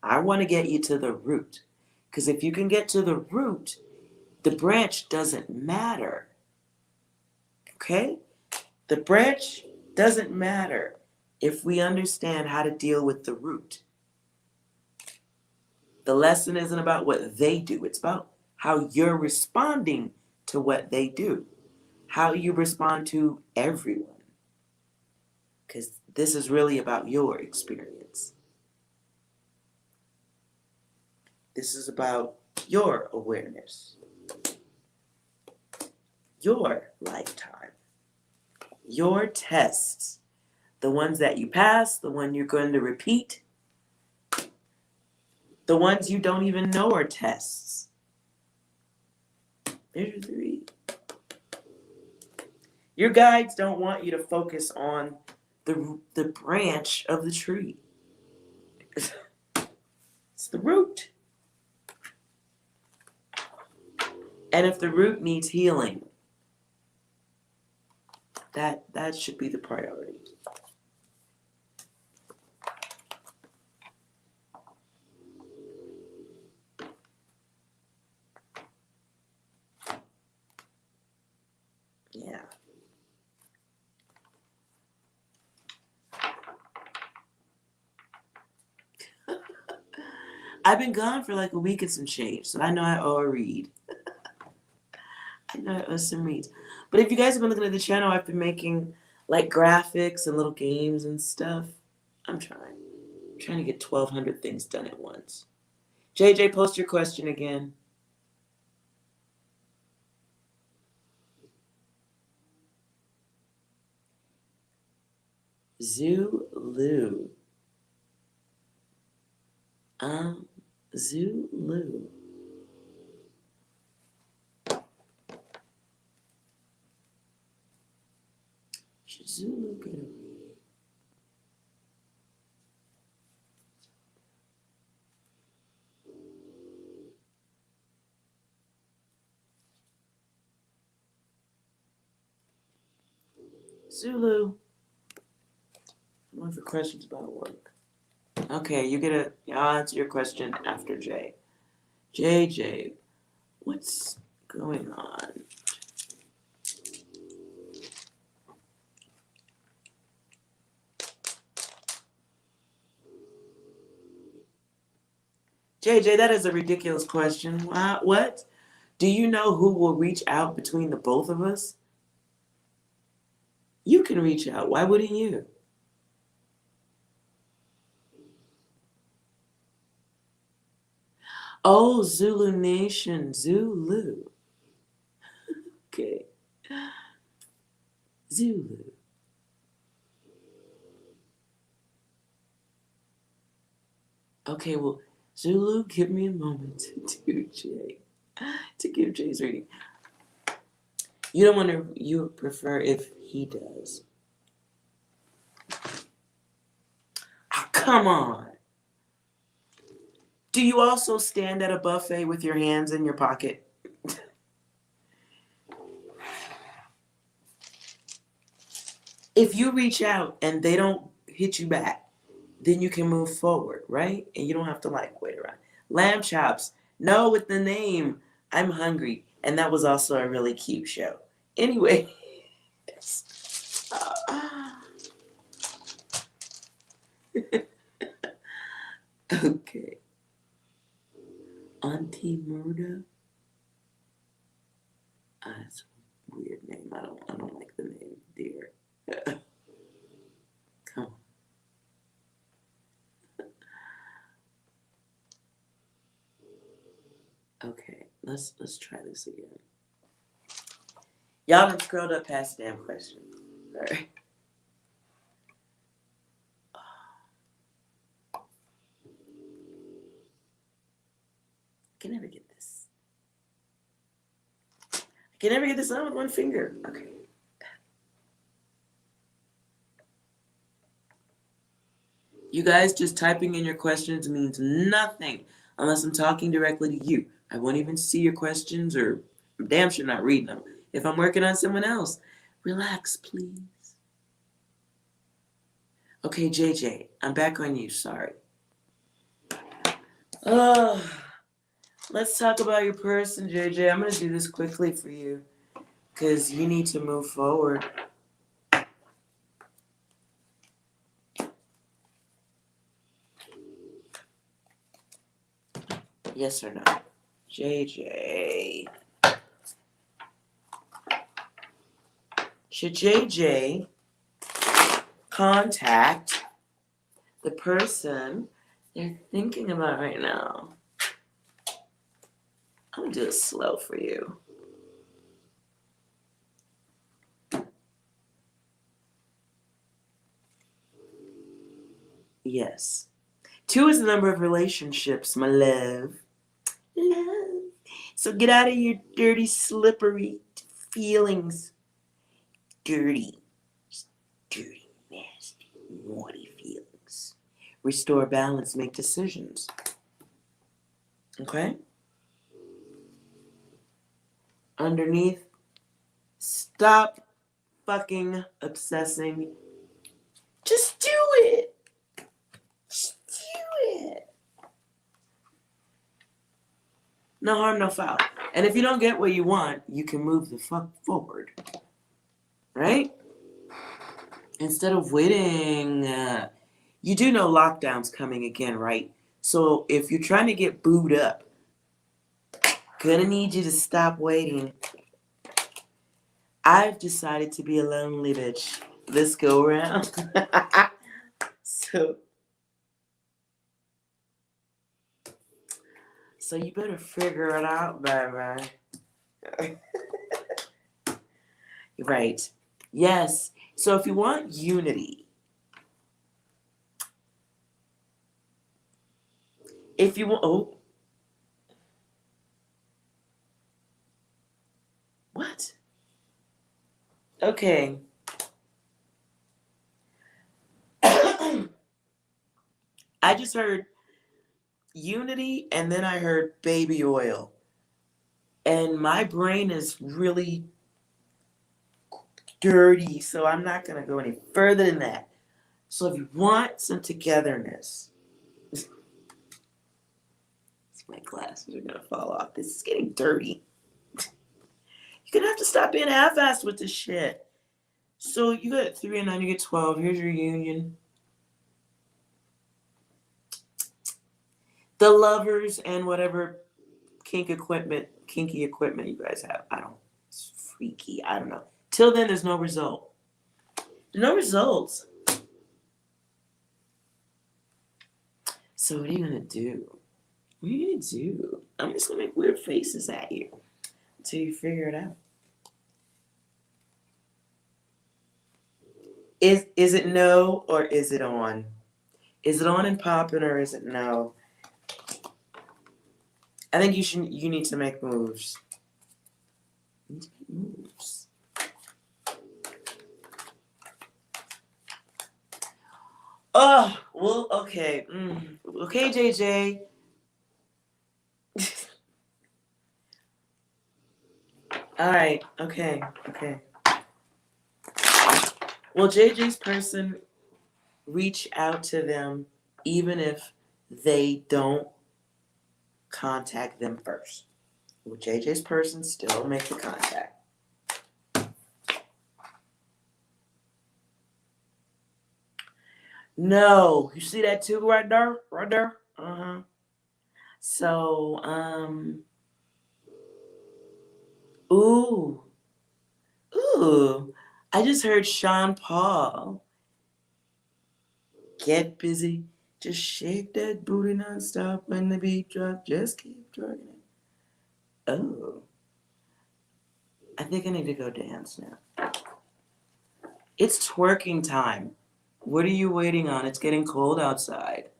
I want to get you to the root. Because if you can get to the root, the branch doesn't matter. Okay? The branch doesn't matter if we understand how to deal with the root. The lesson isn't about what they do, it's about how you're responding to what they do, how you respond to everyone. Because this is really about your experience. This is about your awareness, your lifetime, your tests, the ones that you pass, the one you're going to repeat, the ones you don't even know are tests. There's your three. Your guides don't want you to focus on the branch of the tree. It's the root. And if the root needs healing, that should be the priority. Yeah. I've been gone for like a week and some change, so I know I owe a read. I know I owe some reads. But if you guys have been looking at the channel, I've been making like graphics and little games and stuff. I'm trying. I'm trying to get 1,200 things done at once. JJ, post your question again. Zulu. Zulu. Should Zulu get a read? Zulu. I'm looking for questions about work. Okay, I'll answer your question after Jay. JJ, what's going on? JJ, that is a ridiculous question. What? Do you know who will reach out between the both of us? You can reach out. Why wouldn't you? Oh, Zulu Nation. Zulu. Okay. Zulu. Okay, well, Zulu, give me a moment to give Jay's reading. You don't want to, you prefer if he does. Oh, come on. Do you also stand at a buffet with your hands in your pocket? If you reach out and they don't hit you back, then you can move forward, right? And you don't have to like wait around. Lamb chops. No, with the name. I'm hungry. And that was also a really cute show. Anyway. Okay. Auntie Murda. That's a weird name. I don't like the name, dear. Come on. Okay, let's try this again. Y'all have scrolled up past the damn question. All right. I can never get this. I Can never get this done with one finger. Okay. You guys just typing in your questions means nothing unless I'm talking directly to you. I won't even see your questions, or I'm damn sure not reading them. If I'm working on someone else, relax, please. Okay, JJ, I'm back on you. Sorry. Oh, let's talk about your person, JJ. I'm going to do this quickly for you because you need to move forward. Yes or no? JJ. Should JJ contact the person they're thinking about right now? I'm gonna do it slow for you. Yes. 2 is the number of relationships, my love. Love. So get out of your dirty, slippery feelings. Dirty, nasty, naughty feelings. Restore balance, make decisions. Okay? Underneath, stop fucking obsessing. Just do it. Just do it. No harm, no foul. And if you don't get what you want, you can move the fuck forward. Right? Instead of waiting. You do know lockdown's coming again, right? So if you're trying to get booed up, gonna need you to stop waiting. I've decided to be a lonely bitch this go around. So you better figure it out, baby. Right. Yes. So if you want unity, if you want, oh, what? Okay. I just heard unity and then I heard baby oil. And my brain is really dirty, so I'm not going to go any further than that. So if you want some togetherness, my glasses are going to fall off. This is getting dirty. You're going to have to stop being half-assed with this shit. So you got 3 and 9, you get 12. Here's your union. The lovers and whatever kinky equipment you guys have. I don't, it's freaky. I don't know. Till then, there's no result. No results. So what are you going to do? What are you going to do? I'm just going to make weird faces at you until you figure it out. Is it no or is it on? Is it on and popping or is it no? I think you need to make moves. You need to make moves. Oh, well, okay. Okay, JJ. All right. Okay. Well, JJ's person, reach out to them even if they don't contact them first. Will JJ's person still make the contact? No. You see that too right there? Right there? Uh-huh. So, ooh. I just heard Sean Paul. Get busy. Just shake that booty nonstop when the beat drops. Just keep drugging it. Oh. I think I need to go dance now. It's twerking time. What are you waiting on? It's getting cold outside.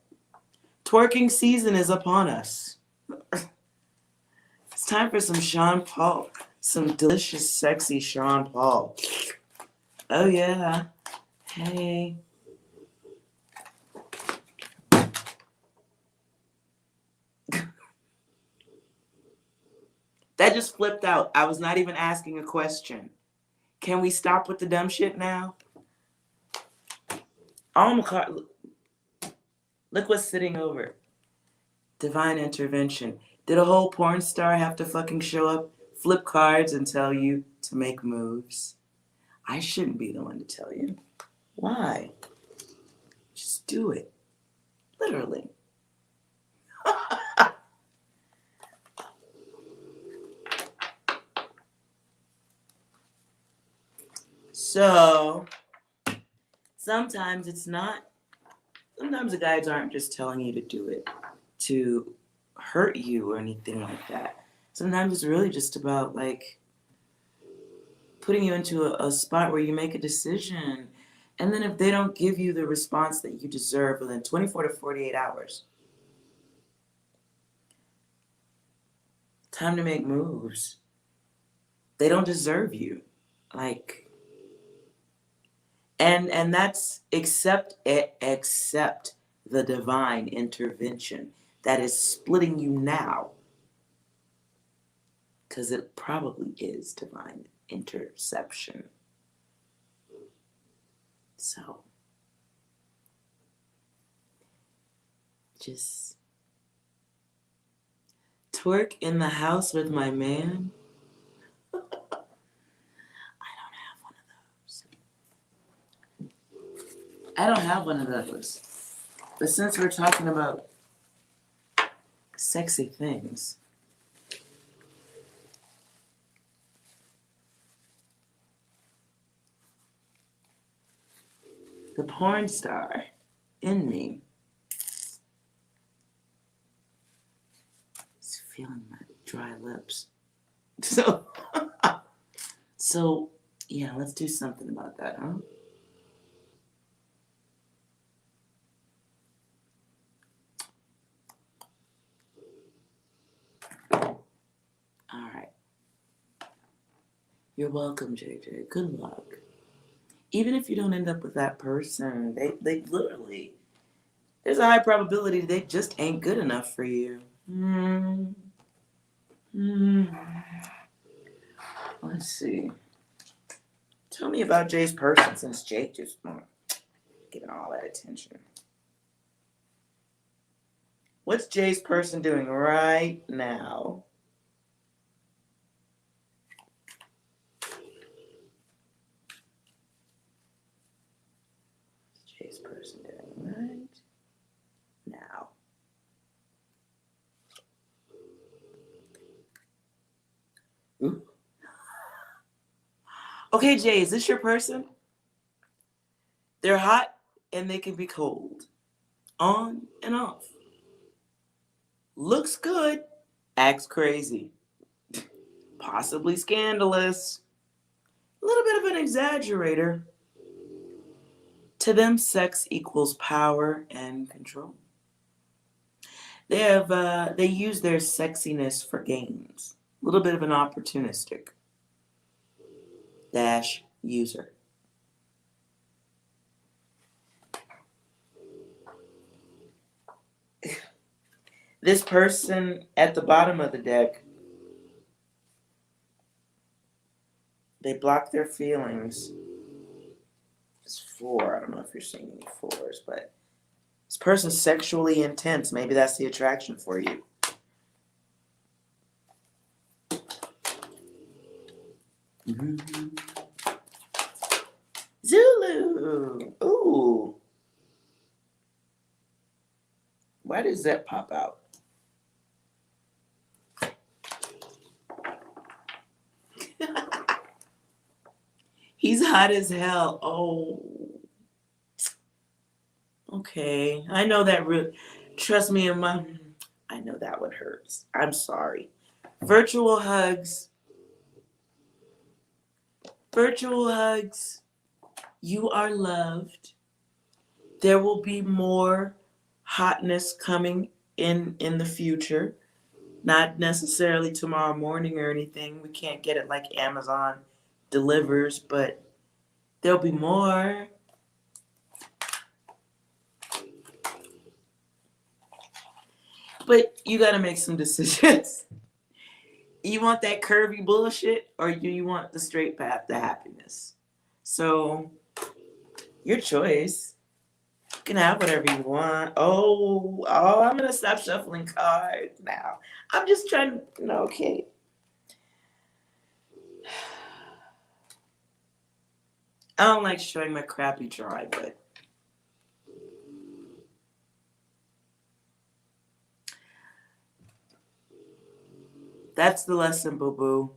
Twerking season is upon us. It's time for some Sean Paul. Some delicious, sexy Sean Paul. Oh, yeah. Hey. That just flipped out. I was not even asking a question. Can we stop with the dumb shit now? Oh my God. Look what's sitting over. Divine intervention. Did a whole porn star have to fucking show up, flip cards, and tell you to make moves? I shouldn't be the one to tell you. Why? Just do it. Literally. So, sometimes the guides aren't just telling you to do it to hurt you or anything like that. Sometimes it's really just about like putting you into a spot where you make a decision. And then if they don't give you the response that you deserve within 24 to 48 hours, time to make moves. They don't deserve you. Like, and that's except the divine intervention that is splitting you now. Because it probably is divine interception. So, just twerk in the house with my man. I don't have one of those. But since we're talking about sexy things, the porn star in me is feeling my dry lips. So yeah, let's do something about that, huh? All right. You're welcome, JJ. Good luck. Even if you don't end up with that person, they literally, there's a high probability they just ain't good enough for you. Let's see. Tell me about Jay's person since Jake just giving all that attention. What's Jay's person doing right now? What's Jay's person doing right now? Ooh. Okay, Jay, is this your person? They're hot and they can be cold. On and off. Looks good. Acts crazy. Possibly scandalous. A little bit of an exaggerator. To them, sex equals power and control. They use their sexiness for gains. A little bit of an opportunistic - user. This person at the bottom of the deck, they block their feelings. It's 4. I don't know if you're seeing any 4s, but this person's sexually intense. Maybe that's the attraction for you. Mm-hmm. Zulu. Ooh. Why does that pop out? He's hot as hell. Oh. Okay. I know that trust me, I know that one hurts. I'm sorry. Virtual hugs. Virtual hugs. You are loved. There will be more hotness coming in the future. Not necessarily tomorrow morning or anything. We can't get it like Amazon delivers, but there'll be more. But you got to make some decisions. You want that curvy bullshit or do you want the straight path to happiness? So, your choice. You can have whatever you want. I'm going to stop shuffling cards now. I'm just trying to, okay. I don't like showing my crappy dry, but that's the lesson, boo boo.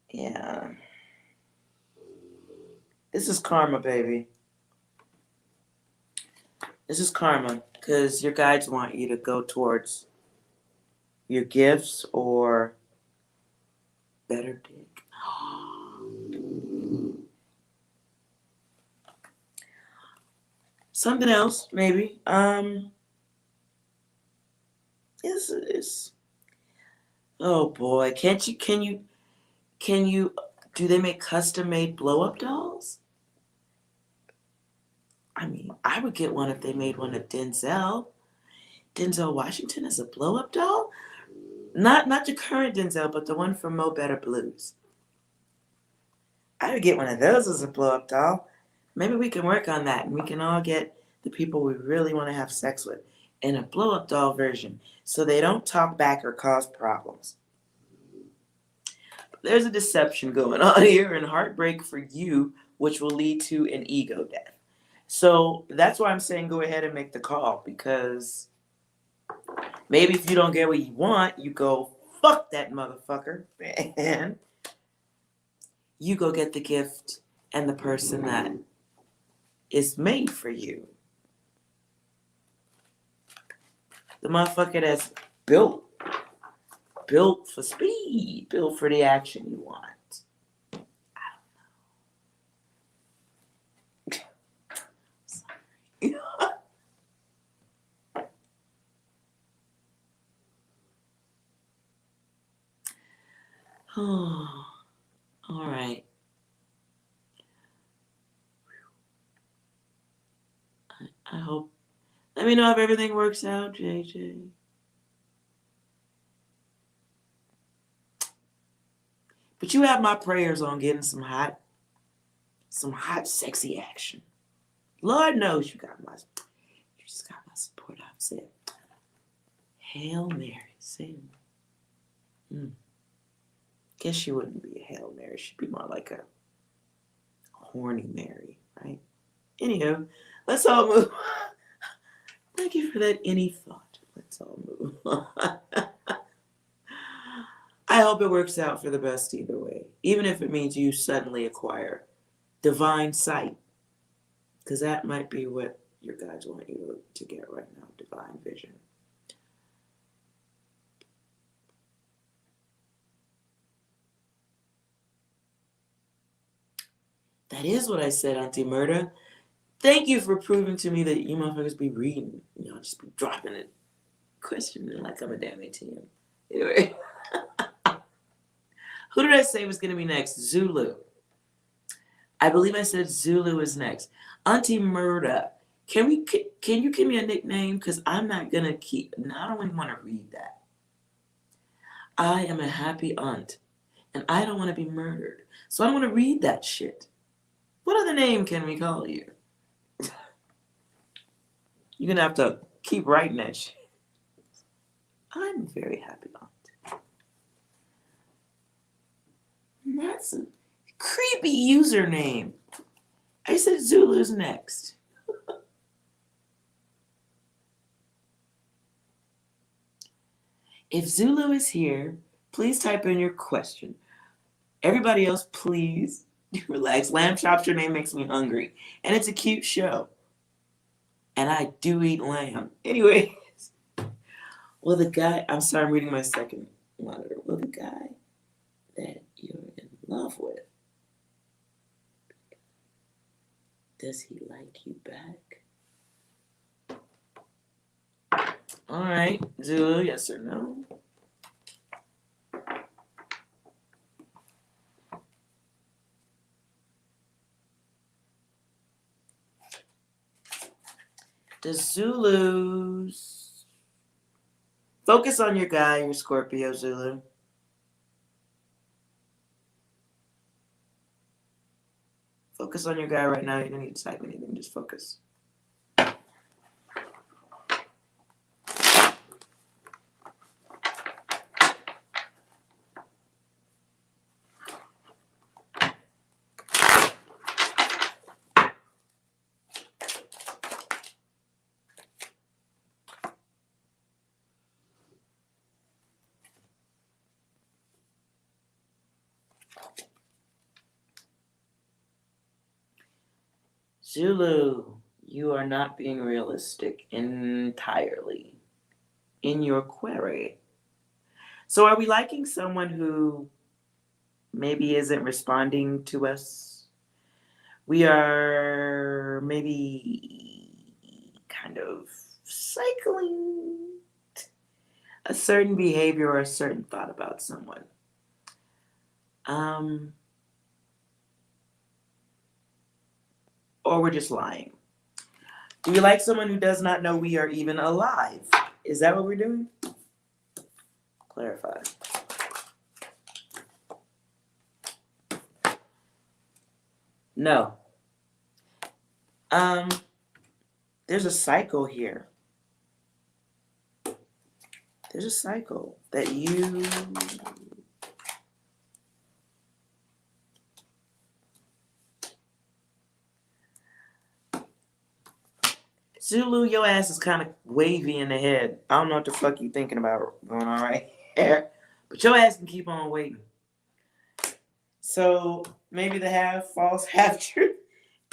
Yeah. This is karma, baby. This is karma because your guides want you to go towards your gifts or better dick. Something else, maybe. Is oh boy, can you do they make custom made blow up dolls? I mean, I would get one if they made one of Denzel. Denzel Washington as a blow up doll? Not the current Denzel, but the one from Mo Better Blues. I would get one of those as a blow up doll. Maybe we can work on that and we can all get the people we really want to have sex with in a blow up doll version so they don't talk back or cause problems. There's a deception going on here and heartbreak for you, which will lead to an ego death. So that's why I'm saying go ahead and make the call because maybe if you don't get what you want, you go, fuck that motherfucker. And you go get the gift and the person that is made for you. The motherfucker that's built for speed, built for the action you want. I don't know. Oh, all right. I hope. Let me know if everything works out, JJ. But you have my prayers on getting some hot, sexy action. Lord knows you just got my support. I've said, Hail Mary. Say, guess she wouldn't be a Hail Mary. She'd be more like a horny Mary, right? Anywho, let's all move. Thank you for that any thought. Let's all move on. I hope it works out for the best either way, even if it means you suddenly acquire divine sight, because that might be what your guides want you to get right now, divine vision. That is what I said, Auntie Murda. Thank you for proving to me that you motherfuckers be reading. Just be dropping it, questioning like I'm a damn ATM. Anyway. Who did I say was going to be next? Zulu. I believe I said Zulu is next. Auntie Murda, can you give me a nickname? Because I'm not going to I don't even want to read that. I am a happy aunt, and I don't want to be murdered. So I don't want to read that shit. What other name can we call you? You're going to have to keep writing that shit. I'm a very happy aunt. And that's a creepy username. I said Zulu's next. If Zulu is here, please type in your question. Everybody else, please relax. Lamb chops, your name makes me hungry. And it's a cute show. And I do eat lamb. Anyways. Well, I'm sorry, I'm reading my second monitor. Will the guy that you're in love with, does he like you back? All right, Zulu, yes or no? The Zulus. Focus on your guy, your Scorpio Zulu. Focus on your guy right now. You don't need to type anything, just focus. Zulu, you are not being realistic entirely in your query. So, are we liking someone who maybe isn't responding to us? We are maybe kind of cycling a certain behavior or a certain thought about someone. Um, or we're just lying. Do we like someone who does not know we are even alive? Is that what we're doing? Clarify. No. There's a cycle here. There's a cycle that you Zulu, your ass is kind of wavy in the head. I don't know what the fuck you thinking about going on right here, but your ass can keep on waiting. So maybe the half false, half truth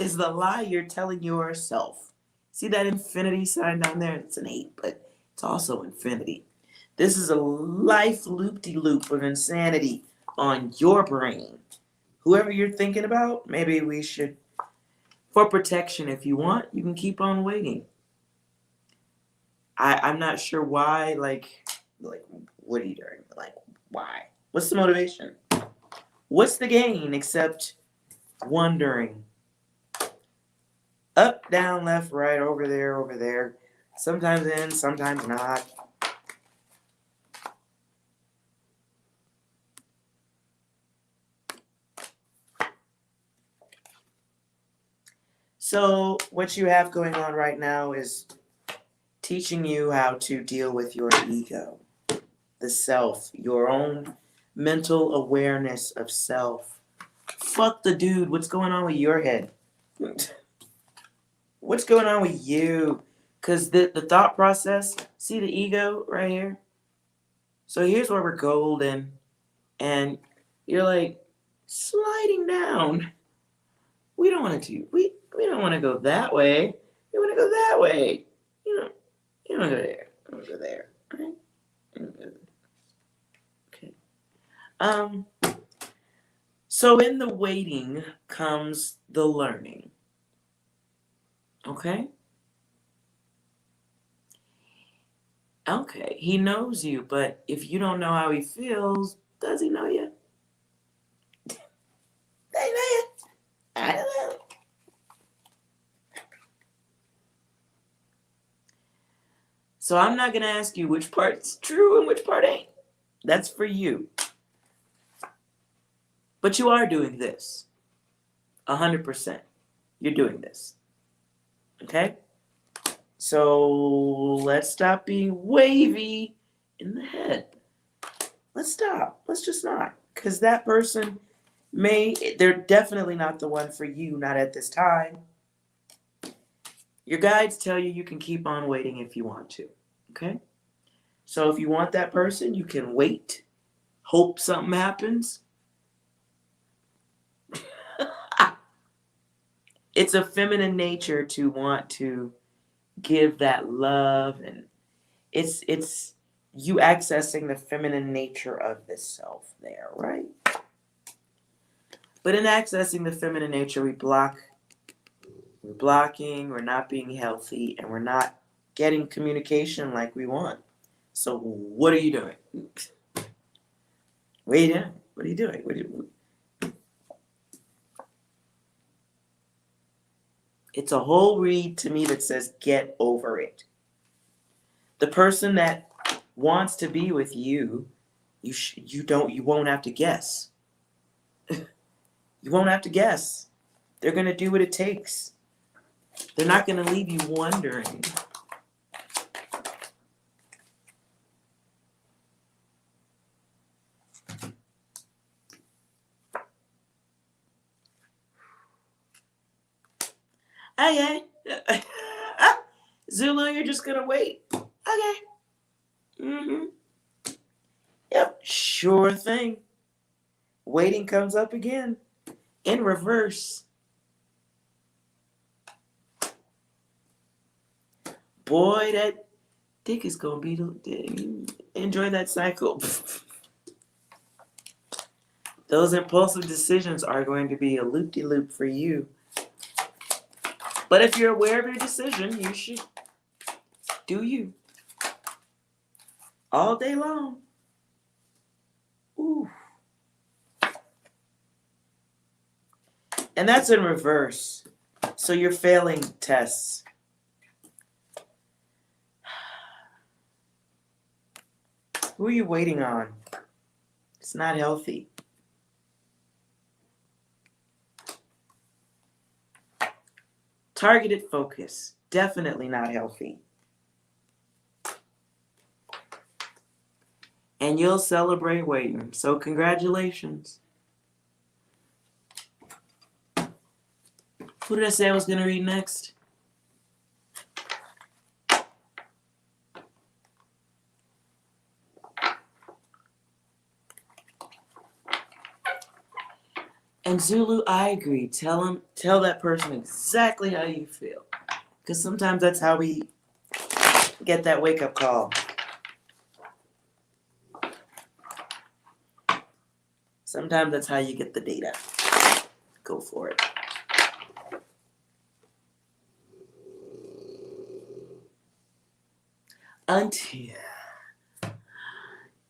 is the lie you're telling yourself. See that infinity sign down there? It's an 8, but it's also infinity. This is a life loop-de-loop of insanity on your brain. Whoever you're thinking about, maybe we should, for protection, if you want, you can keep on waiting. I'm not sure why, like, what are you doing? Like, why? What's the motivation? What's the gain except wondering? Up, down, left, right, over there, over there. Sometimes in, sometimes not. So what you have going on right now is teaching you how to deal with your ego, the self, your own mental awareness of self. Fuck the dude. What's going on with your head? What's going on with you? Because the thought process, see the ego right here? So here's where we're golden. And you're like sliding down. We don't want to do, we don't want to go that way. We want to go that way. You don't go there. You don't go there. Right? Okay. So in the waiting comes the learning. Okay? Okay. He knows you, but if you don't know how he feels, does he know you? Does he know you? I don't know. So I'm not going to ask you which part's true and which part ain't. That's for you. But you are doing this. 100%. You're doing this. Okay? So let's stop being wavy in the head. Let's stop. Let's just not. Because that person they're definitely not the one for you, not at this time. Your guides tell you you can keep on waiting if you want to. Okay? So if you want that person, you can wait, hope something happens. It's a feminine nature to want to give that love, and it's you accessing the feminine nature of this self there, right? But in accessing the feminine nature, we're blocking, we're not being healthy, and we're not getting communication like we want. So what are you doing? What are you doing? What are you doing? It's a whole read to me that says get over it. The person that wants to be with you, you won't have to guess. You won't have to guess. They're gonna do what it takes. They're not gonna leave you wondering. Okay. Zulu, you're just gonna wait. Okay. Mm-hmm. Yep. Sure thing. Waiting comes up again. In reverse. Boy, that dick is gonna be enjoy that cycle. Those impulsive decisions are going to be a loop-de-loop for you. But if you're aware of your decision, you should do you. All day long. Ooh. And that's in reverse. So you're failing tests. Who are you waiting on? It's not healthy. Targeted focus. Definitely not healthy. And you'll celebrate waiting. So congratulations. Who did I say I was going to read next? And Zulu, I agree. Tell that person exactly how you feel. Because sometimes that's how we get that wake-up call. Sometimes that's how you get the data. Go for it. Until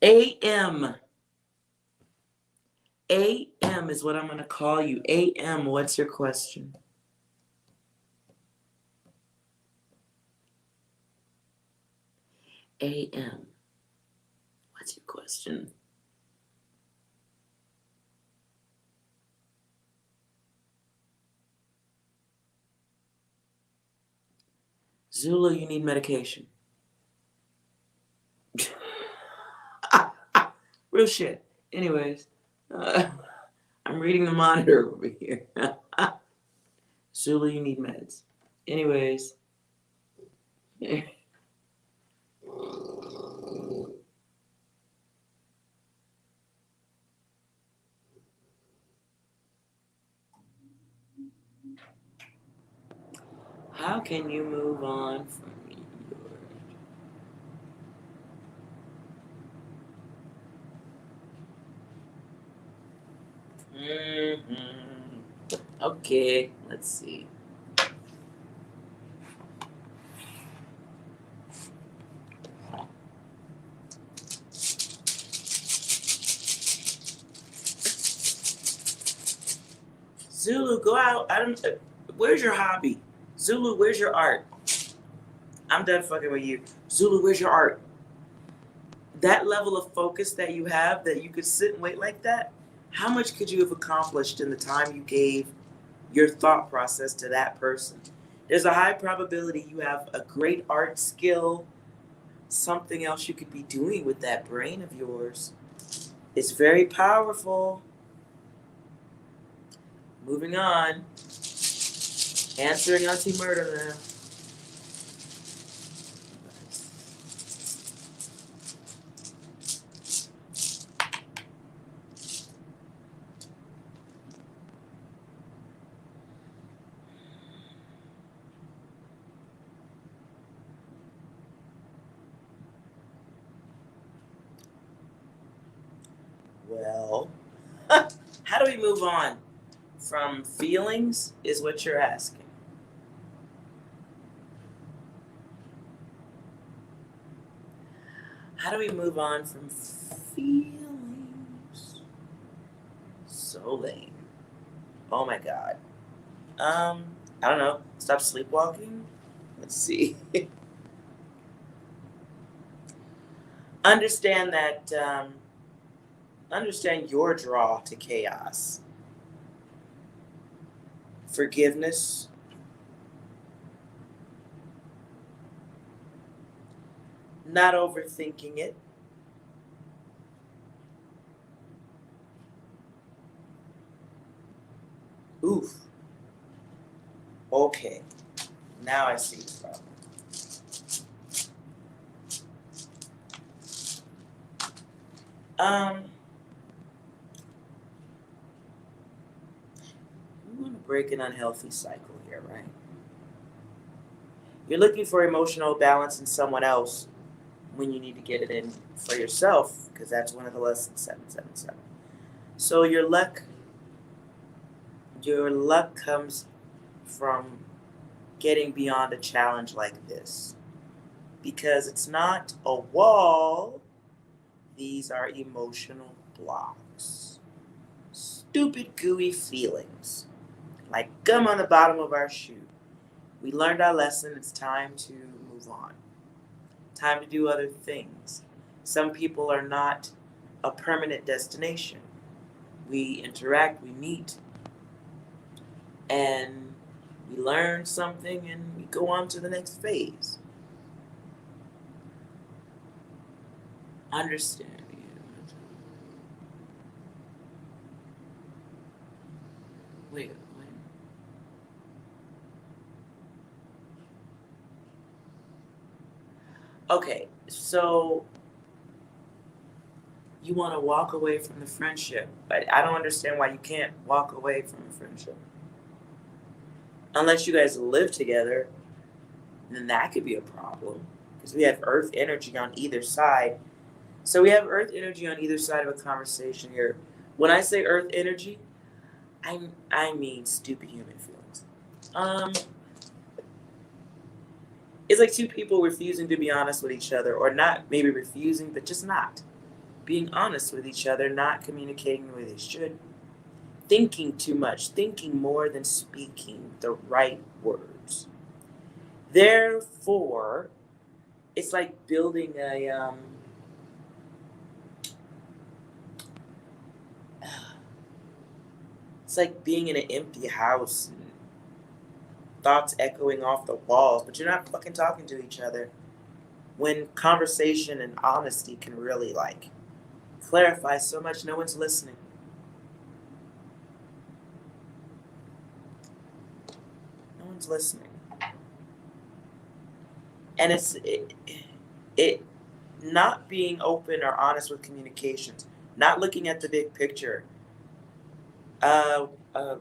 AM. AM is what I'm going to call you. AM, what's your question? AM, what's your question? Zulu, you need medication. Real shit. Anyways, I'm reading the monitor over here. Zulu, you need meds. Anyways. How can you move on from Okay, let's see. Zulu, go out. Where's your hobby? Zulu, where's your art? I'm done fucking with you. Zulu, where's your art? That level of focus that you have, that you could sit and wait like that, how much could you have accomplished in the time you gave your thought process to that person? There's a high probability you have a great art skill, something else you could be doing with that brain of yours. It's very powerful. Moving on. Answering Auntie Murder now. Well, how do we move on from feelings is what you're asking. How do we move on from feelings? So lame. Oh my god. I don't know. Stop sleepwalking? Let's see. Understand that, understand your draw to chaos. Forgiveness. Not overthinking it. Oof. Okay. Now I see the problem. We want to break an unhealthy cycle here, right? You're looking for emotional balance in someone else when you need to get it in for yourself, because that's one of the lessons 777. So your luck comes from getting beyond a challenge like this. Because it's not a wall, these are emotional blocks. Stupid, gooey feelings, like gum on the bottom of our shoe. We learned our lesson, it's time to move on. Time to do other things. Some people are not a permanent destination. We interact, we meet, and we learn something and we go on to the next phase. Understand. Wait. Okay, so you want to walk away from the friendship, but I don't understand why you can't walk away from a friendship. Unless you guys live together, then that could be a problem. Because we have earth energy on either side. So we have earth energy on either side of a conversation here. When I say earth energy, I mean stupid human feelings. Um, it's like two people refusing to be honest with each other, or not maybe refusing, but just not being honest with each other, not communicating the way they should, thinking too much, thinking more than speaking the right words. Therefore, it's like building it's like being in an empty house and thoughts echoing off the walls, but you're not fucking talking to each other. When conversation and honesty can really like clarify so much, no one's listening. No one's listening. And it not being open or honest with communications, not looking at the big picture.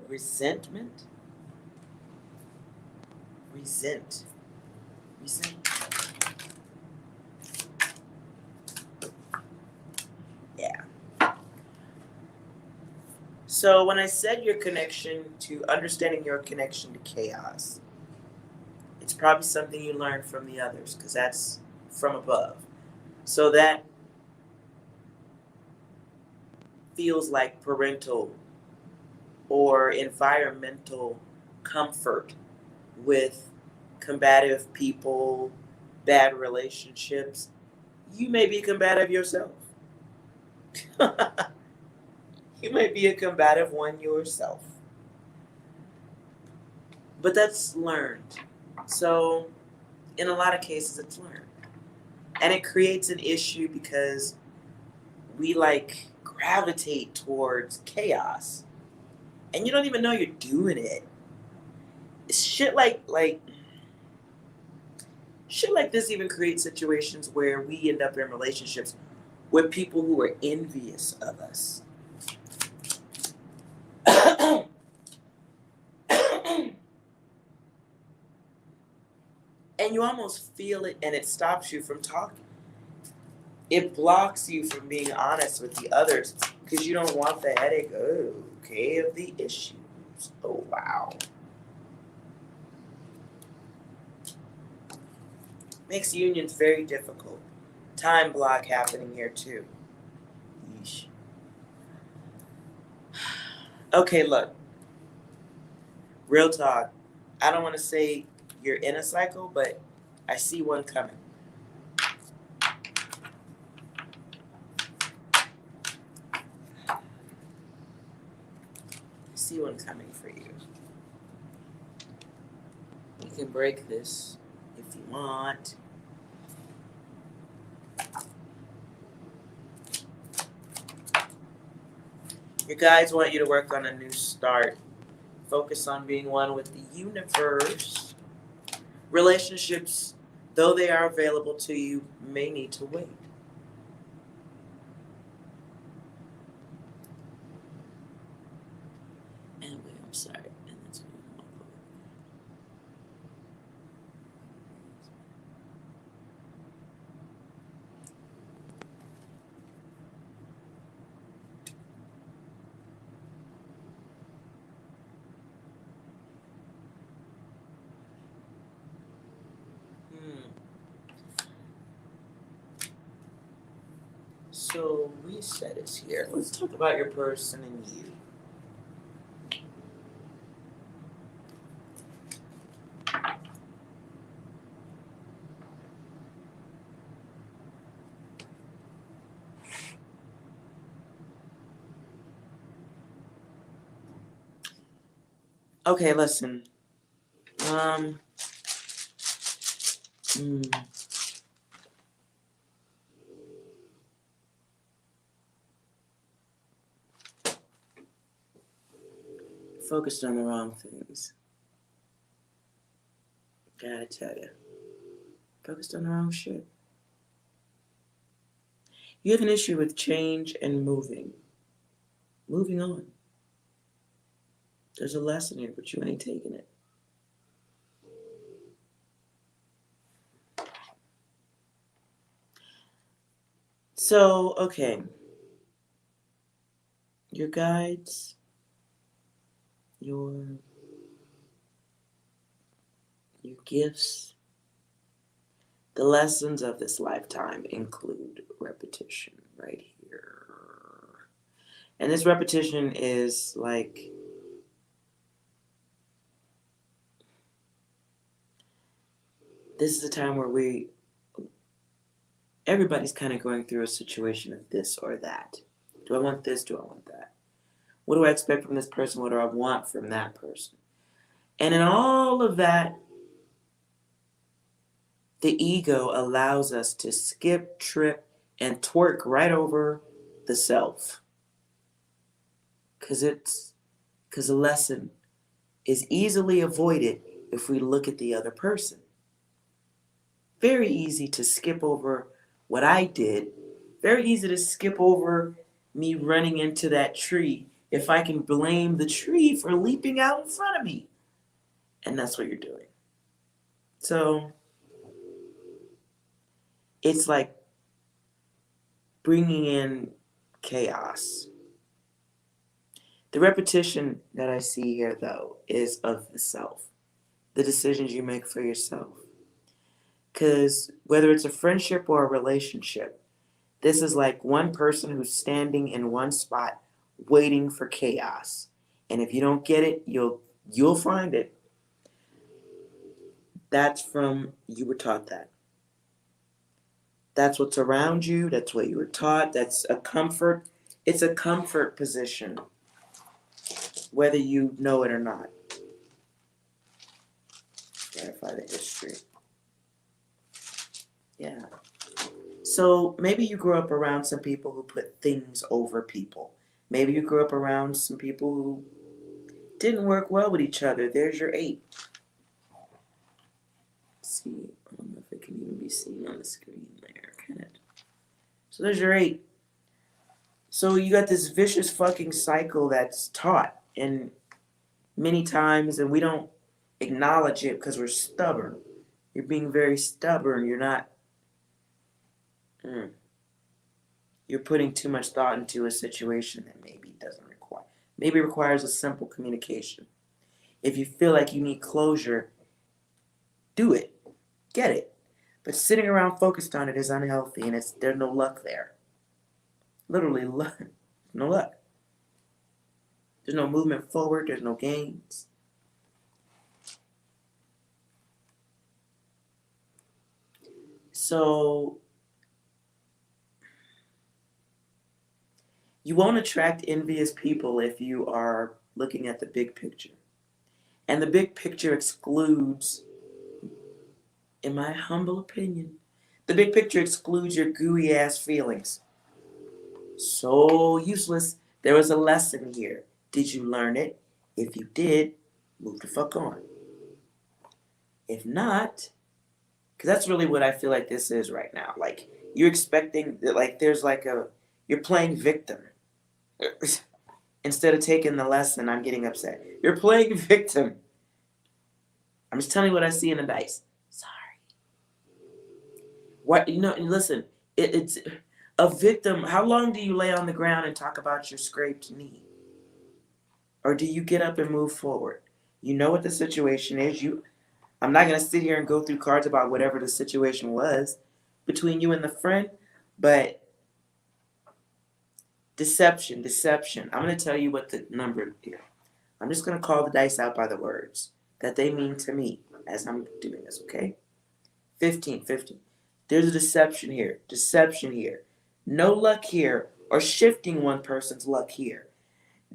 Resentment, resent, resent. Yeah. So when I said your connection to understanding your connection to chaos, it's probably something you learned from the others because that's from above. So that feels like parental or environmental comfort with combative people, bad relationships. You may be combative yourself. You may be a combative one yourself. But that's learned. So, in a lot of cases, it's learned. And it creates an issue because we like gravitate towards chaos. And you don't even know you're doing it. Shit shit like this even creates situations where we end up in relationships with people who are envious of us. And you almost feel it and it stops you from talking. It blocks you from being honest with the others because you don't want the headache, okay, of the issues. Oh, wow. Makes unions very difficult. time block happening here too. Yeesh. Okay, look, real talk. I don't want to say you're in a cycle, but I see one coming. I see one coming for you. You can break this if you want. Your guides want you to work on a new start. Focus on being one with the universe. Relationships, though they are available to you, may need to wait. Anyway, I'm sorry. And that's So reset is here. Let's talk about your person and you. Okay, listen. Mm, Focused on the wrong things. Gotta tell you. Focused on the wrong shit. You have an issue with change and moving. Moving on. There's a lesson here, but you ain't taking it. So, okay. Your guides, your gifts, the lessons of this lifetime include repetition right here. And this repetition is like this is a time where everybody's kind of going through a situation of this or that. Do I want this? Do I want that? What do I expect from this person? What do I want from that person? And in all of that, the ego allows us to skip, trip, and twerk right over the self. Because the lesson is easily avoided if we look at the other person. Very easy to skip over what I did. Very easy to skip over me running into that tree if I can blame the tree for leaping out in front of me. And that's what you're doing. So it's like bringing in chaos. The repetition that I see here, though, is of the self, the decisions you make for yourself. Because whether it's a friendship or a relationship, this is like one person who's standing in one spot waiting for chaos. And if you don't get it, you'll find it. That's from you were taught that. That's what's around you. That's what you were taught. That's a comfort. It's a comfort position, whether you know it or not. Verify the history. Yeah. So maybe you grew up around some people who put things over people. Maybe you grew up around some people who didn't work well with each other. There's your 8. Let's see, I don't know if it can even be seen on the screen there, can it? So there's your 8. So you got this vicious fucking cycle that's taught and many times, and we don't acknowledge it because we're stubborn. You're being very stubborn. You're not. You're putting too much thought into a situation that maybe doesn't require. Maybe it requires a simple communication. If you feel like you need closure, do it. Get it. But sitting around focused on it is unhealthy, and there's no luck there. Literally, no luck. There's no movement forward. There's no gains. So you won't attract envious people if you are looking at the big picture. And the big picture excludes, in my humble opinion, the big picture excludes your gooey ass feelings. So useless. There was a lesson here. Did you learn it? If you did, move the fuck on. If not, because that's really what I feel like this is right now. Like, you're expecting, like, you're playing victim. Instead of taking the lesson, I'm getting upset. You're playing victim. I'm just telling you what I see in the dice. Sorry. What, listen, it's a victim. How long do you lay on the ground and talk about your scraped knee? Or do you get up and move forward? You know what the situation is. I'm not going to sit here and go through cards about whatever the situation was between you and the friend, but deception. I'm going to tell you what the number here. I'm just going to call the dice out by the words that they mean to me as I'm doing this, okay? 15. There's a deception here. No luck here, or shifting one person's luck here.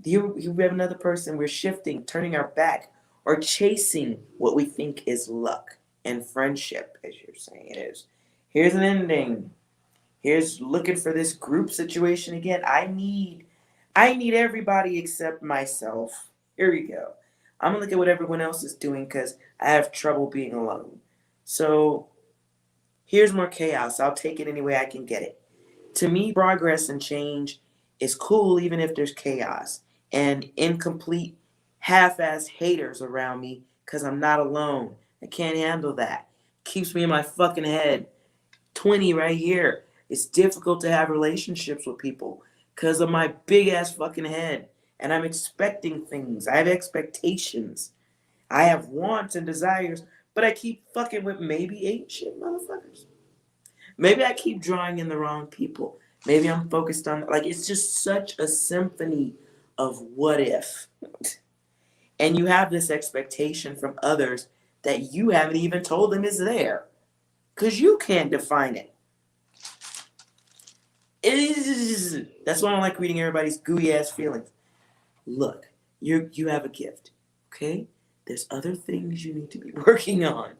You have another person, we're shifting, turning our back, or chasing what we think is luck and friendship, as you're saying it is. Here's an ending. Here's looking for this group situation again. I need everybody except myself. Here we go. I'm going to look at what everyone else is doing because I have trouble being alone. So here's more chaos. I'll take it any way I can get it. To me, progress and change is cool even if there's chaos and incomplete, half-ass haters around me because I'm not alone. I can't handle that. Keeps me in my fucking head. 20 right here. It's difficult to have relationships with people because of my big-ass fucking head. And I'm expecting things. I have expectations. I have wants and desires, but I keep fucking with maybe ain't shit motherfuckers. Maybe I keep drawing in the wrong people. Maybe I'm focused on, like, it's just such a symphony of what if. And you have this expectation from others that you haven't even told them is there. Because you can't define it. That's why I don't like reading everybody's gooey ass feelings. Look, you have a gift, okay? There's other things you need to be working on.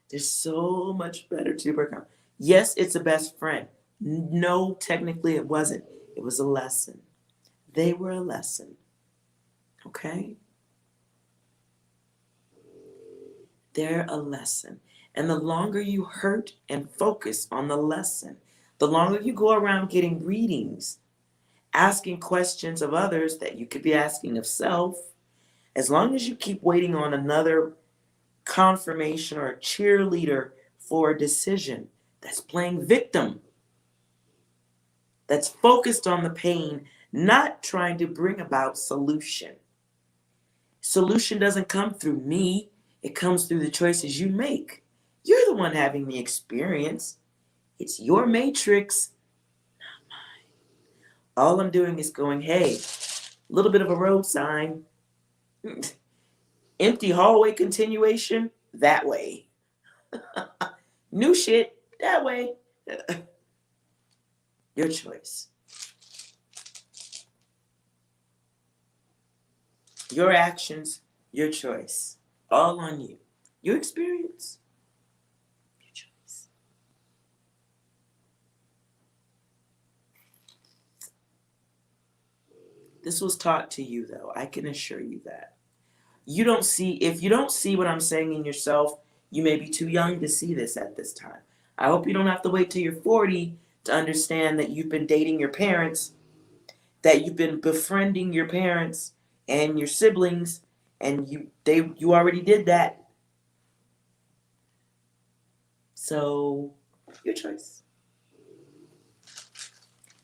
There's so much better to work on. Yes, it's a best friend. No, technically it wasn't. It was a lesson. They were a lesson. Okay? They're a lesson. And the longer you hurt and focus on the lesson, the longer you go around getting readings, asking questions of others that you could be asking of self, as long as you keep waiting on another confirmation or a cheerleader for a decision, that's playing victim. That's focused on the pain, not trying to bring about solution. Solution doesn't come through me. It comes through the choices you make. You're the one having the experience. It's your matrix, not mine. All I'm doing is going, hey, a little bit of a road sign. Empty hallway continuation, that way. New shit, that way. Your choice. Your actions, your choice. All on you. Your experience, your choice. This was taught to you, though. I can assure you that. If you don't see what I'm saying in yourself, you may be too young to see this at this time. I hope you don't have to wait till you're 40 to understand that you've been dating your parents, that you've been befriending your parents and your siblings, and you already did that. So, your choice.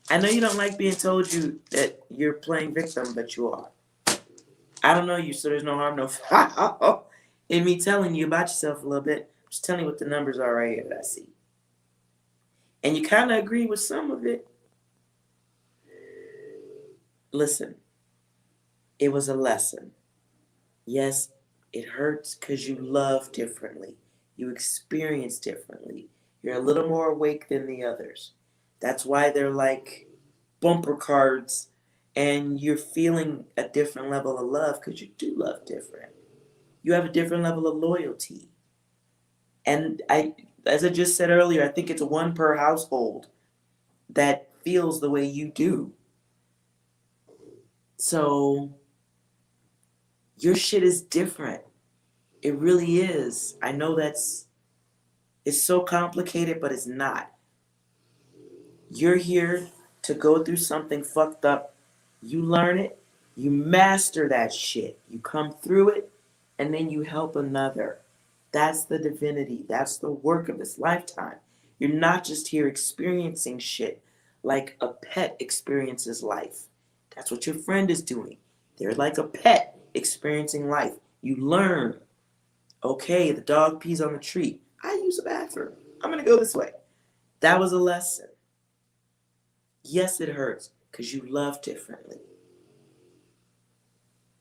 I know you don't like being told you that you're playing victim, but you are. I don't know you, so there's no harm, no foul in me telling you about yourself a little bit. Just telling you what the numbers are right here that I see. And you kind of agree with some of it. Listen, it was a lesson. Yes, it hurts because you love differently. You experience differently. You're a little more awake than the others. That's why they're like bumper cards, and you're feeling a different level of love because you do love different. You have a different level of loyalty. And as I just said earlier, I think it's one per household that feels the way you do. So your shit is different. It really is. I know it's so complicated, but it's not. You're here to go through something fucked up. You learn it, you master that shit. You come through it, and then you help another. That's the divinity. That's the work of this lifetime. You're not just here experiencing shit like a pet experiences life. That's what your friend is doing. They're like a pet experiencing life. You learn. Okay, the dog pees on the tree. I use a bathroom. I'm going to go this way. That was a lesson. Yes, it hurts because you love differently.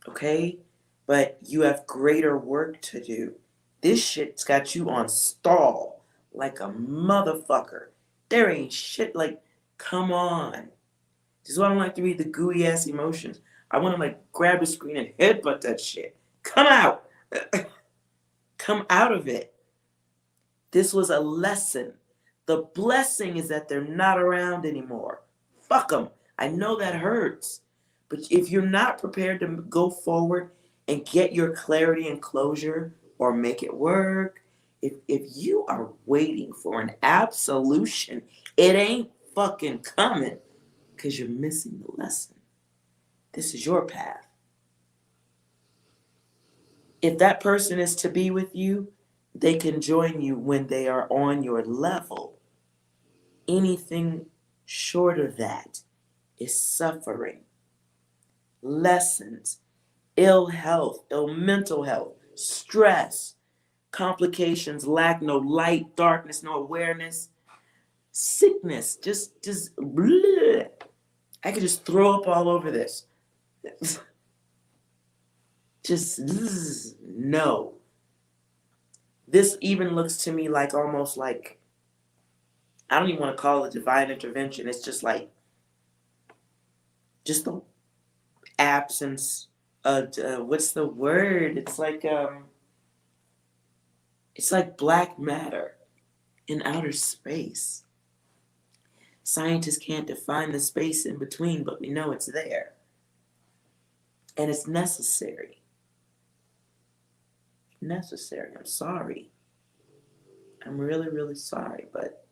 Okay? But you have greater work to do. This shit's got you on stall like a motherfucker. There ain't shit like, come on. This is why I don't like to read the gooey ass emotions. I want to like grab the screen and headbutt that shit. Come out. Come out of it. This was a lesson. The blessing is that they're not around anymore. Fuck them. I know that hurts. But if you're not prepared to go forward and get your clarity and closure or make it work, if you are waiting for an absolution, it ain't fucking coming because you're missing the lesson. This is your path. If that person is to be with you, they can join you when they are on your level. Anything short of that is suffering, lessons, ill health, ill mental health, stress, complications, lack no light, darkness, no awareness, sickness, just bleh. I could just throw up all over this. Just no. This even looks to me like almost like, I don't even want to call it divine intervention. It's just like, just the absence of, what's the word? It's like black matter in outer space. Scientists can't define the space in between, but we know it's there. And it's necessary. Necessary. I'm sorry. I'm really, really sorry, but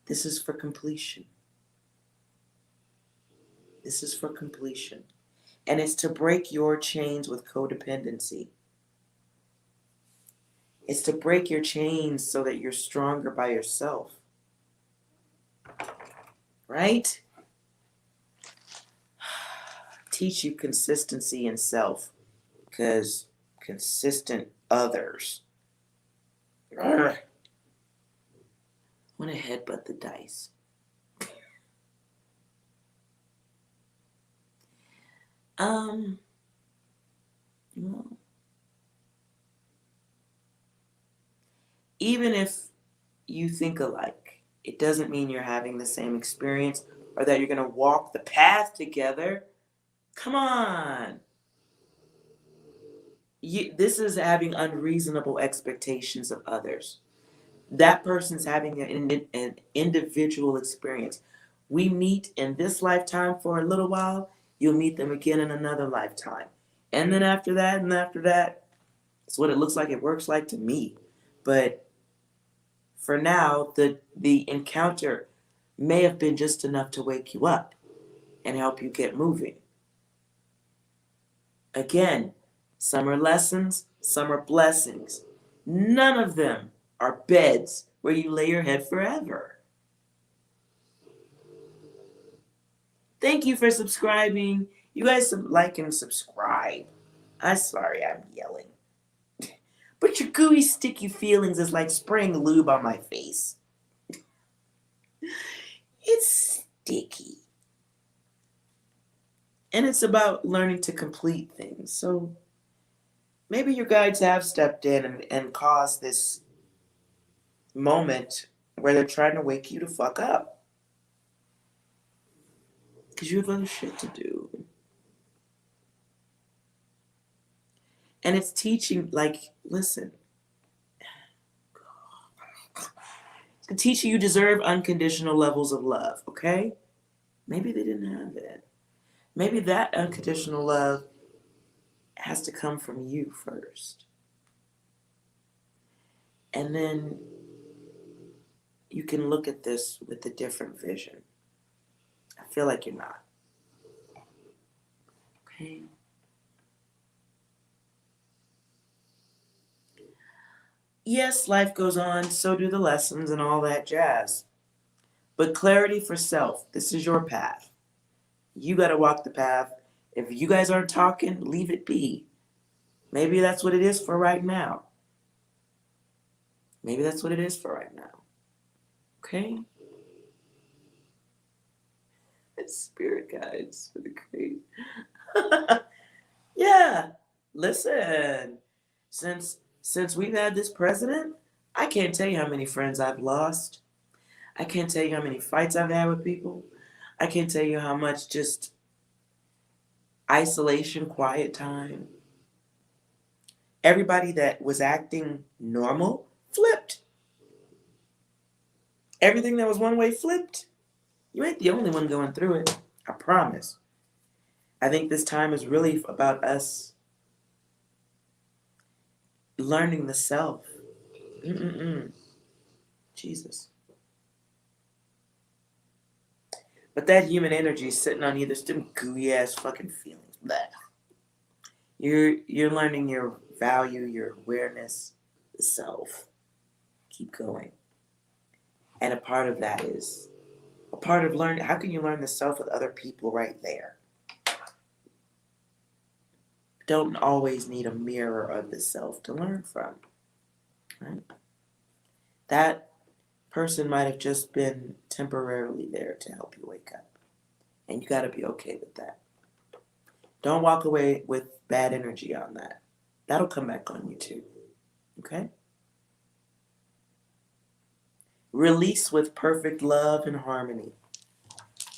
this is for completion. This is for completion. And it's to break your chains with codependency. It's to break your chains so that you're stronger by yourself. Right? Teach you consistency in self. Because consistent others. I want to headbutt the dice. Well, even if you think alike, it doesn't mean you're having the same experience or that you're going to walk the path together. Come on. This is having unreasonable expectations of others. That person's having an individual experience. We meet in this lifetime for a little while. You'll meet them again in another lifetime. And then after that, it's what it looks like it works like to me. But for now, the encounter may have been just enough to wake you up and help you get moving. Again, some are lessons, some are blessings. None of them are beds where you lay your head forever. Thank you for subscribing. You guys like and subscribe. I'm sorry I'm yelling. But your gooey, sticky feelings is like spraying lube on my face. It's sticky. And it's about learning to complete things. So maybe your guides have stepped in and caused this moment where they're trying to wake you to fuck up. Because you have other shit to do. And it's teaching, like, listen, it's teaching you deserve unconditional levels of love, okay? Maybe they didn't have it. Maybe that unconditional love has to come from you first. And then you can look at this with a different vision. I feel like you're not. Okay? Yes, life goes on, so do the lessons and all that jazz. But clarity for self, this is your path. You got to walk the path. If you guys aren't talking, leave it be. Maybe that's what it is for right now. Maybe that's what it is for right now. Okay? It's spirit guides for the great. Yeah. Listen. Since we've had this president, I can't tell you how many friends I've lost. I can't tell you how many fights I've had with people. I can't tell you how much just isolation, quiet time. Everybody that was acting normal flipped. Everything that was one way flipped. You ain't the only one going through it. I promise. I think this time is really about us learning the self. Jesus. But that human energy is sitting on either them gooey ass fucking feelings. Blah. You're learning your value, your awareness, the self. Keep going. And a part of that is a part of learning. How can you learn the self with other people right there? Don't always need a mirror of the self to learn from. Right? That person might have just been temporarily there to help you wake up. And you got to be okay with that. Don't walk away with bad energy on that. That'll come back on you too. Okay? Release with perfect love and harmony.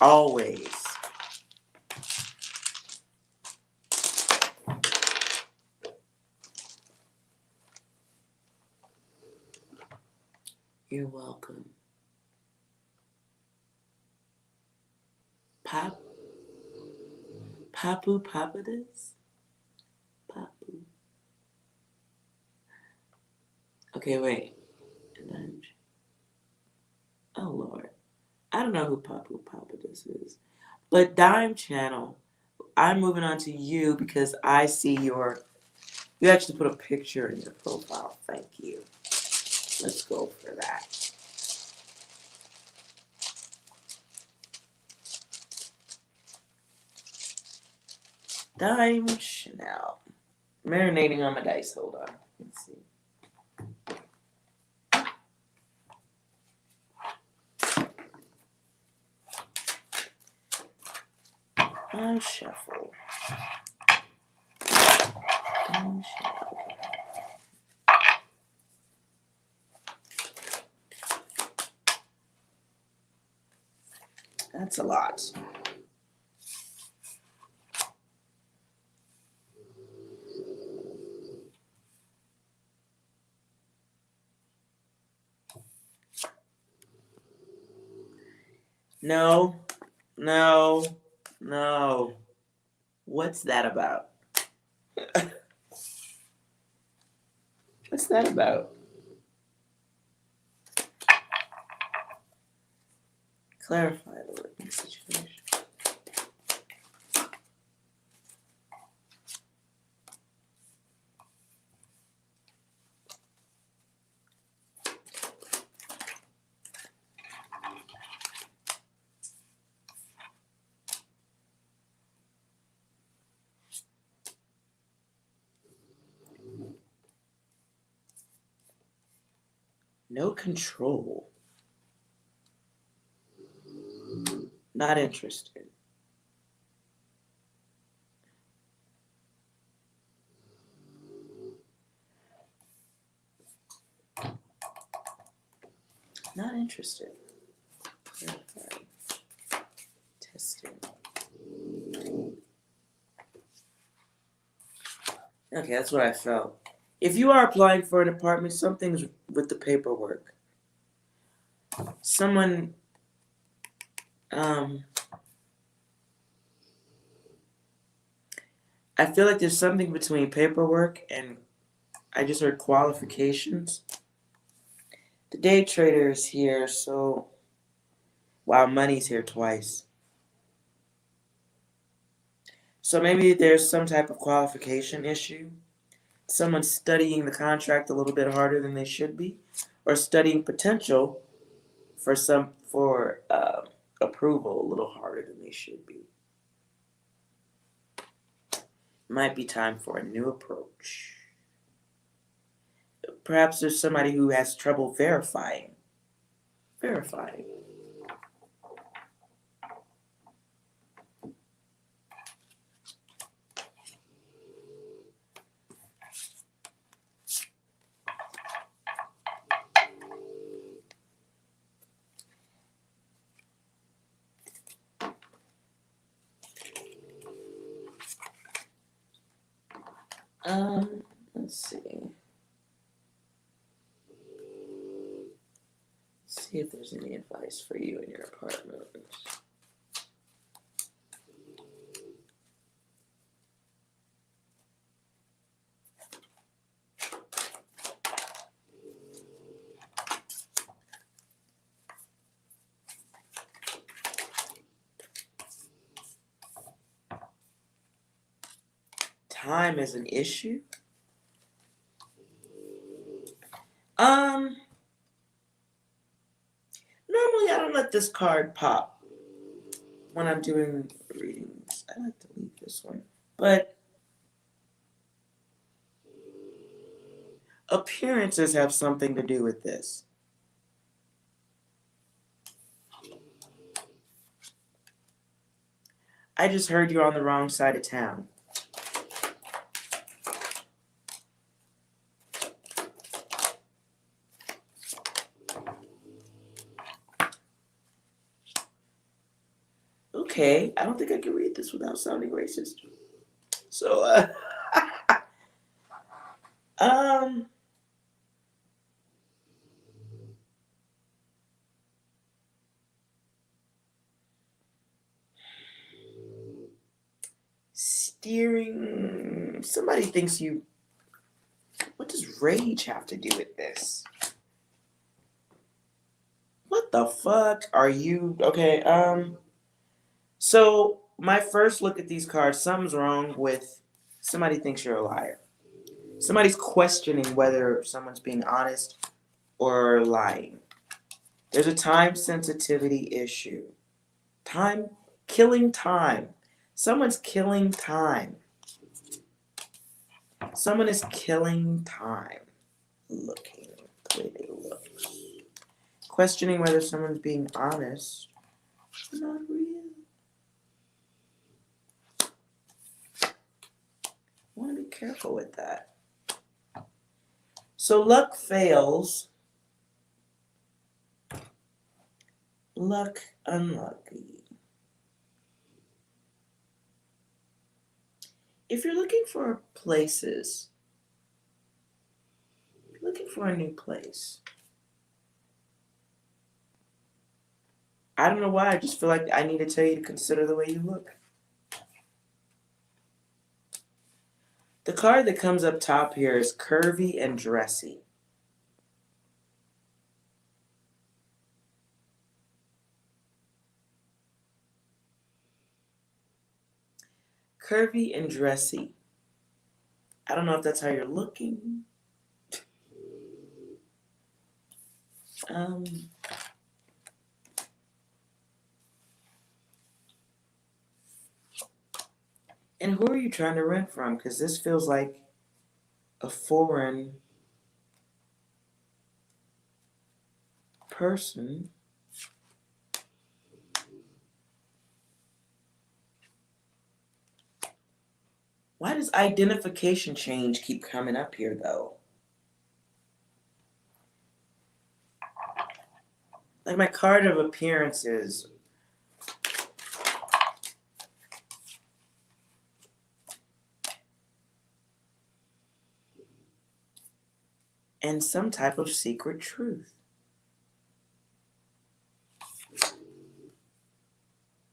Always. You're welcome. Papu Papadus? Papu. Okay, wait. Oh, Lord. I don't know who Papu Papadus is. But Dime Channel, I'm moving on to you because I see you actually put a picture in your profile. Thank you. Let's go for that. Dime Chanel. Marinating on my dice. Hold on. Let's see. I'll shuffle. Dime Chanel. That's a lot. No, no, no. What's that about? What's that about? Clarify the living situation. No control. Not interested. Not interested. Verify. Testing. Okay, that's what I felt. If you are applying for an apartment, something's with the paperwork. Someone, um, I feel like there's something between paperwork and I just heard qualifications. The day trader is here, so wow, money's here twice. So maybe there's some type of qualification issue. Someone's studying the contract a little bit harder than they should be, or studying potential for approval a little harder than they should be. Might be time for a new approach. Perhaps there's somebody who has trouble verifying. Verifying. Let's see. See if there's any advice for you in your apartment. Time is an issue. Normally I don't let this card pop when I'm doing readings. I like to leave this one. But appearances have something to do with this. I just heard you're on the wrong side of town. Okay, I don't think I can read this without sounding racist. So, um, steering. Somebody thinks you. What does rage have to do with this? What the fuck are you? Okay, so my first look at these cards, something's wrong with somebody thinks you're a liar. Somebody's questioning whether someone's being honest or lying. There's a time sensitivity issue. Time, killing time. Someone's killing time. Someone is killing time. Looking the way they look. Questioning whether someone's being honest or not real. I want to be careful with that. So luck fails. Luck unlucky. If you're looking for places, if you're looking for a new place, I don't know why, I just feel like I need to tell you to consider the way you look. The card that comes up top here is curvy and dressy. Curvy and dressy. I don't know if that's how you're looking. And who are you trying to rent from? Because this feels like a foreign person why does identification change keep coming up here though? Like my card of appearances. And some type of secret truth.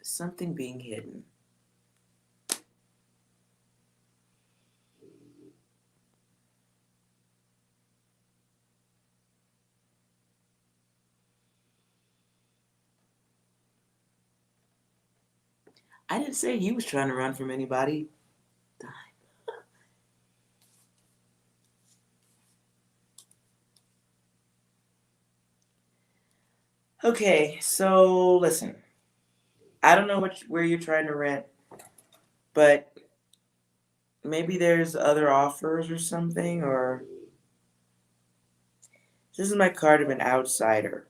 Something being hidden. I didn't say he was trying to run from anybody. Okay, so listen. I don't know where you're trying to rent, but maybe there's other offers or something, or this is my card of an outsider.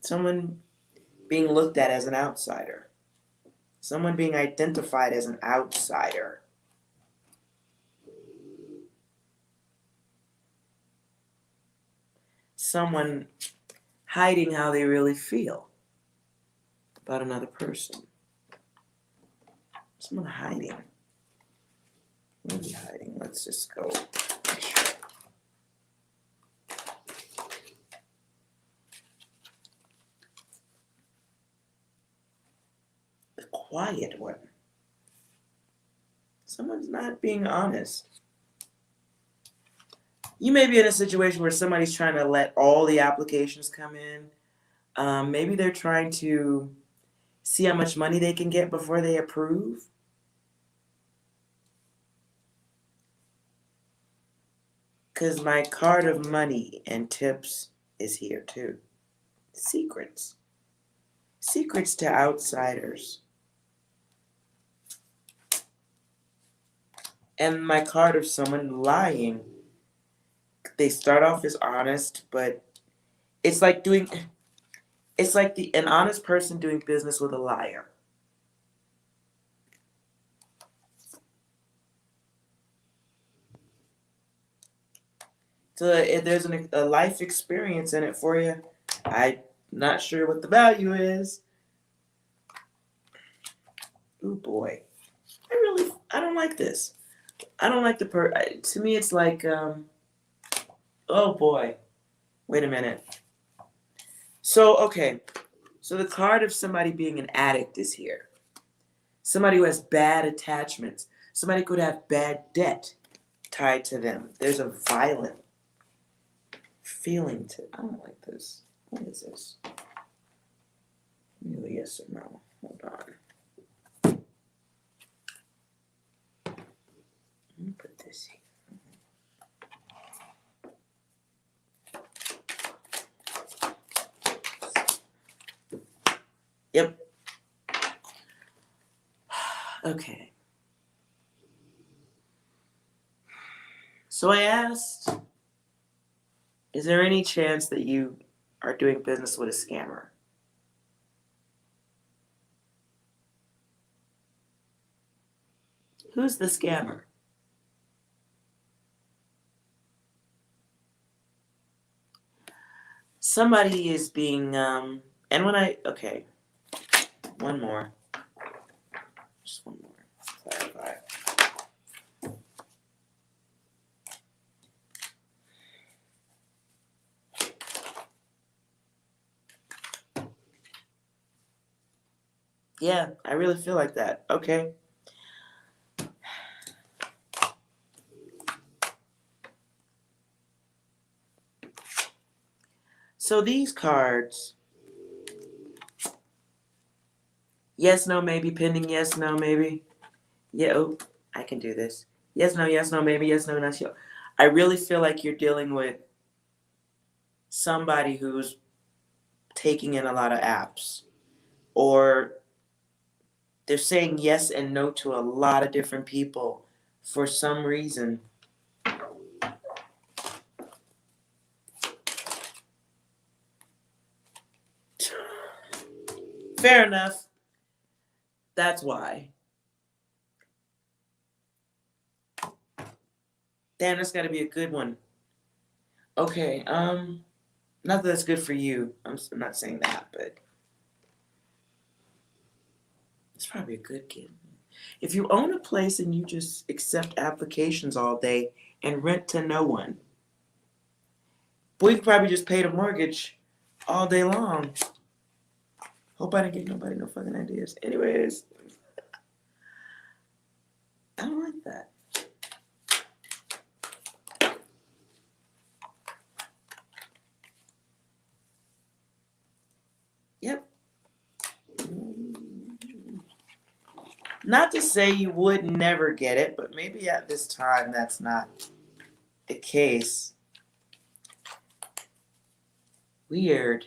Someone being looked at as an outsider. Someone being identified as an outsider. Someone hiding how they really feel about another person. Someone hiding. What are you hiding? Let's just go. The quiet one. Someone's not being honest. You may be in a situation where somebody's trying to let all the applications come in. Maybe they're trying to see how much money they can get before they approve. Because my card of money and tips is here too. Secrets. Secrets to outsiders. And my card of someone lying. They start off as honest, but it's like an honest person doing business with a liar. So if there's a life experience in it for you, I'm not sure what the value is. Oh boy, I don't like this. I don't like to me it's like, oh boy, wait a minute. So, okay, so the card of somebody being an addict is here. Somebody who has bad attachments. Somebody could have bad debt tied to them. There's a violent feeling to, I don't like this. What is this? Really, yes or no? Hold on. Let me put this here. Yep. Okay. So I asked, is there any chance that you are doing business with a scammer? Who's the scammer? Somebody is being, and okay, one more. Just one more. Clarify. Yeah, I really feel like that. Okay. So these cards, yes, no, maybe, pending, yes, no, maybe. Yeah, oh, I can do this. Yes, no, maybe, yes, no, not sure. I really feel like you're dealing with somebody who's taking in a lot of apps, or they're saying yes and no to a lot of different people for some reason. Fair enough. That's why. Damn, that's got to be a good one. Okay, not that that's good for you. I'm not saying that, but it's probably a good kid. If you own a place and you just accept applications all day and rent to no one, boy, you could probably just pay the mortgage all day long. Hope I didn't give nobody no fucking ideas. Anyways, I don't like that. Yep. Not to say you would never get it, but maybe at this time that's not the case. Weird.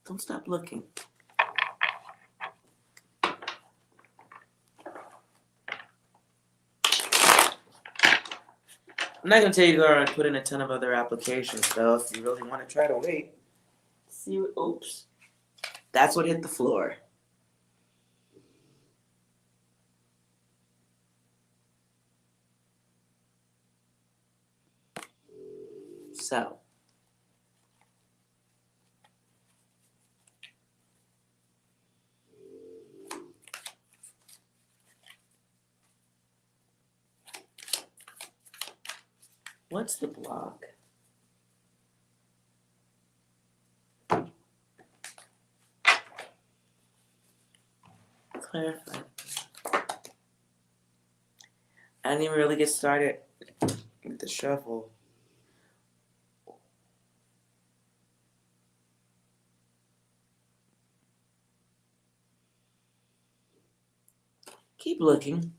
Don't stop looking. I'm not gonna tell you to go around and put in a ton of other applications though if you really want to try to wait. See what, oops. That's what hit the floor. So. What's the block? Clarify. I didn't even really get started with the shuffle. Keep looking.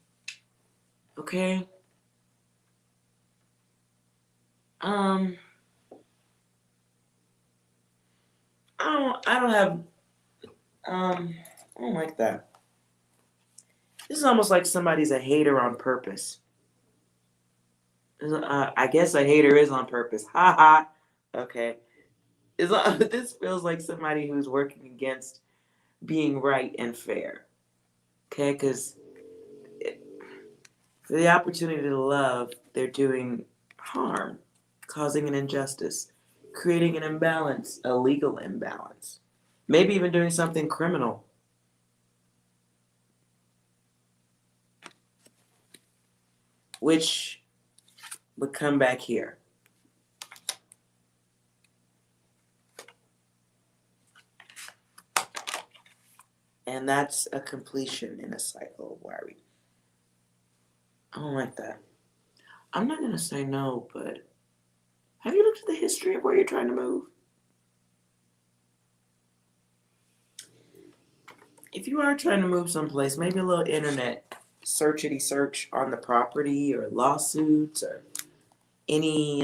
Okay. I don't have I don't like that. This is almost like somebody's a hater on purpose. I guess a hater is on purpose. Ha ha. Okay. This feels like somebody who's working against being right and fair. Okay, because for the opportunity to love, they're doing harm, causing an injustice, creating an imbalance, a legal imbalance, maybe even doing something criminal. Which would come back here. And that's a completion in a cycle of worry. I don't like that. I'm not going to say no, but have you looked at the history of where you're trying to move? If you are trying to move someplace, maybe a little internet searchity search on the property or lawsuits or any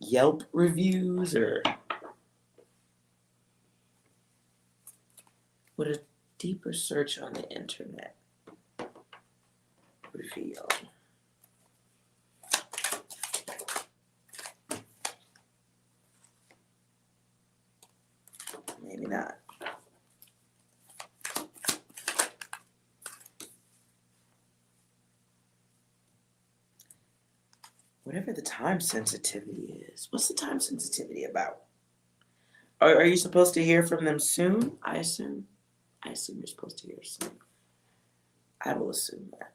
Yelp reviews or would a deeper search on the internet reveal? Maybe not. Whatever the time sensitivity is. What's the time sensitivity about? Are you supposed to hear from them soon? I assume. I assume you're supposed to hear soon. I will assume that.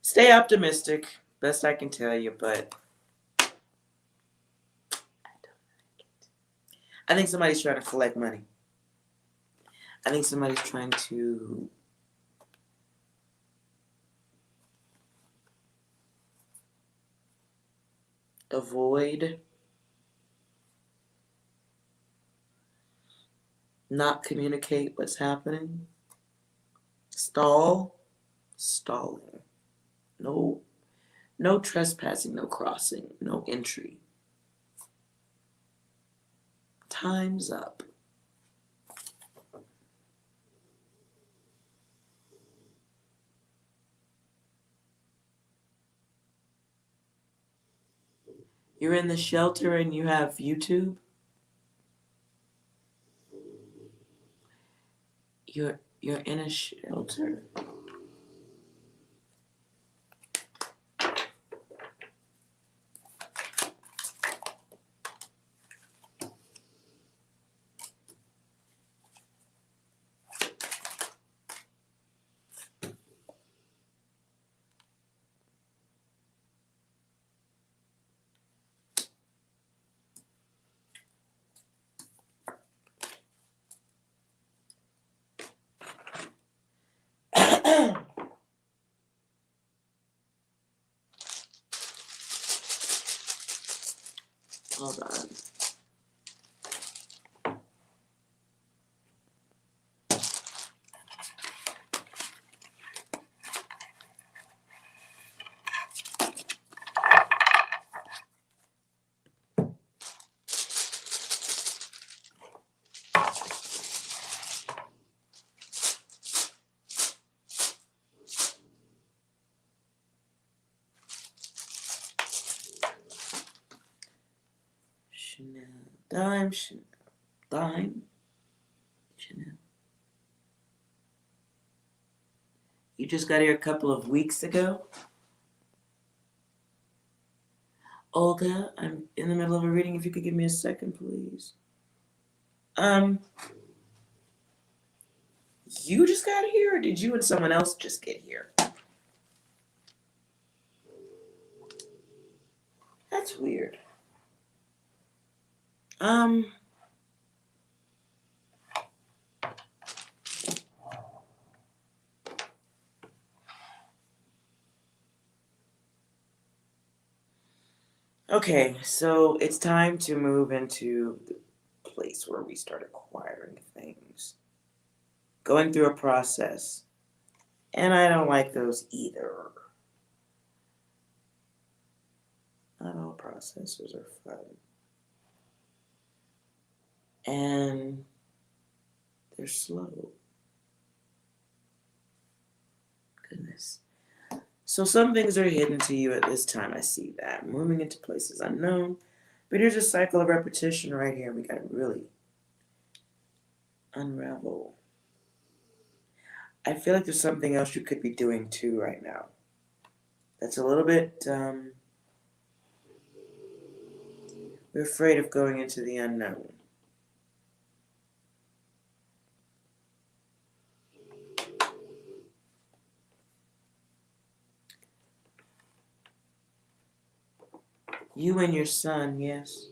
Stay optimistic. Best I can tell you, but I don't like it. I think somebody's trying to collect money. I think somebody's trying to avoid, not communicate what's happening, stalling. No trespassing, no crossing, no entry. Time's up. You're in the shelter and you have YouTube? You're in a shelter? Hold on. Chanel. Dime. Chanel. Dime. Chanel. You just got here a couple of weeks ago? Olga, I'm in the middle of a reading. If you could give me a second, please. You just got here, or did you and someone else just get here? That's weird. Okay, so it's time to move into the place where we start acquiring things. Going through a process. And I don't like those either. Not all processes are fun. And they're slow. Goodness. So some things are hidden to you at this time. I see that. Moving into places unknown. But here's a cycle of repetition right here. We got to really unravel. I feel like there's something else you could be doing too right now. That's a little bit, we're afraid of going into the unknown. You and your son, yes.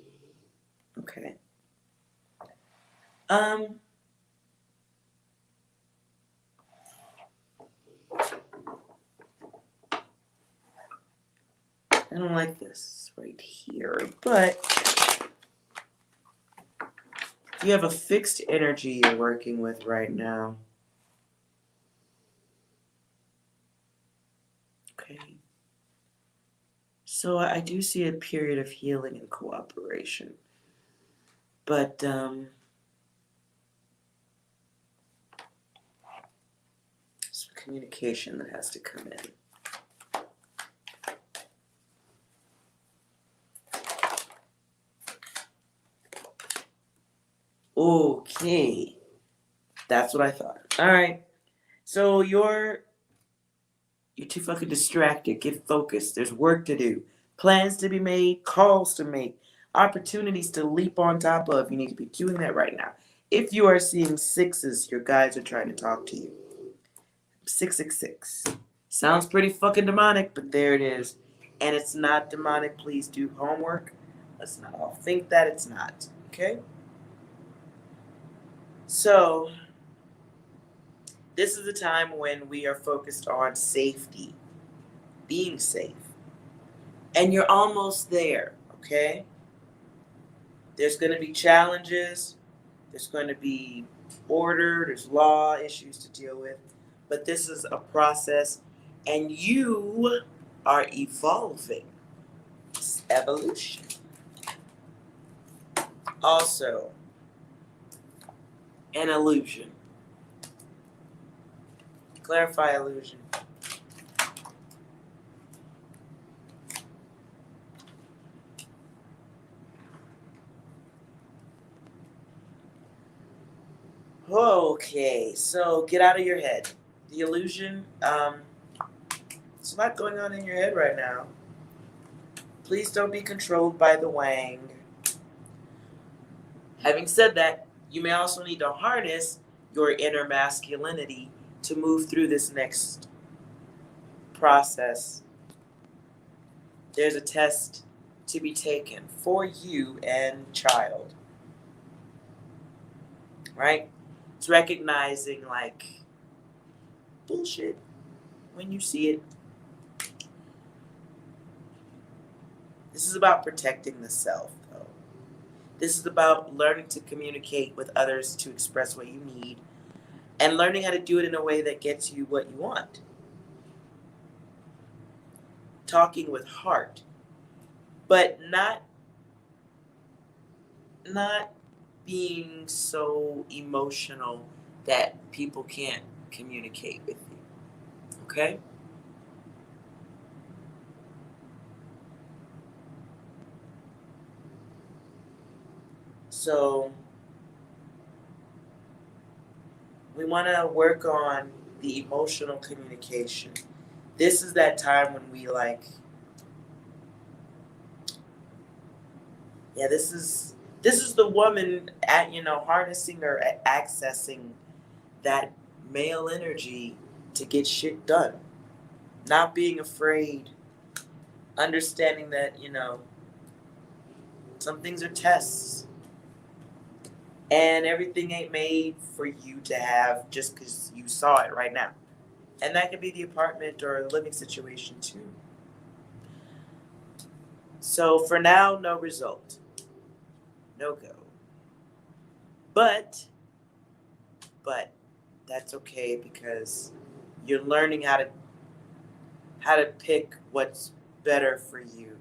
Okay. I don't like this right here, but you have a fixed energy you're working with right now. Okay. So I do see a period of healing and cooperation, but some communication that has to come in. Okay. That's what I thought. All right. So you're too fucking distracted. Get focused. There's work to do. Plans to be made, calls to make, opportunities to leap on top of. You need to be doing that right now. If you are seeing sixes, your guides are trying to talk to you. 666. Sounds pretty fucking demonic, but there it is. And it's not demonic. Please do homework. Let's not all think that it's not. Okay? So, this is the time when we are focused on safety, being safe. And you're almost there, okay? There's going to be challenges, there's going to be order, there's law issues to deal with, but this is a process, and you are evolving. It's evolution. Also, an illusion. Clarify illusion. Okay, so get out of your head. The illusion, it's a lot going on in your head right now. Please don't be controlled by the wang. Having said that, you may also need to harness your inner masculinity to move through this next process. There's a test to be taken for you and child, right? It's recognizing like bullshit when you see it. This is about protecting the self, though. This is about learning to communicate with others to express what you need and learning how to do it in a way that gets you what you want. Talking with heart, but not being so emotional that people can't communicate with you. Okay? So we want to work on the emotional communication. This is that time when we like, yeah, this is the woman at harnessing or accessing that male energy to get shit done. Not being afraid, understanding that, some things are tests. And everything ain't made for you to have just because you saw it right now. And that could be the apartment or the living situation too. So for now, no result. No go. But that's okay because you're learning how to pick what's better for you.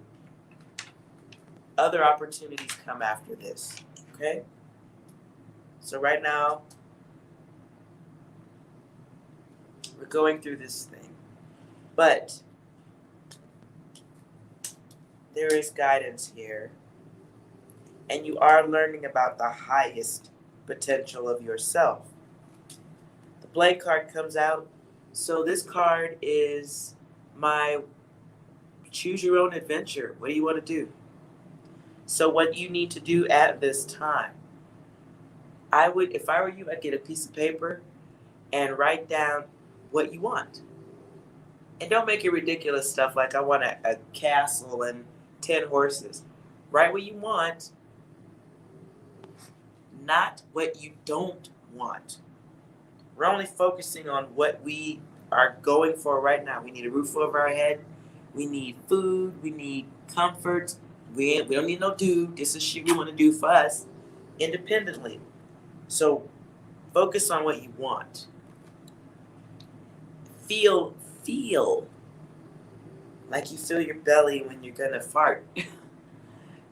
Other opportunities come after this. Okay? So right now, we're going through this thing. But there is guidance here. And you are learning about the highest potential of yourself. The blank card comes out. So this card is my choose your own adventure. What do you want to do? So what you need to do at this time, if I were you, I'd get a piece of paper and write down what you want. And don't make it ridiculous stuff like I want a castle and 10 horses. Write what you want, not what you don't want. We're only focusing on what we are going for right now. We need a roof over our head. We need food. We need comfort. We don't need no dude. This is shit we want to do for us independently. So focus on what you want. Feel like you fill your belly when you're going to fart.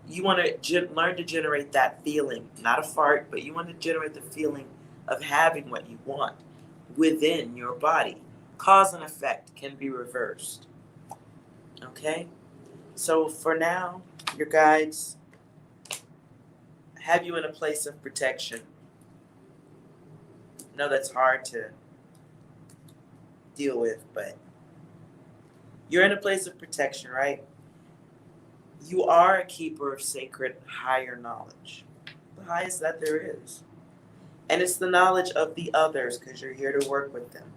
You want to learn to generate that feeling, not a fart, but you want to generate the feeling of having what you want within your body. Cause and effect can be reversed. Okay? So for now, your guides have you in a place of protection. I know that's hard to deal with, but you're in a place of protection, right? You are a keeper of sacred higher knowledge, the highest that there is. And it's the knowledge of the others because you're here to work with them.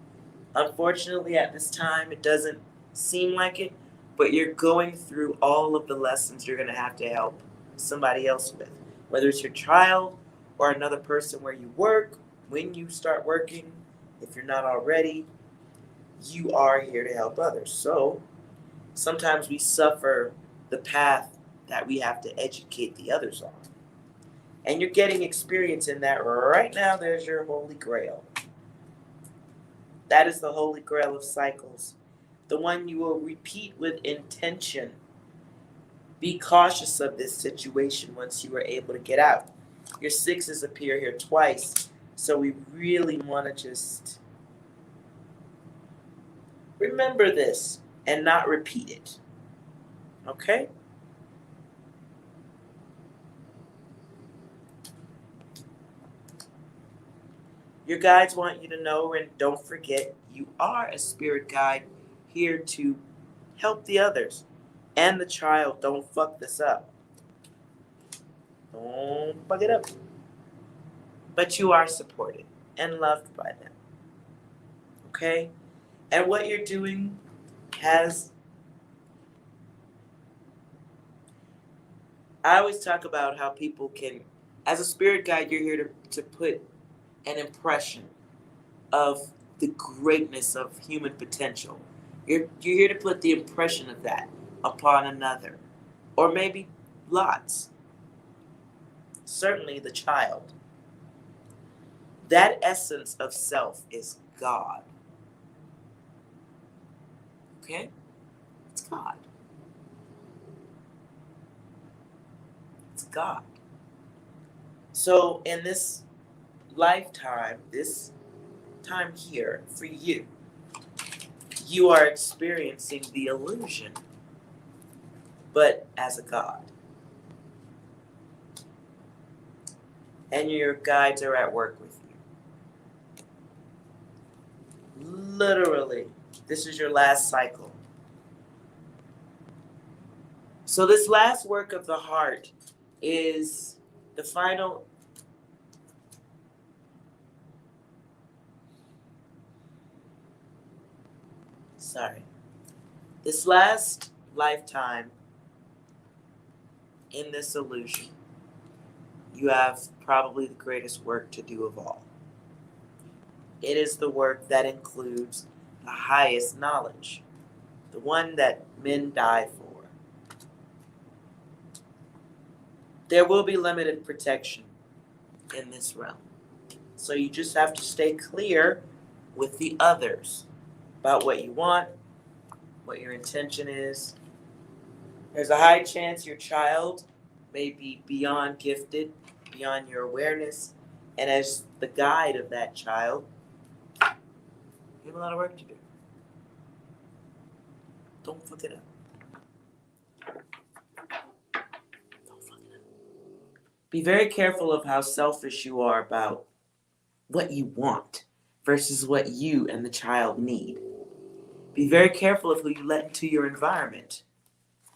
Unfortunately, at this time, it doesn't seem like it, but you're going through all of the lessons you're going to have to help somebody else with, whether it's your child or another person where you work. When you start working, if you're not already, you are here to help others. So sometimes we suffer the path that we have to educate the others on. And you're getting experience in that right now. There's your Holy Grail. That is the Holy Grail of cycles. The one you will repeat with intention. Be cautious of this situation once you are able to get out. Your sixes appear here twice. So we really want to just remember this and not repeat it. Okay? Your guides want you to know, and don't forget, you are a spirit guide here to help the others and the child. Don't fuck this up. Don't fuck it up. But you are supported and loved by them. Okay? And what you're doing has. I always talk about how people can, as a spirit guide, you're here to put an impression of the greatness of human potential. You're here to put the impression of that upon another, or maybe lots. Certainly the child. That essence of self is God. Okay? It's God. It's God. So in this lifetime, this time here for you, you are experiencing the illusion, but as a God. And your guides are at work with you. Literally, this is your last cycle. So this last work of the heart is the final. This last lifetime in this illusion, you have probably the greatest work to do of all. It is the work that includes the highest knowledge, the one that men die for. There will be limited protection in this realm. So you just have to stay clear with the others about what you want, what your intention is. There's a high chance your child may be beyond gifted, beyond your awareness, and as the guide of that child, you have a lot of work to do. Don't fuck it up. Don't fuck it up. Be very careful of how selfish you are about what you want versus what you and the child need. Be very careful of who you let into your environment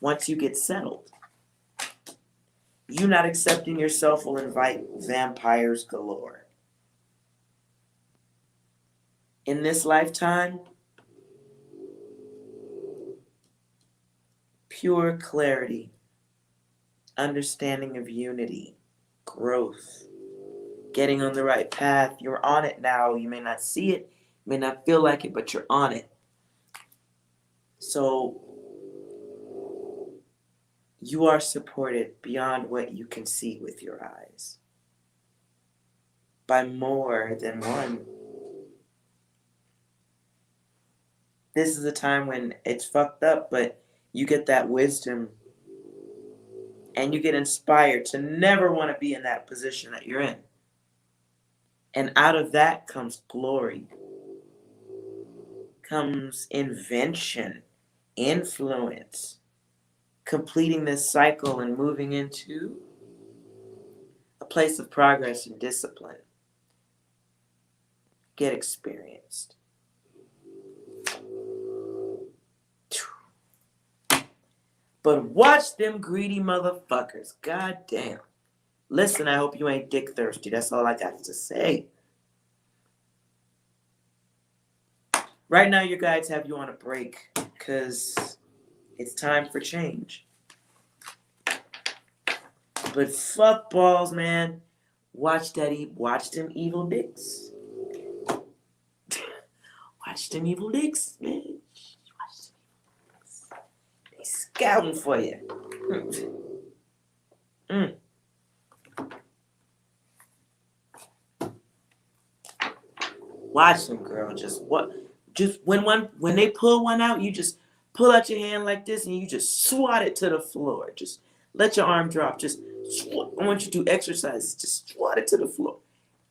once you get settled. You not accepting yourself will invite vampires galore. In this lifetime, pure clarity, understanding of unity, growth, getting on the right path. You're on it now. You may not see it, you may not feel like it, but you're on it. So you are supported beyond what you can see with your eyes by more than one. This is a time when it's fucked up, but you get that wisdom and you get inspired to never want to be in that position that you're in. And out of that comes glory, comes invention, influence, completing this cycle and moving into a place of progress and discipline. Get experienced. But watch them greedy motherfuckers. God damn. Listen, I hope you ain't dick thirsty. That's all I got to say. Right now, your guides have you on a break because it's time for change. But fuck balls, man. Watch them evil dicks. Watch them evil dicks, man. Watch them evil dicks. They scouting for you. Watch them, girl. Just when they pull one out, you just pull out your hand like this and you just swat it to the floor. Just let your arm drop. I want you to do exercises. Just swat it to the floor.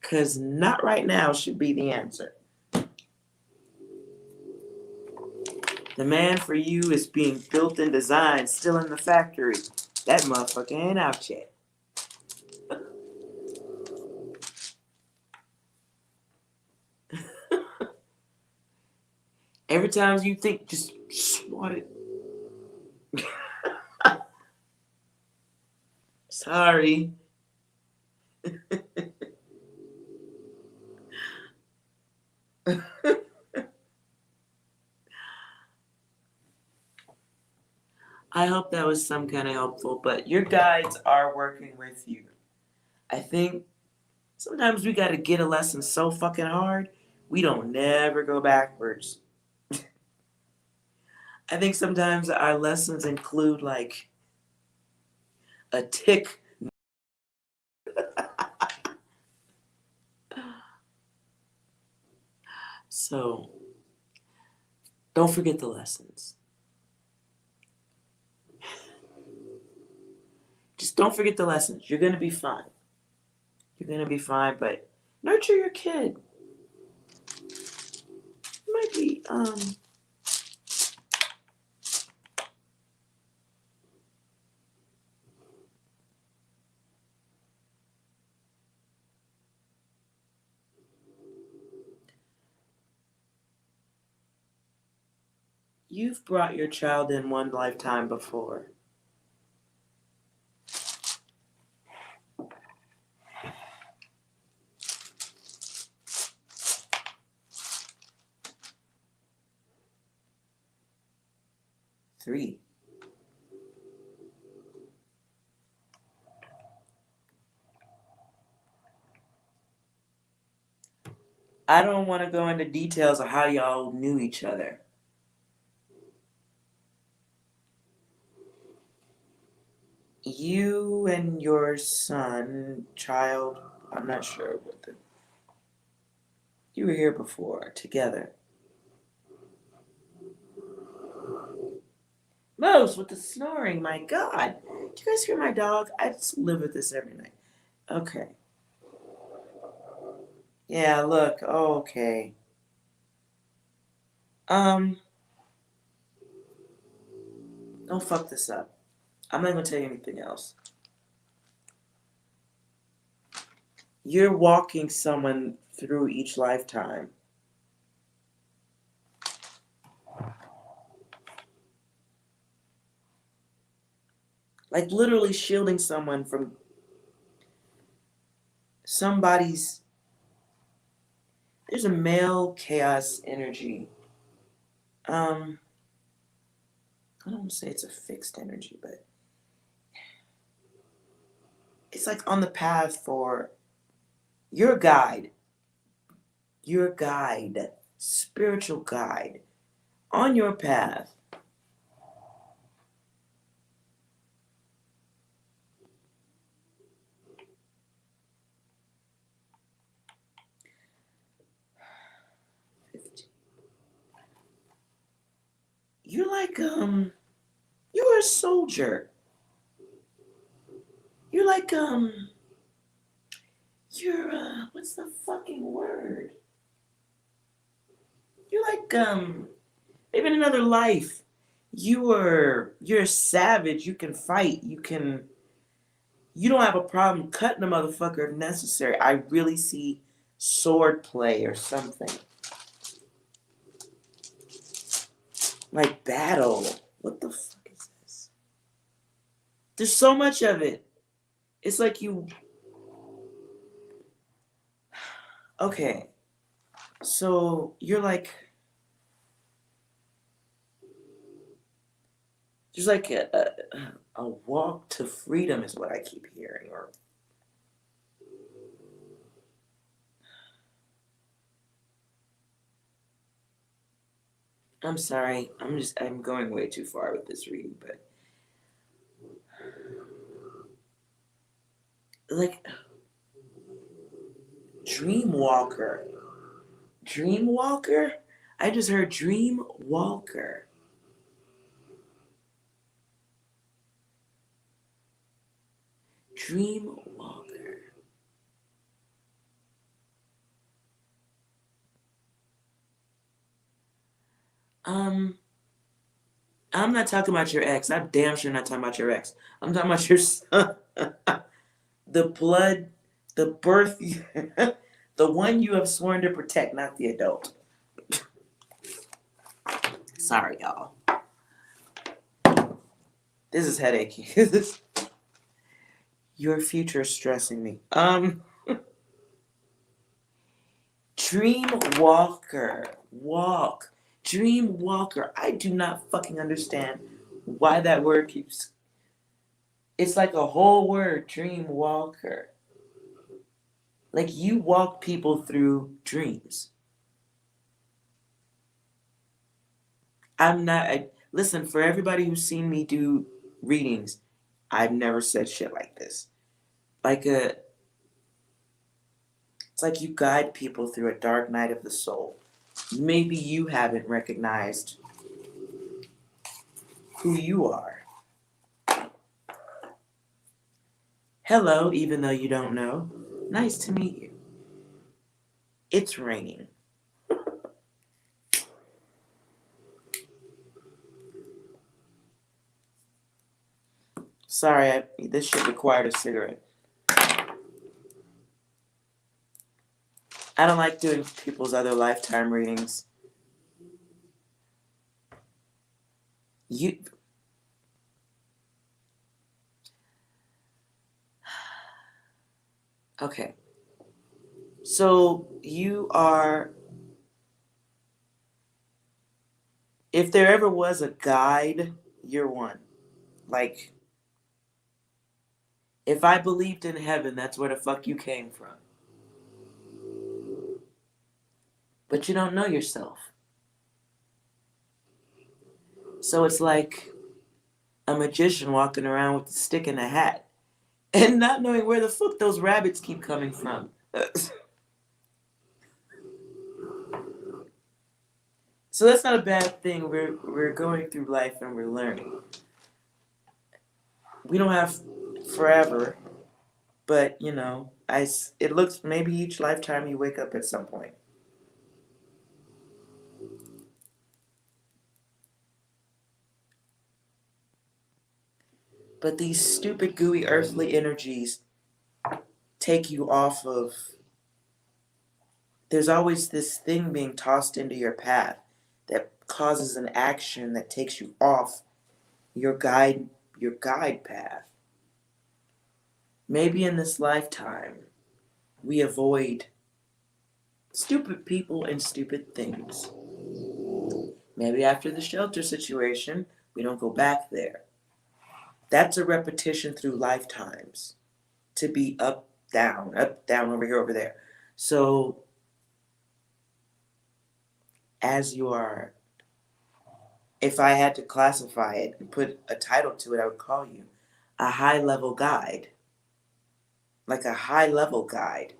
Because not right now should be the answer. The man for you is being built and designed, still in the factory. That motherfucker ain't out yet. Every time you think, just swat it. Sorry. I hope that was some kind of helpful, but your guides are working with you. I think sometimes we got to get a lesson so fucking hard, we don't never go backwards. I think sometimes our lessons include like a tick. So don't forget the lessons. Just don't forget the lessons. You're going to be fine. You're going to be fine, but nurture your kid. It might be, you've brought your child in one lifetime before. Three. I don't want to go into details of how y'all knew each other. You and your son, child, I'm not sure what the. You were here before, together. Most with the snoring, my God. Do you guys hear my dog? I just live with this every night. Okay. Yeah, look, okay. Don't fuck this up. I'm not gonna tell you anything else. You're walking someone through each lifetime. Like literally shielding someone from somebody's. There's a male chaos energy. I don't want to say it's a fixed energy, but it's like on the path for your guide, spiritual guide, on your path. You're like, you're a soldier. You're like, you're, what's the fucking word? You're like, maybe in another life, you're a savage. You can fight. You don't have a problem cutting a motherfucker if necessary. I really see sword play or something. Like battle. What the fuck is this? There's so much of it. It's like you. Okay. So you're like. There's like a walk to freedom is what I keep hearing. Or I'm sorry. I'm going way too far with this reading, but like Dreamwalker. Dreamwalker? I just heard Dreamwalker. Dreamwalker. I'm not talking about your ex. I'm damn sure not talking about your ex. I'm talking about your son. The blood, the birth, the one you have sworn to protect, not the adult. Sorry, y'all. This is headachy. Your future is stressing me. Dream Walker. Walk. Dream Walker. I do not fucking understand why that word keeps. It's like a whole word, Dream Walker. Like you walk people through dreams. I'm not. Listen, for everybody who's seen me do readings, I've never said shit like this. It's like you guide people through a dark night of the soul. Maybe you haven't recognized who you are. Hello, even though you don't know. Nice to meet you. It's raining. Sorry, this shit required a cigarette. I don't like doing people's other lifetime readings. Okay. So you are, if there ever was a guide, you're one. Like, if I believed in heaven, that's where the fuck you came from. But you don't know yourself. So it's like a magician walking around with a stick and a hat and not knowing where the fuck those rabbits keep coming from. So that's not a bad thing. We're going through life and we're learning. We don't have forever, but you know, it looks maybe each lifetime you wake up at some point. But these stupid gooey earthly energies take you off of. There's always this thing being tossed into your path that causes an action that takes you off your guide path. Maybe in this lifetime we avoid stupid people and stupid things. Maybe after the shelter situation, we don't go back there. That's a repetition through lifetimes. To be up, down, over here, over there. So as you are, if I had to classify it and put a title to it, I would call you a high level guide. Like a high level guide.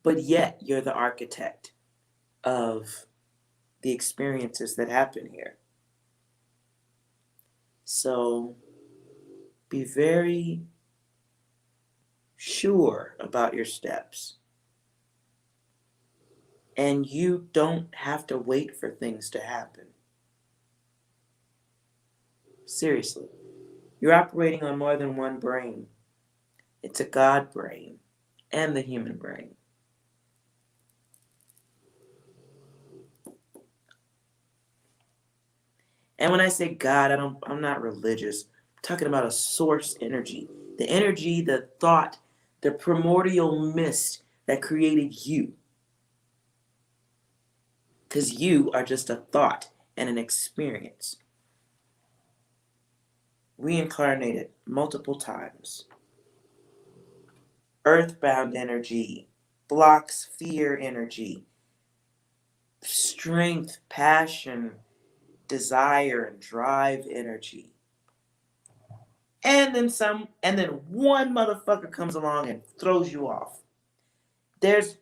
But yet you're the architect of the experiences that happen here. So be very sure about your steps. And you don't have to wait for things to happen. Seriously. You're operating on more than one brain. It's a God brain and the human brain. And when I say God, I'm not religious. I'm talking about a source energy. The energy, the thought, the primordial mist that created you. Because you are just a thought and an experience. Reincarnated multiple times. Earthbound energy blocks fear energy. Strength, passion, desire, and drive energy. And then one motherfucker comes along and throws you off. There's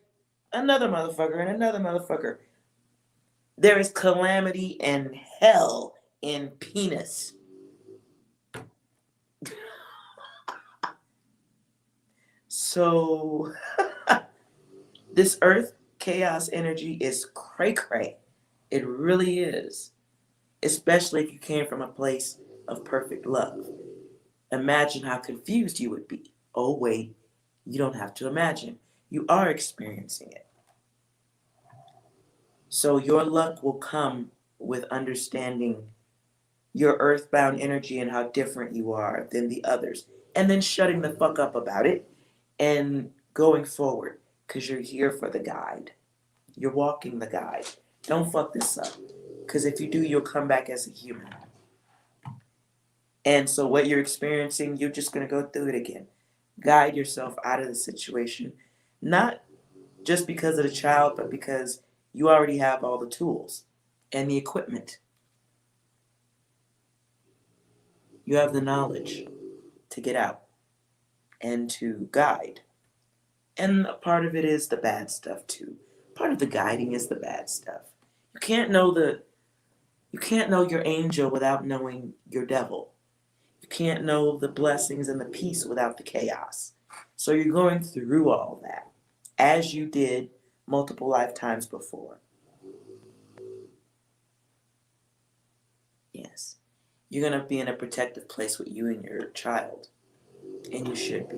another motherfucker and another motherfucker. There is calamity and hell in penis. So this earth chaos energy is cray-cray. It really is. Especially if you came from a place of perfect love. Imagine how confused you would be. Oh, wait, You don't have to imagine. You are experiencing it. So your luck will come with understanding your earthbound energy and how different you are than the others. And then shutting the fuck up about it and going forward. Because you're here for the guide. You're walking the guide. Don't fuck this up. Because if you do, you'll come back as a human. And so what you're experiencing, you're just going to go through it again. Guide yourself out of the situation. Not just because of the child, but because you already have all the tools and the equipment. You have the knowledge to get out and to guide. And a part of it is the bad stuff too. Part of the guiding is the bad stuff. You can't know your angel without knowing your devil. You can't know the blessings and the peace without the chaos. So you're going through all that as you did multiple lifetimes before. Yes. You're going to be in a protective place with you and your child. And you should be.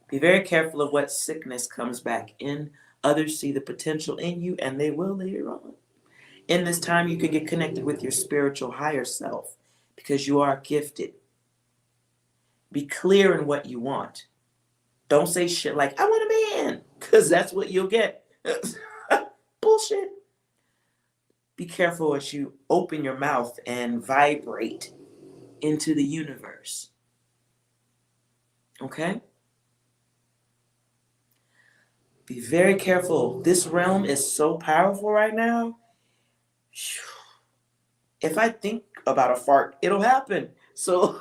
Be very careful of what sickness comes back in. Others see the potential in you, and they will later on. In this time, you can get connected with your spiritual higher self because you are gifted. Be clear in what you want. Don't say shit like, I want a man, because that's what you'll get. Bullshit. Be careful as you open your mouth and vibrate into the universe. Okay? Be very careful. This realm is so powerful right now. If I think about a fart, it'll happen. So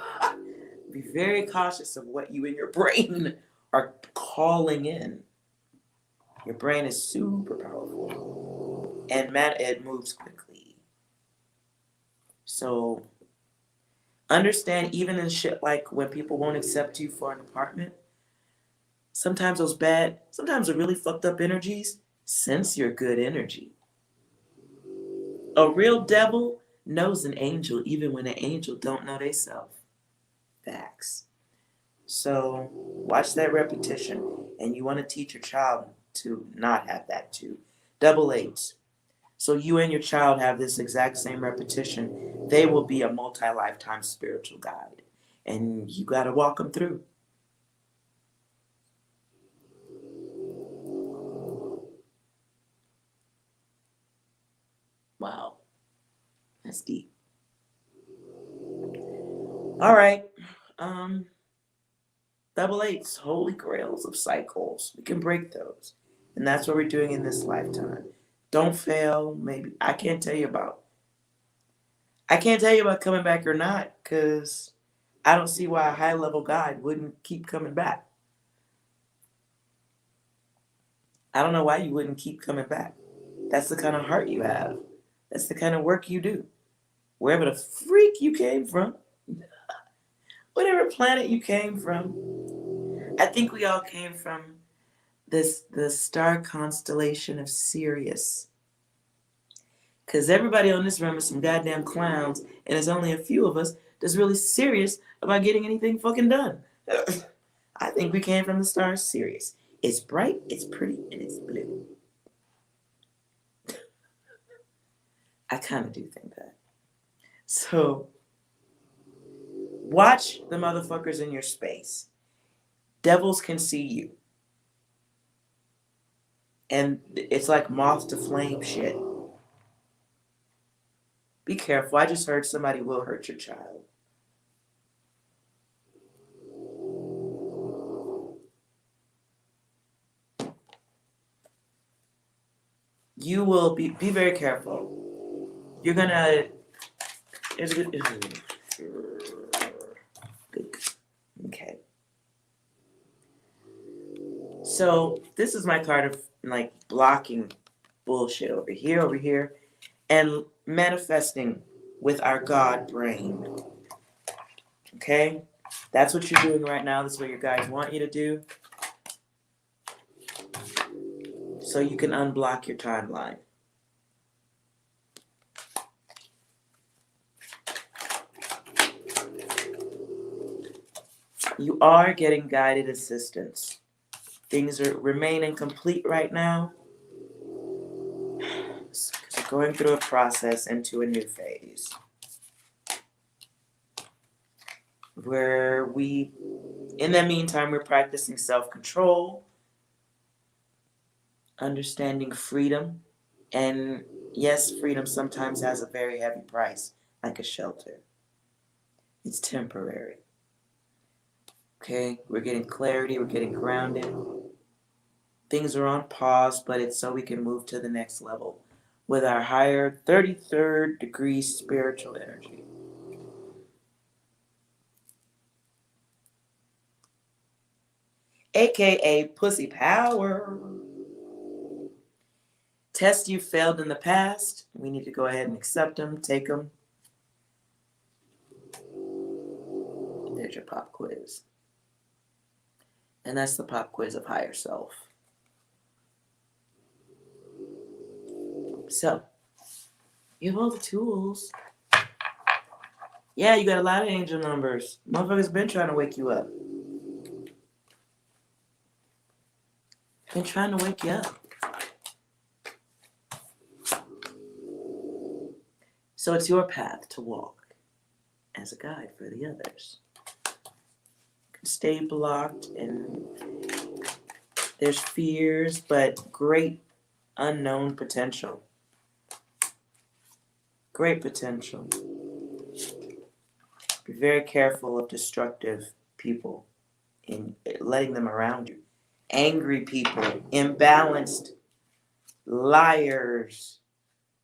be very cautious of what you and your brain are calling in. Your brain is super powerful. And man, it moves quickly. So understand, even in shit like when people won't accept you for an apartment, sometimes the really fucked up energies sense your good energy. A real devil knows an angel even when an angel don't know they self. Facts. So watch that repetition, and you want to teach your child to not have that too. Double eights. So you and your child have this exact same repetition. They will be a multi-lifetime spiritual guide, and you got to walk them through. Wow, that's deep. All right. Double eights, holy grails of cycles. We can break those. And that's what we're doing in this lifetime. Don't fail. Maybe I can't tell you about coming back or not, because I don't see why a high level guide wouldn't keep coming back. I don't know why you wouldn't keep coming back. That's the kind of heart you have. That's the kind of work you do. Wherever the freak you came from, whatever planet you came from, I think we all came from the star constellation of Sirius. Because everybody on this room is some goddamn clowns, and there's only a few of us that's really serious about getting anything fucking done. I think we came from the star Sirius. It's bright, it's pretty, and it's blue. I kind of do think that. So, watch the motherfuckers in your space. Devils can see you. And it's like moth to flame shit. Be careful. I just heard somebody will hurt your child. You will be very careful. You're gonna. It's good. Okay. So this is my card of like blocking bullshit over here, and manifesting with our God brain. Okay? That's what you're doing right now. That's what your guides want you to do. So you can unblock your timeline. You are getting guided assistance. Things remain incomplete right now. Because we're going through a process into a new phase. Where in the meantime, we're practicing self-control, understanding freedom. And yes, freedom sometimes has a very heavy price, like a shelter. It's temporary. Okay, we're getting clarity, we're getting grounded. Things are on pause, but it's so we can move to the next level with our higher 33rd degree spiritual energy. AKA pussy power. Tests you failed in the past, we need to go ahead and accept them, take them. There's your pop quiz. And that's the pop quiz of higher self. So, you have all the tools. Yeah, you got a lot of angel numbers. Motherfuckers been trying to wake you up. Been trying to wake you up. So it's your path to walk as a guide for the others. You can stay blocked and there's fears, but great unknown potential. Great potential. Be very careful of destructive people and letting them around you. Angry people, imbalanced, liars,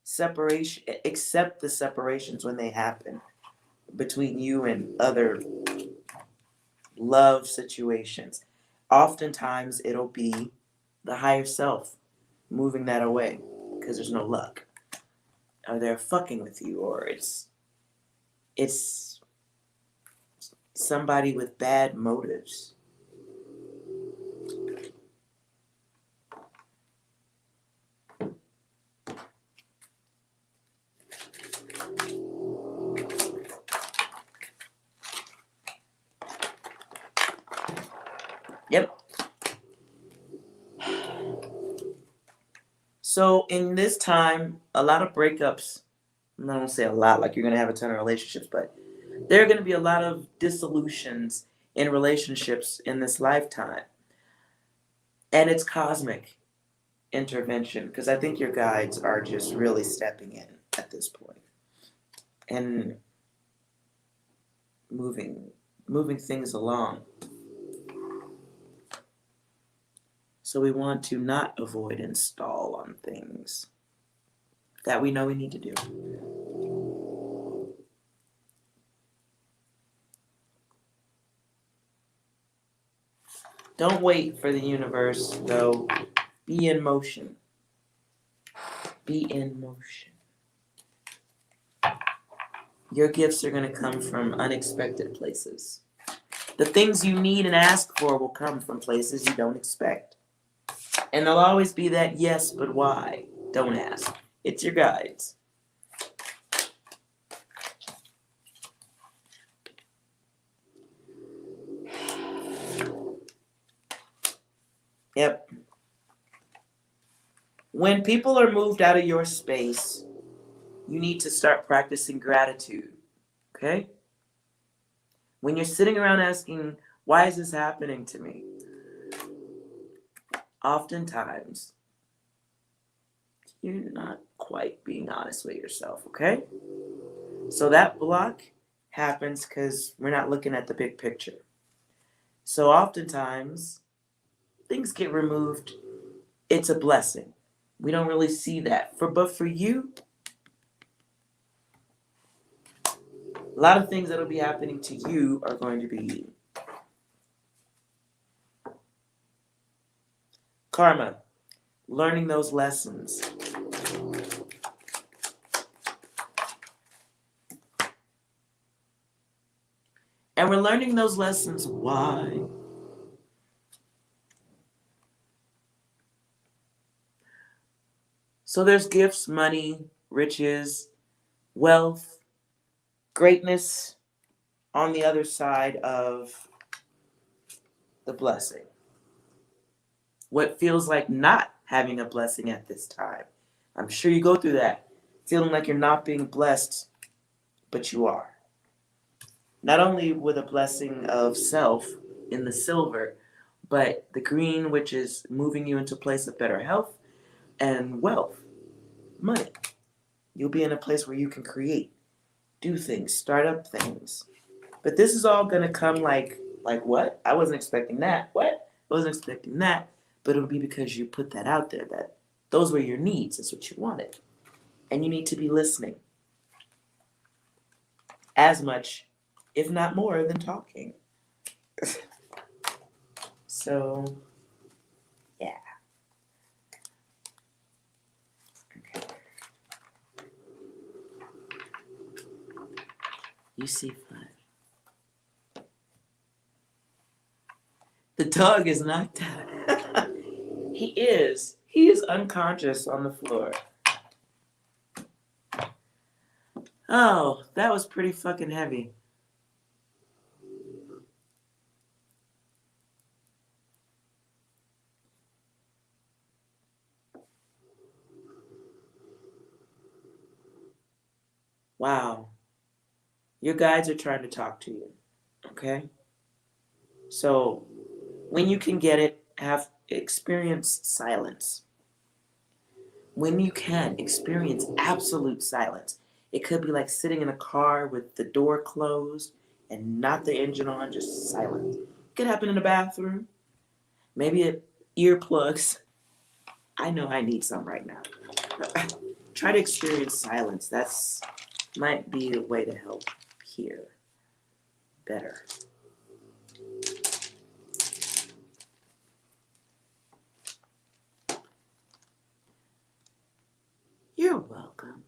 separation. Accept the separations when they happen between you and other love situations. Oftentimes it'll be the higher self moving that away because there's no luck. Or they're fucking with you, or it's somebody with bad motives. Yep. So in this time, a lot of breakups. I don't say a lot, like you're gonna have a ton of relationships, but there are gonna be a lot of dissolutions in relationships in this lifetime. And it's cosmic intervention, because I think your guides are just really stepping in at this point and moving things along. So we want to not avoid and stall on things that we know we need to do. Don't wait for the universe, though. Be in motion. Be in motion. Your gifts are going to come from unexpected places. The things you need and ask for will come from places you don't expect. And there'll always be that yes, but why? Don't ask. It's your guides. Yep. When people are moved out of your space, you need to start practicing gratitude. Okay? When you're sitting around asking, why is this happening to me? Oftentimes, you're not quite being honest with yourself, okay? So that block happens because we're not looking at the big picture. So oftentimes, things get removed. It's a blessing. We don't really see that. But for you, a lot of things that'll be happening to you are going to be karma, learning those lessons. And we're learning those lessons. Why? So there's gifts, money, riches, wealth, greatness on the other side of the blessing? What feels like not having a blessing at this time? I'm sure you go through that, feeling like you're not being blessed, but you are. Not only with a blessing of self in the silver, but the green, which is moving you into a place of better health and wealth, money. You'll be in a place where you can create, do things, start up things. But this is all gonna come like what? I wasn't expecting that. What? I wasn't expecting that. But it'll be because you put that out there that those were your needs. That's what you wanted. And you need to be listening as much, if not more, than talking. So, yeah. Okay. You see fun. The dog is knocked out. He is. He is unconscious on the floor. Oh, that was pretty fucking heavy. Wow. Your guides are trying to talk to you. Okay? So, when you can get it, have experience silence. When you can, experience absolute silence. It could be like sitting in a car with the door closed and not the engine on, just silent. It could happen in the bathroom. Maybe earplugs. I know I need some right now. Try to experience silence. That's might be a way to help hear better. You're welcome.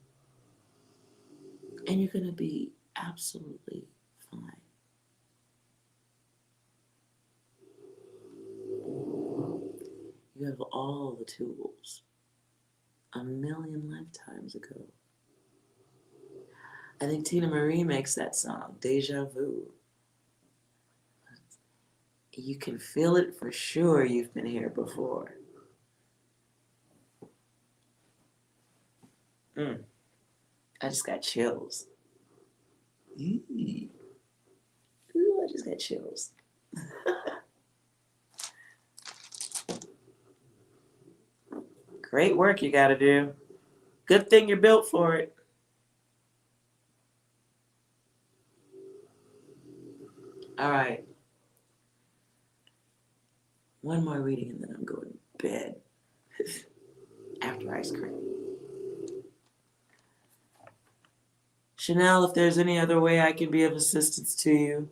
And you're going to be absolutely fine. You have all the tools. A million lifetimes ago. I think Tina Marie makes that song, Deja Vu. You can feel it for sure. You've been here before. I just got chills. Ooh, I just got chills. Great work you got to do. Good thing you're built for it. All right. One more reading and then I'm going to bed. After ice cream. Chanel, if there's any other way I can be of assistance to you,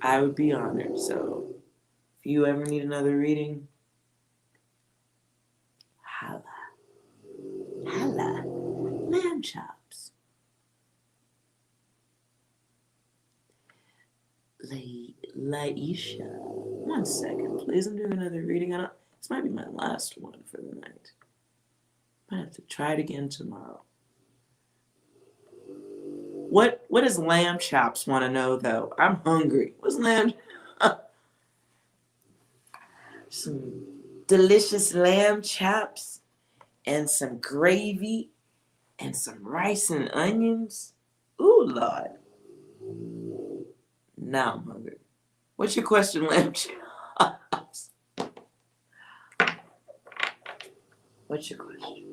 I would be honored. So if you ever need another reading, holla. Holla. Lamb chops. Laisha. One second, please. I'm doing another reading. This might be my last one for the night. Might have to try it again tomorrow. What does lamb chops want to know though? I'm hungry. What's lamb? Some delicious lamb chops and some gravy and some rice and onions. Ooh, Lord. Now I'm hungry. What's your question, lamb chops? What's your question?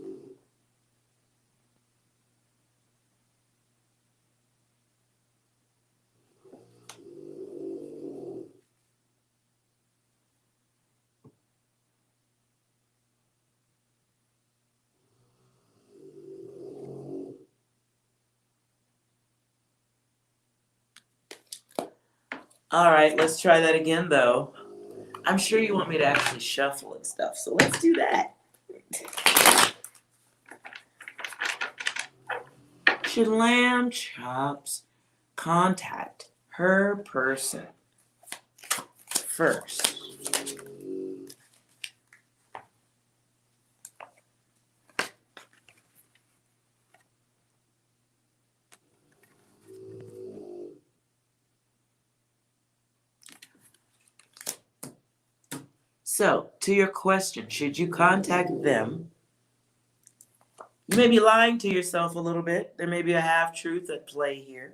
All right, let's try that again, though. I'm sure you want me to actually shuffle and stuff, so let's do that. Should lamb chops contact her person first? So, to your question, should you contact them? You may be lying to yourself a little bit. There may be a half truth at play here.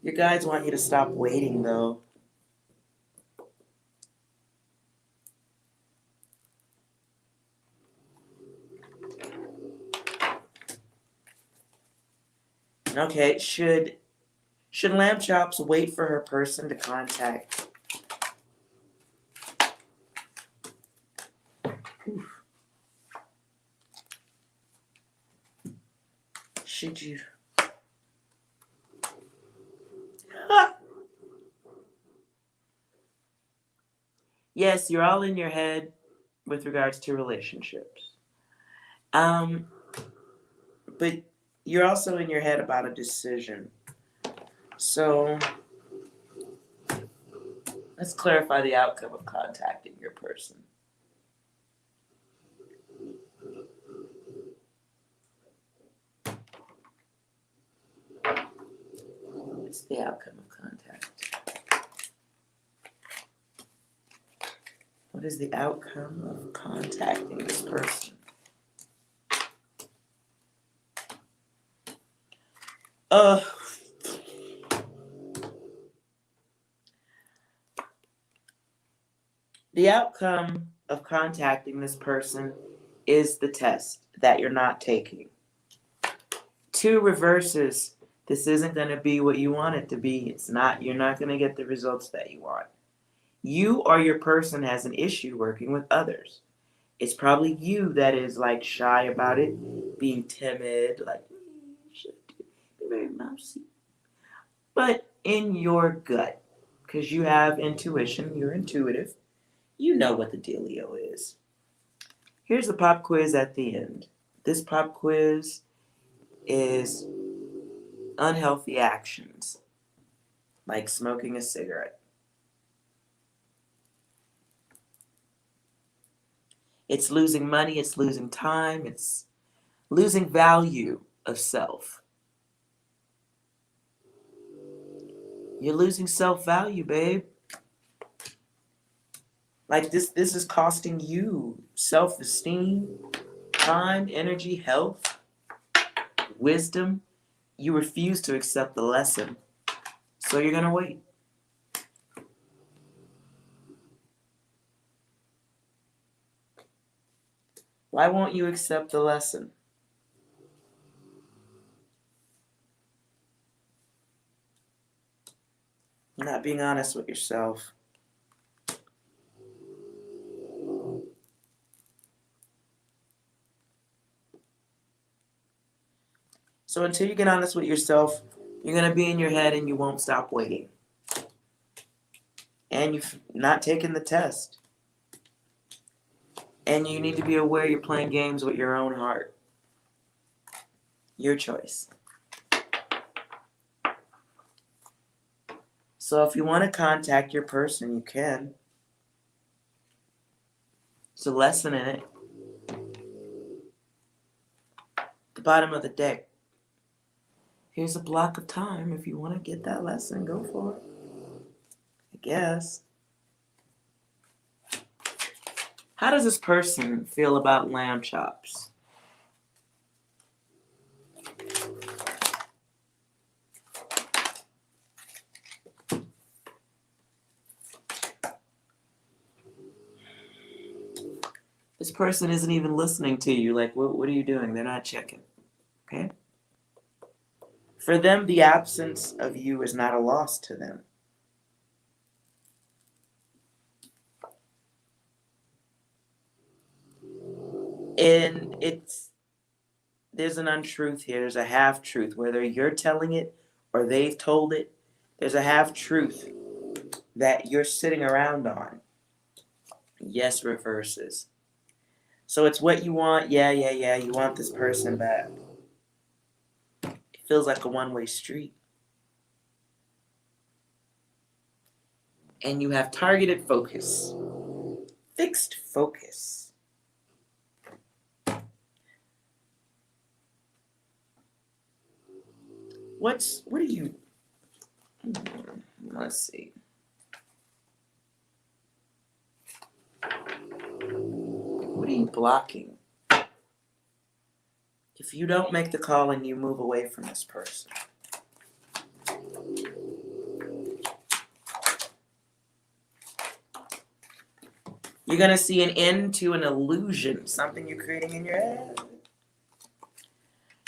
Your guides want you to stop waiting, though. Okay, should Lamb Chops wait for her person to contact? Should you? Yes, you're all in your head with regards to relationships. But you're also in your head about a decision. So let's clarify the outcome of contacting your person. What's the outcome of contact? What is the outcome of contacting this person? The outcome of contacting this person is the test that you're not taking. 2 reverses, this isn't going to be what you want it to be. It's not, you're not going to get the results that you want. You or your person has an issue working with others. It's probably you that is like shy about it, being timid, like, should be very mousy. But in your gut, because you have intuition, you're intuitive, you know what the dealio is. Here's the pop quiz at the end. This pop quiz is unhealthy actions, like smoking a cigarette. It's losing money, it's losing time, it's losing value of self. You're losing self-value, babe. Like this is costing you self-esteem, time, energy, health, wisdom. You refuse to accept the lesson, so you're going to wait. Why won't you accept the lesson? You're not being honest with yourself. So until you get honest with yourself, you're going to be in your head and you won't stop waiting. And you've not taken the test. And you need to be aware you're playing games with your own heart. Your choice. So if you want to contact your person, you can. There's a lesson in it. The bottom of the deck. Here's a block of time. If you want to get that lesson, go for it. I guess. How does this person feel about lamb chops? This person isn't even listening to you. Like, what are you doing? They're not checking. Okay? For them, the absence of you is not a loss to them. And there's an untruth here. There's a half-truth. Whether you're telling it or they've told it, there's a half-truth that you're sitting around on. Yes, reverses. So it's what you want. Yeah. You want this person back. It feels like a one-way street. And you have targeted focus. Fixed focus. What are you... Let's see. What are you blocking? If you don't make the call and you move away from this person, you're going to see an end to an illusion, something you're creating in your head.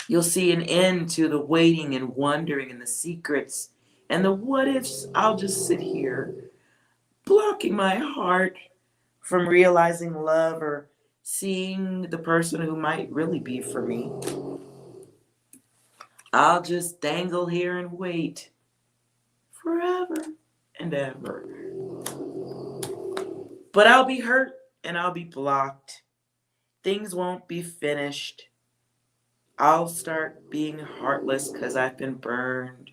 You'll see an end to the waiting and wondering and the secrets and the what ifs. I'll just sit here blocking my heart from realizing love or seeing the person who might really be for me. I'll just dangle here and wait forever and ever. But I'll be hurt and I'll be blocked. Things won't be finished. I'll start being heartless because I've been burned.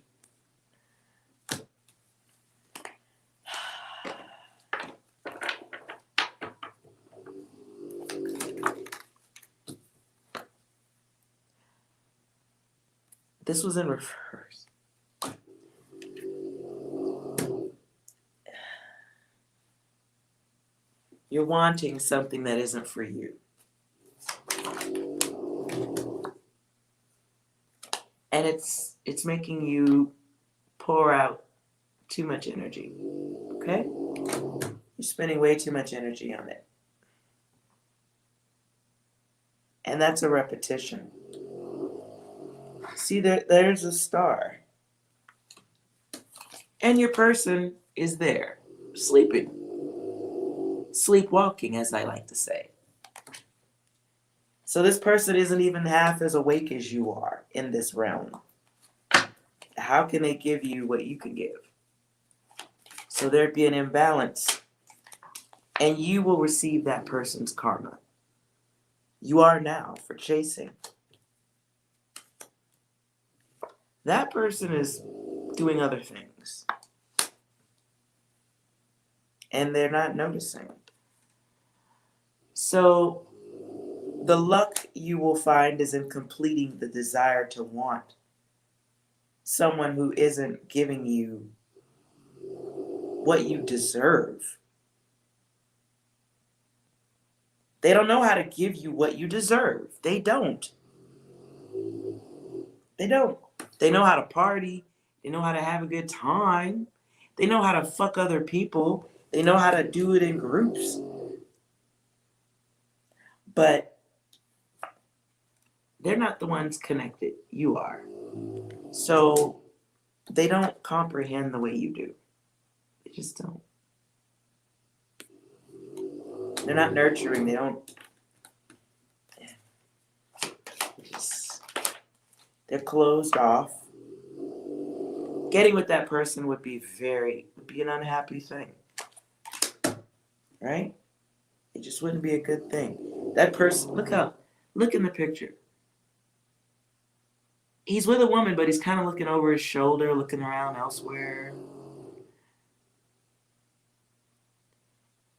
This was in reverse. You're wanting something that isn't for you. And it's making you pour out too much energy. Okay? You're spending way too much energy on it. And that's a repetition. See, there's a star. And your person is there, sleeping. Sleepwalking, as I like to say. So this person isn't even half as awake as you are in this realm. How can they give you what you can give? So there'd be an imbalance. And you will receive that person's karma. You are now for chasing. That person is doing other things. And they're not noticing. So the luck you will find is in completing the desire to want someone who isn't giving you what you deserve. They don't know how to give you what you deserve. They don't. They don't. They know how to party. They know how to have a good time. They know how to fuck other people. They know how to do it in groups. But they're not the ones connected. You are. So they don't comprehend the way you do. They just don't. They're not nurturing. They don't. They're closed off. Getting with that person would be an unhappy thing. Right? It just wouldn't be a good thing. That person, look in the picture. He's with a woman, but he's kind of looking over his shoulder, looking around elsewhere.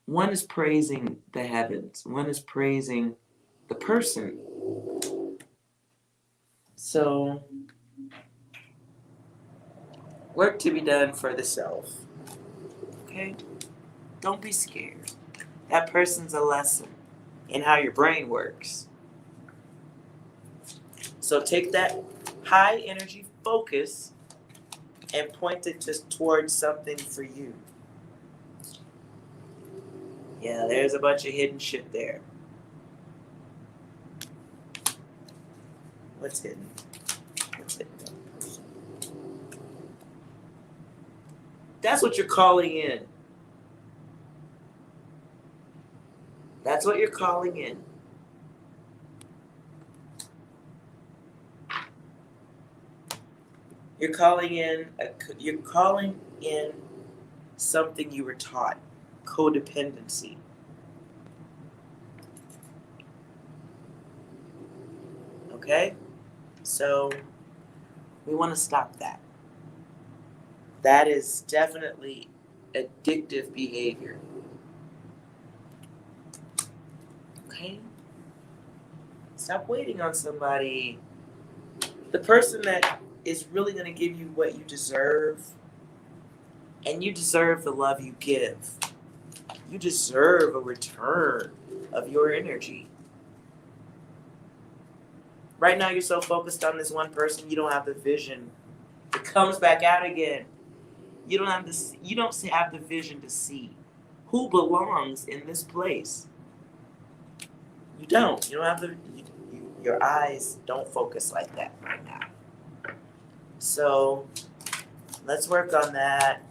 One is praising the heavens. One is praising the person. So, work to be done for the self. Okay? Don't be scared. That person's a lesson in how your brain works. So take that high energy focus and point it just towards something for you. Yeah, there's a bunch of hidden shit there. What's hidden? What's hidden? That's what you're calling in. That's what you're calling in. You're calling in something you were taught. Codependency. Okay? So we want to stop that. That is definitely addictive behavior. Okay? Stop waiting on somebody. The person that is really going to give you what you deserve, and you deserve the love you give. You deserve a return of your energy. Right now, you're so focused on this one person, you don't have the vision. It comes back out again. You don't have this. You don't have the vision to see who belongs in this place. You don't. You don't have the. Your eyes don't focus like that right now. So let's work on that.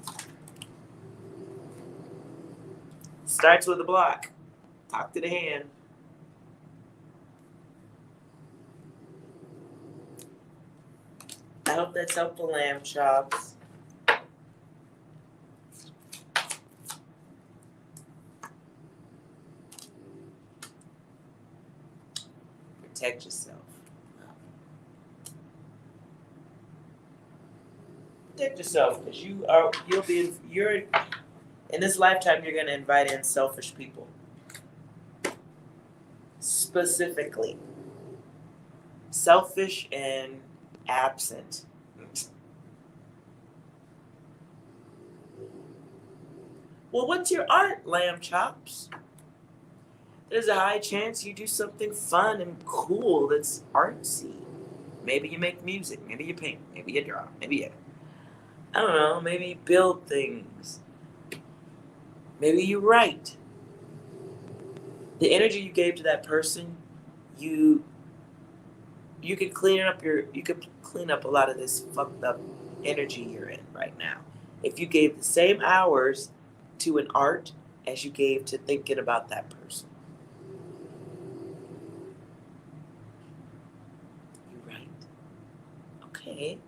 Starts with a block. Talk to the hand. I hope that's helpful, lamb chops. Protect yourself. Protect yourself, because you're in this lifetime. You're going to invite in selfish people, specifically selfish and absent. Well, what's your art, lamb chops? There's a high chance you do something fun and cool that's artsy. Maybe you make music, maybe you paint, maybe you draw, maybe you, I don't know, maybe you build things. Maybe you write. The energy you gave to that person, you could clean up a lot of this fucked up energy you're in right now. If you gave the same hours to an art as you gave to thinking about that person. You're right. Okay.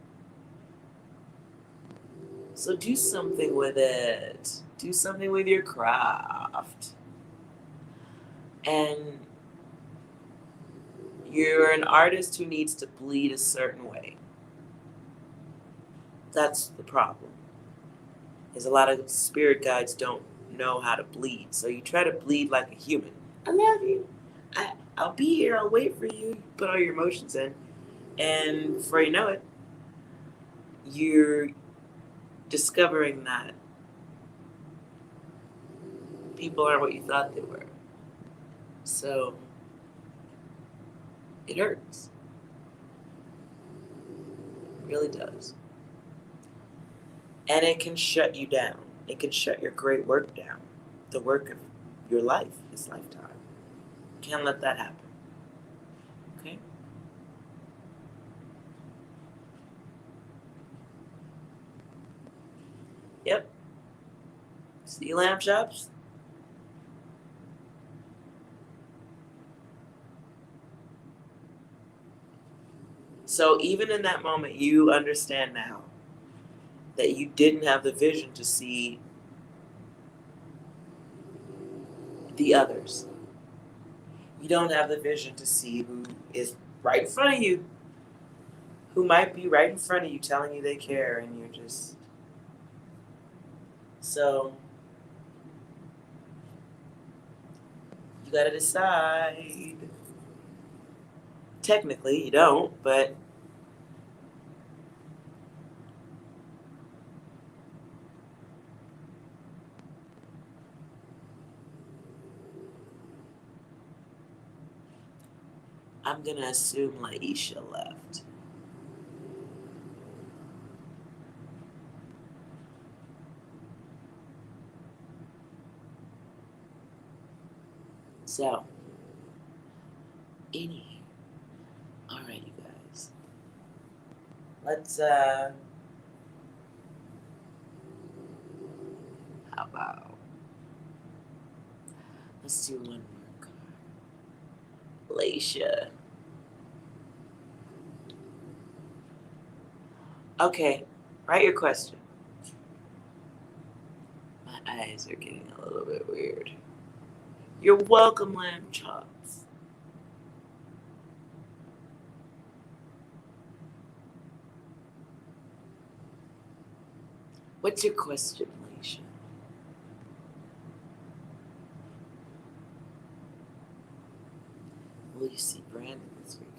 So do something with it. Do something with your craft. And you're an artist who needs to bleed a certain way. That's the problem. Is a lot of spirit guides don't know how to bleed. So you try to bleed like a human. I love you. I'll be here. I'll wait for you. You put all your emotions in. And before you know it, you're discovering that people aren't what you thought they were. So it hurts. It really does. And it can shut you down. It can shut your great work down. The work of your life, this lifetime. Can't let that happen. Okay? Yep. See lamb chops? So even in that moment, you understand now that you didn't have the vision to see the others. You don't have the vision to see who is right in front of you, who might be right in front of you telling you they care, and you're just... So you gotta decide. Technically, you don't, but I'm gonna assume Laisha left. So, anywho, all right, you guys. Let's how about let's do one more card. Laisha. Okay, write your question. My eyes are getting a little bit weird. You're welcome, lamb chops. What's your question, Laisha? Will you see Brandon this weekend?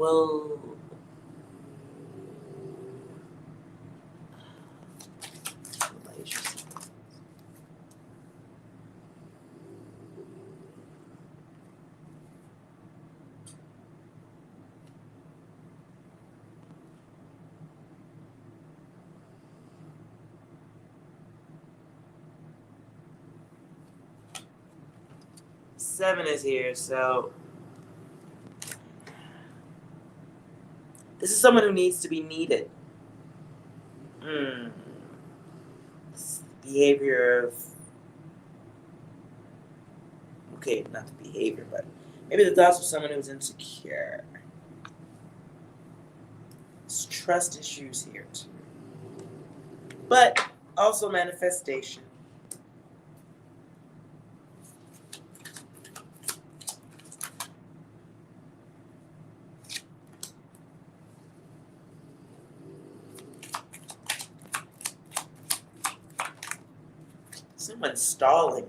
Well, relationship. 7 is here, so this is someone who needs to be needed. Hmm. Behavior of, okay, not the behavior, but maybe the thoughts of someone who's insecure. It's trust issues here too. But also manifestation. Someone stalling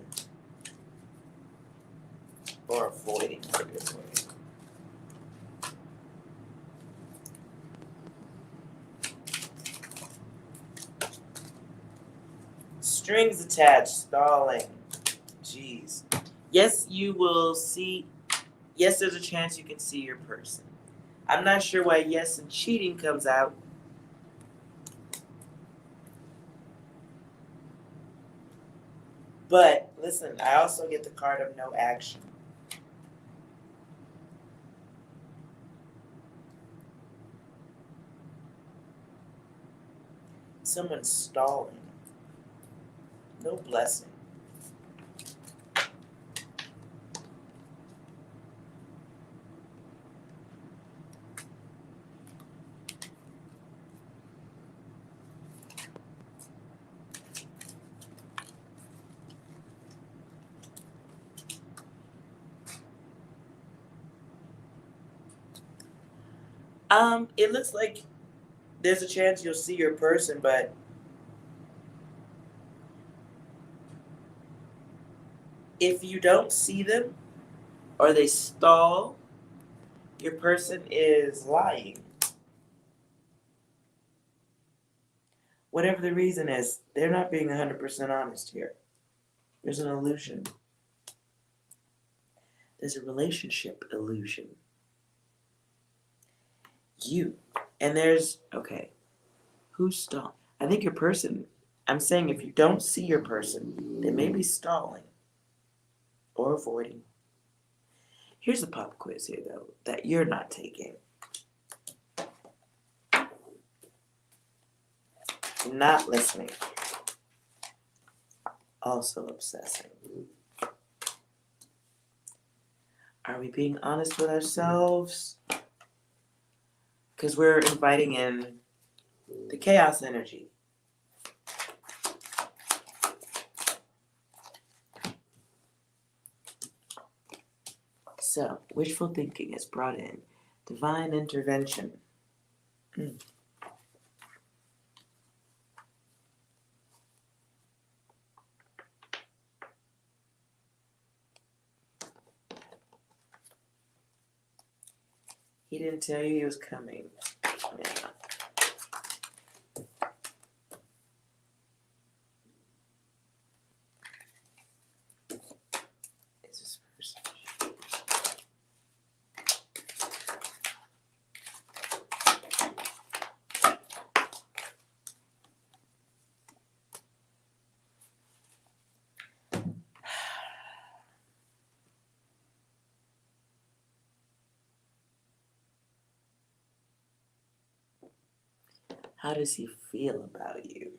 or avoiding for this way. Strings attached, stalling. Jeez. Yes, you will see. Yes, there's a chance you can see your person. I'm not sure why yes and cheating comes out. But listen, I also get the card of no action. Someone's stalling. No blessing. It looks like there's a chance you'll see your person, but if you don't see them or they stall, your person is lying. Whatever the reason is, they're not being 100% honest here. There's an illusion. There's a relationship illusion. You. And there's, okay, who's stalling? I think your person, I'm saying if you don't see your person, they may be stalling or avoiding. Here's a pop quiz here, though, that you're not taking. Not listening. Also obsessing. Are we being honest with ourselves? Because we're inviting in the chaos energy. So, wishful thinking is brought in. Divine intervention. He didn't tell you he was coming. Yeah. Is this person? How does he feel about you?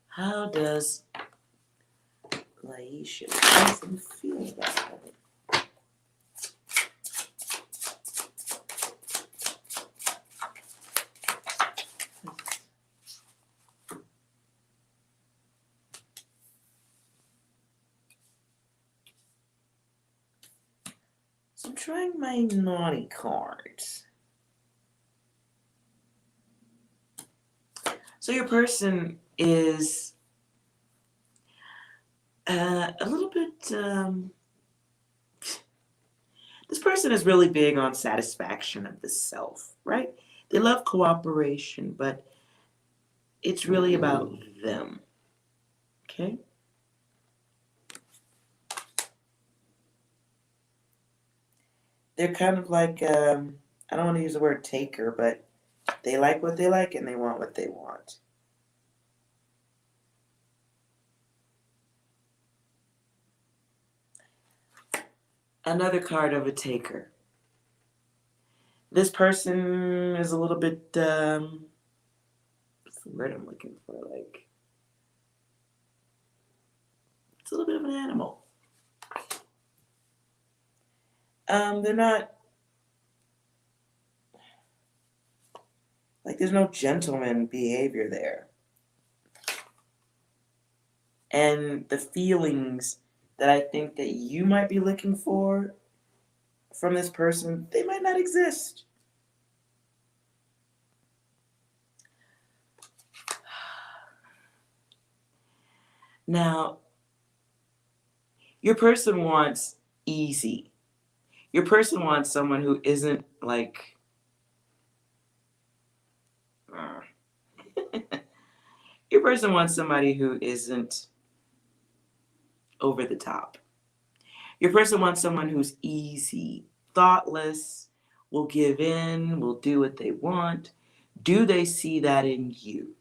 How does Laisha feel about it? So I'm trying my naughty cards. So your person is a little bit, this person is really big on satisfaction of the self, right? They love cooperation, but it's really about them, okay? They're kind of like, I don't want to use the word taker, but they like what they like and they want what they want. Another card of a taker. This person is a little bit, what's the word I'm looking for? Like, it's a little bit of an animal. They're not, like, there's no gentleman behavior there. And the feelings that I think that you might be looking for from this person, they might not exist. Now, your person wants easy. Your person wants someone who isn't like, your person wants somebody who isn't over the top. Your person wants someone who's easy, thoughtless, will give in, will do what they want. Do they see that in you?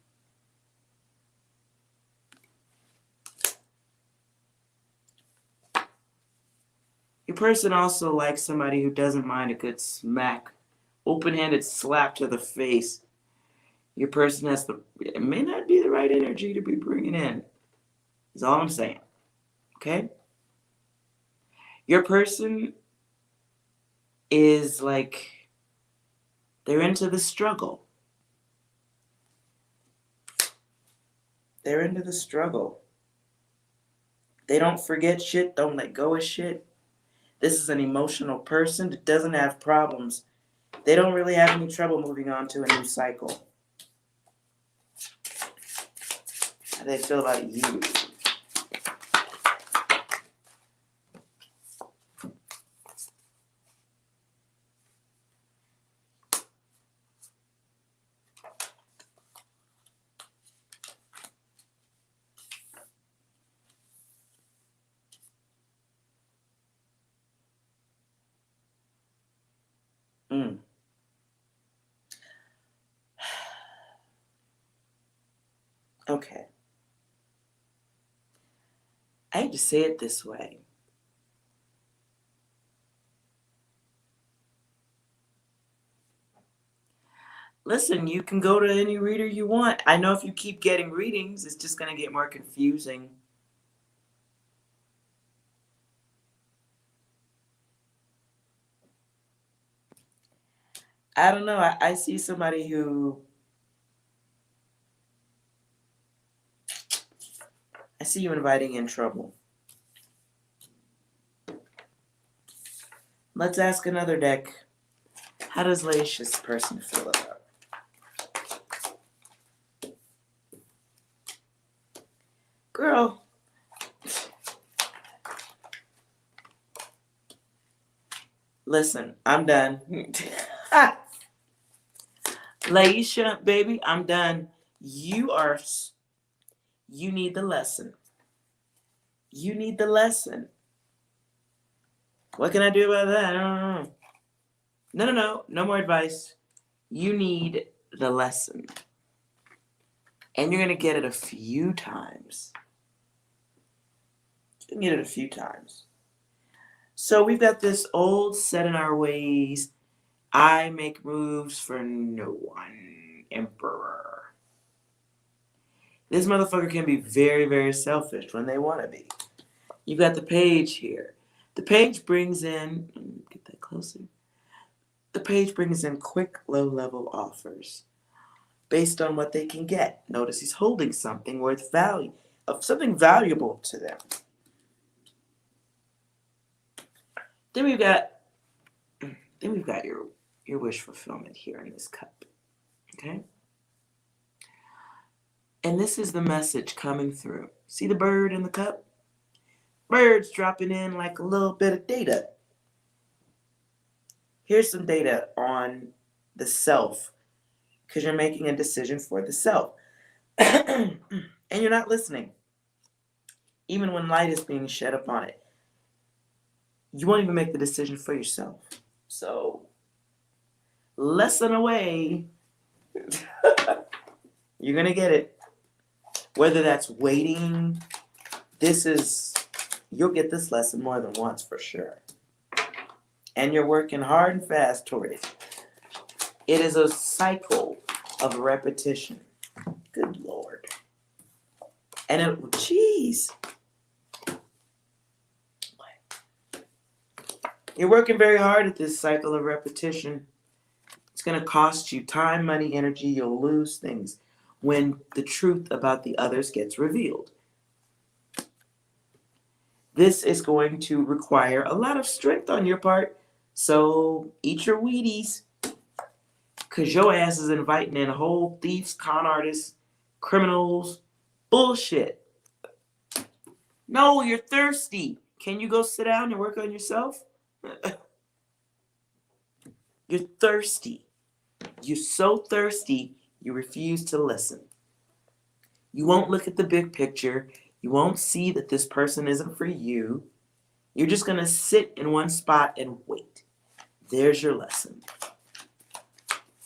Your person also likes somebody who doesn't mind a good smack, open-handed slap to the face. Your person has the, it may not be the right energy to be bringing in. Is all I'm saying. Okay? Your person is like, they're into the struggle. They're into the struggle. They don't forget shit, don't let go of shit. This is an emotional person that doesn't have problems. They don't really have any trouble moving on to a new cycle. How do they feel about you? Mm. Okay. I hate to say it this way. Listen, you can go to any reader you want. I know if you keep getting readings, it's just going to get more confusing. I don't know. I see somebody who, I see you inviting in trouble. Let's ask another deck. How does Laisha's person feel about it? Girl. Listen, I'm done. Laisha, baby, I'm done. You need the lesson. You need the lesson. What can I do about that? I don't know. No. No more advice. You need the lesson. And you're going to get it a few times. You can get it a few times. So we've got this old set in our ways. I make moves for no one. Emperor. This motherfucker can be very, very selfish when they want to be. You've got the page here. The page brings in, get that closer. The page brings in quick, low-level offers based on what they can get. Notice he's holding something worth value, of something valuable to them. Then we've got your wish fulfillment here in this cup. Okay? And this is the message coming through. See the bird in the cup? Bird's dropping in like a little bit of data. Here's some data on the self, because you're making a decision for the self. And you're not listening. Even when light is being shed upon it, you won't even make the decision for yourself. So, lesson away. You're going to get it. Whether that's waiting, you'll get this lesson more than once for sure. And you're working hard and fast toward it. It is a cycle of repetition. Good Lord. And you're working very hard at this cycle of repetition. It's going to cost you time, money, energy. You'll lose things when the truth about the others gets revealed. This is going to require a lot of strength on your part. So eat your Wheaties, because your ass is inviting in whole thieves, con artists, criminals, bullshit. No, you're thirsty. Can you go sit down and work on yourself? You're thirsty. You're so thirsty, you refuse to listen. You won't look at the big picture. You won't see that this person isn't for you. You're just going to sit in one spot and wait. There's your lesson.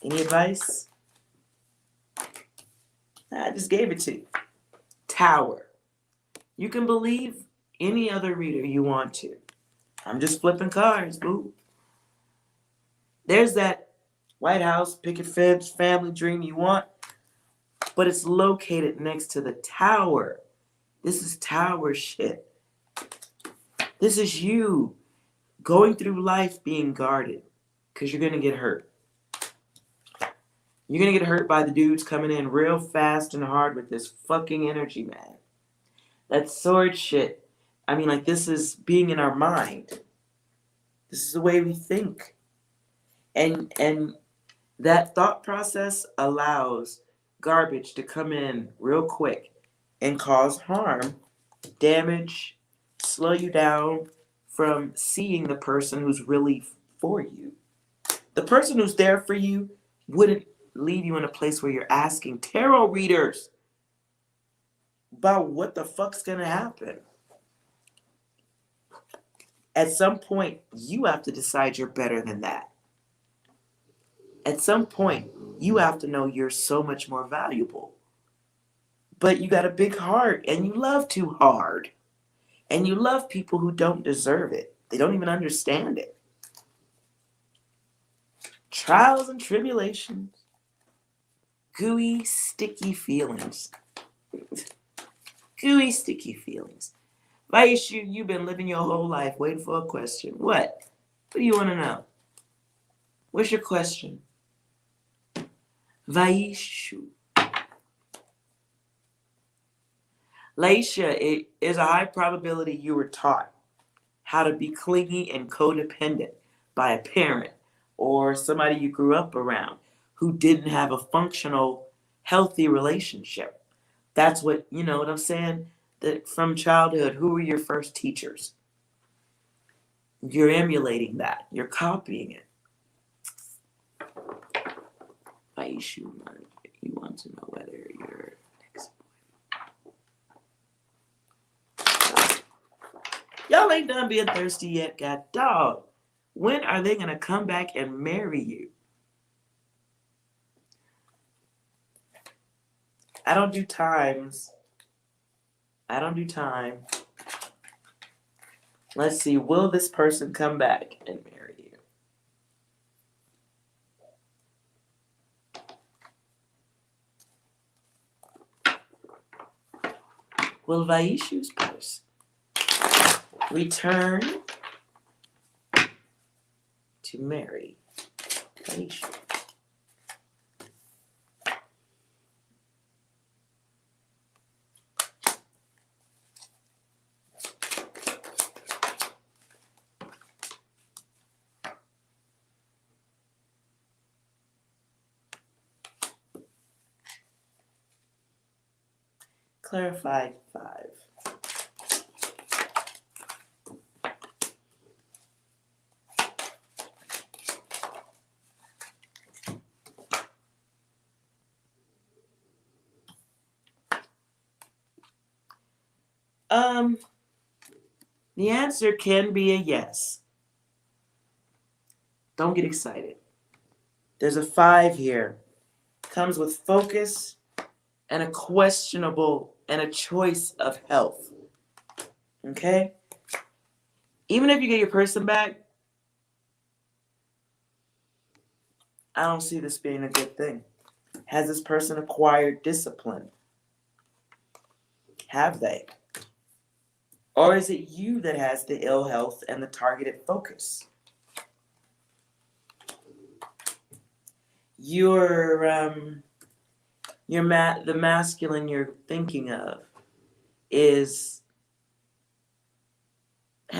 Any advice? I just gave it to you. Tower. You can believe any other reader you want to. I'm just flipping cards, boo. There's that White House, picket fence, family dream you want, but it's located next to the tower. This is tower shit. This is you going through life being guarded, because you're going to get hurt. You're going to get hurt by the dudes coming in real fast and hard with this fucking energy, man. That sword shit. I mean, like, this is being in our mind. This is the way we think. And that thought process allows garbage to come in real quick and cause harm, damage, slow you down from seeing the person who's really for you. The person who's there for you wouldn't leave you in a place where you're asking tarot readers about what the fuck's gonna happen. At some point, you have to decide you're better than that. At some point, you have to know you're so much more valuable. But you got a big heart and you love too hard. And you love people who don't deserve it. They don't even understand it. Trials and tribulations. Gooey, sticky feelings. Gooey, sticky feelings. Vaishu, you've been living your whole life waiting for a question. What? What do you want to know? What's your question? Vaishu. Laisha, it is a high probability you were taught how to be clingy and codependent by a parent or somebody you grew up around who didn't have a functional, healthy relationship. That's what, you know what I'm saying? That from childhood, who were your first teachers? You're emulating that. You're copying it. Aishu, you want to know whether you're y'all ain't done being thirsty yet, god dog. When are they gonna come back and marry you? I don't do times. I don't do time. Let's see, will this person come back and marry you? Will Vaishu's person return to marry Vaishu? Clarified 5. The answer can be a yes. Don't get excited. There's a 5 here. Comes with focus and a questionable and a choice of health. Okay? Even if you get your person back, I don't see this being a good thing. Has this person acquired discipline? Have they? Or is it you that has the ill health and the targeted focus? The masculine you're thinking of has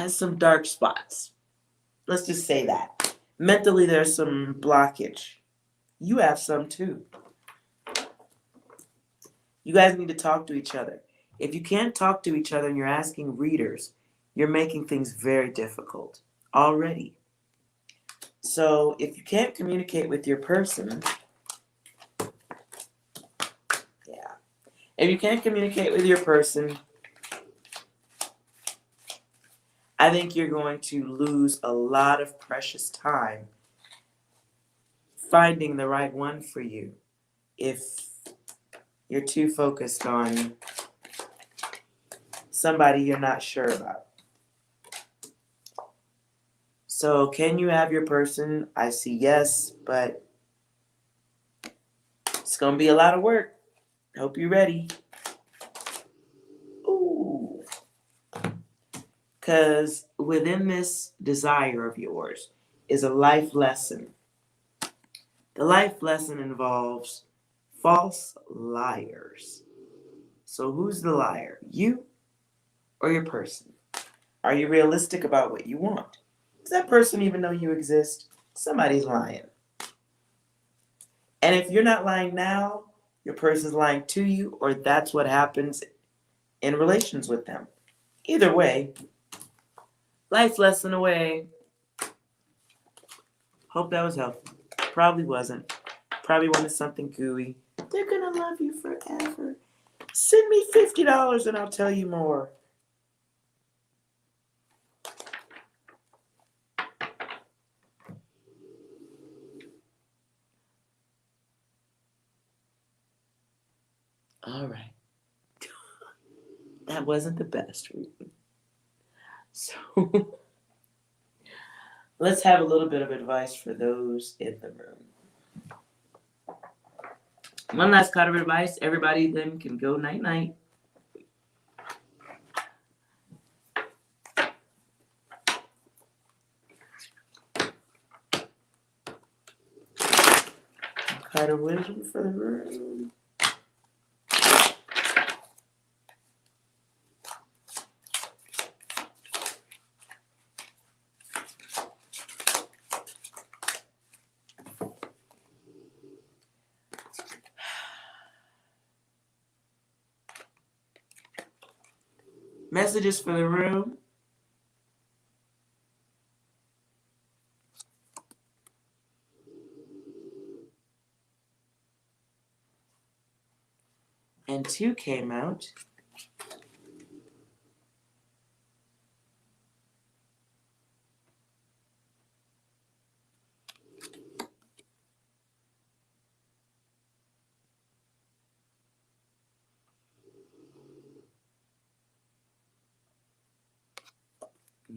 some dark spots. Let's just say that. Mentally, there's some blockage. You have some too. You guys need to talk to each other. If you can't talk to each other and you're asking readers, you're making things very difficult already. So if you can't communicate with your person, if you can't communicate with your person, I think you're going to lose a lot of precious time finding the right one for you if you're too focused on somebody you're not sure about. So can you have your person? I see yes, but it's going to be a lot of work. Hope you're ready. Ooh. Because within this desire of yours is a life lesson. The life lesson involves false liars. So who's the liar? You or your person? Are you realistic about what you want? Does that person even know you exist? Somebody's lying. And if you're not lying now, your person's lying to you, or that's what happens in relations with them. Either way, life lesson away. Hope that was helpful. Probably wasn't. Probably wanted something gooey. They're gonna love you forever. Send me $50 and I'll tell you more. All right. That wasn't the best reading. So let's have a little bit of advice for those in the room. One last card of advice. Everybody then can go night-night. Card of wisdom for the room. Messages for the room. And 2 came out.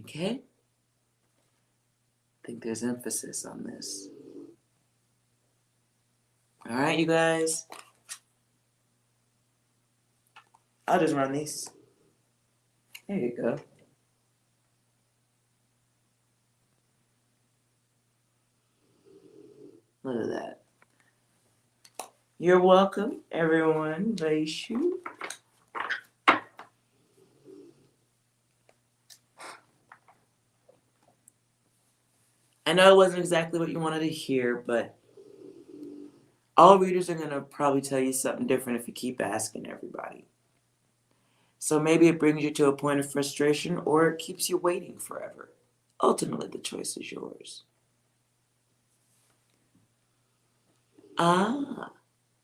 Okay. I think there's emphasis on this. All right, you guys. I'll just run these. There you go. Look at that. You're welcome, everyone. Reishu. I know it wasn't exactly what you wanted to hear, but all readers are going to probably tell you something different if you keep asking everybody. So maybe it brings you to a point of frustration or it keeps you waiting forever. Ultimately, the choice is yours. Ah,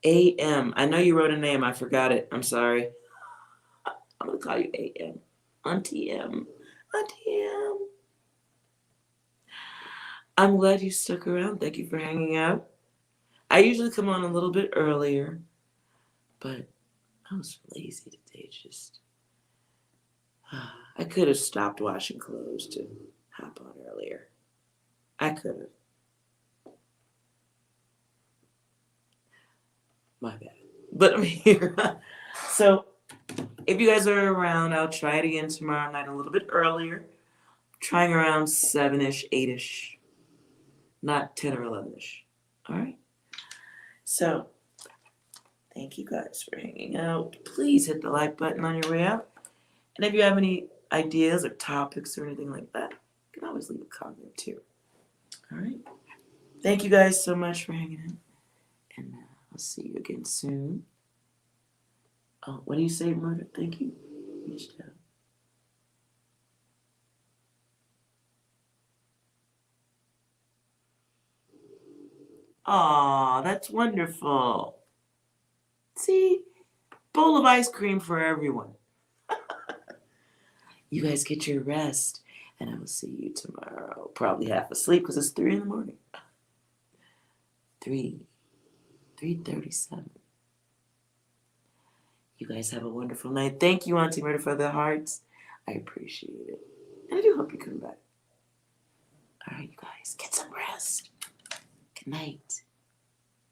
AM. I know you wrote a name. I forgot it. I'm sorry. I'm going to call you AM. Auntie M. Auntie M. I'm glad you stuck around. Thank you for hanging out. I usually come on a little bit earlier, but I was lazy today. Just I could have stopped washing clothes to hop on earlier. I could have. My bad. But I'm here. So if you guys are around, I'll try it again tomorrow night a little bit earlier. Trying around 7-ish, 8-ish, not 10 or 11-ish. All right. So thank you guys for hanging out. Please hit the like button on your way out. And if you have any ideas or topics or anything like that, you can always leave a comment too. All right. Thank you guys so much for hanging out. And I'll see you again soon. Oh, what do you say, Murder? Thank you. Reached out. Aw, that's wonderful. See, bowl of ice cream for everyone. You guys get your rest, and I will see you tomorrow. Probably half asleep because it's 3 in the morning. 3:37. You guys have a wonderful night. Thank you, Auntie Murder, for the hearts. I appreciate it. And I do hope you come back. All right, you guys, get some rest. Good night.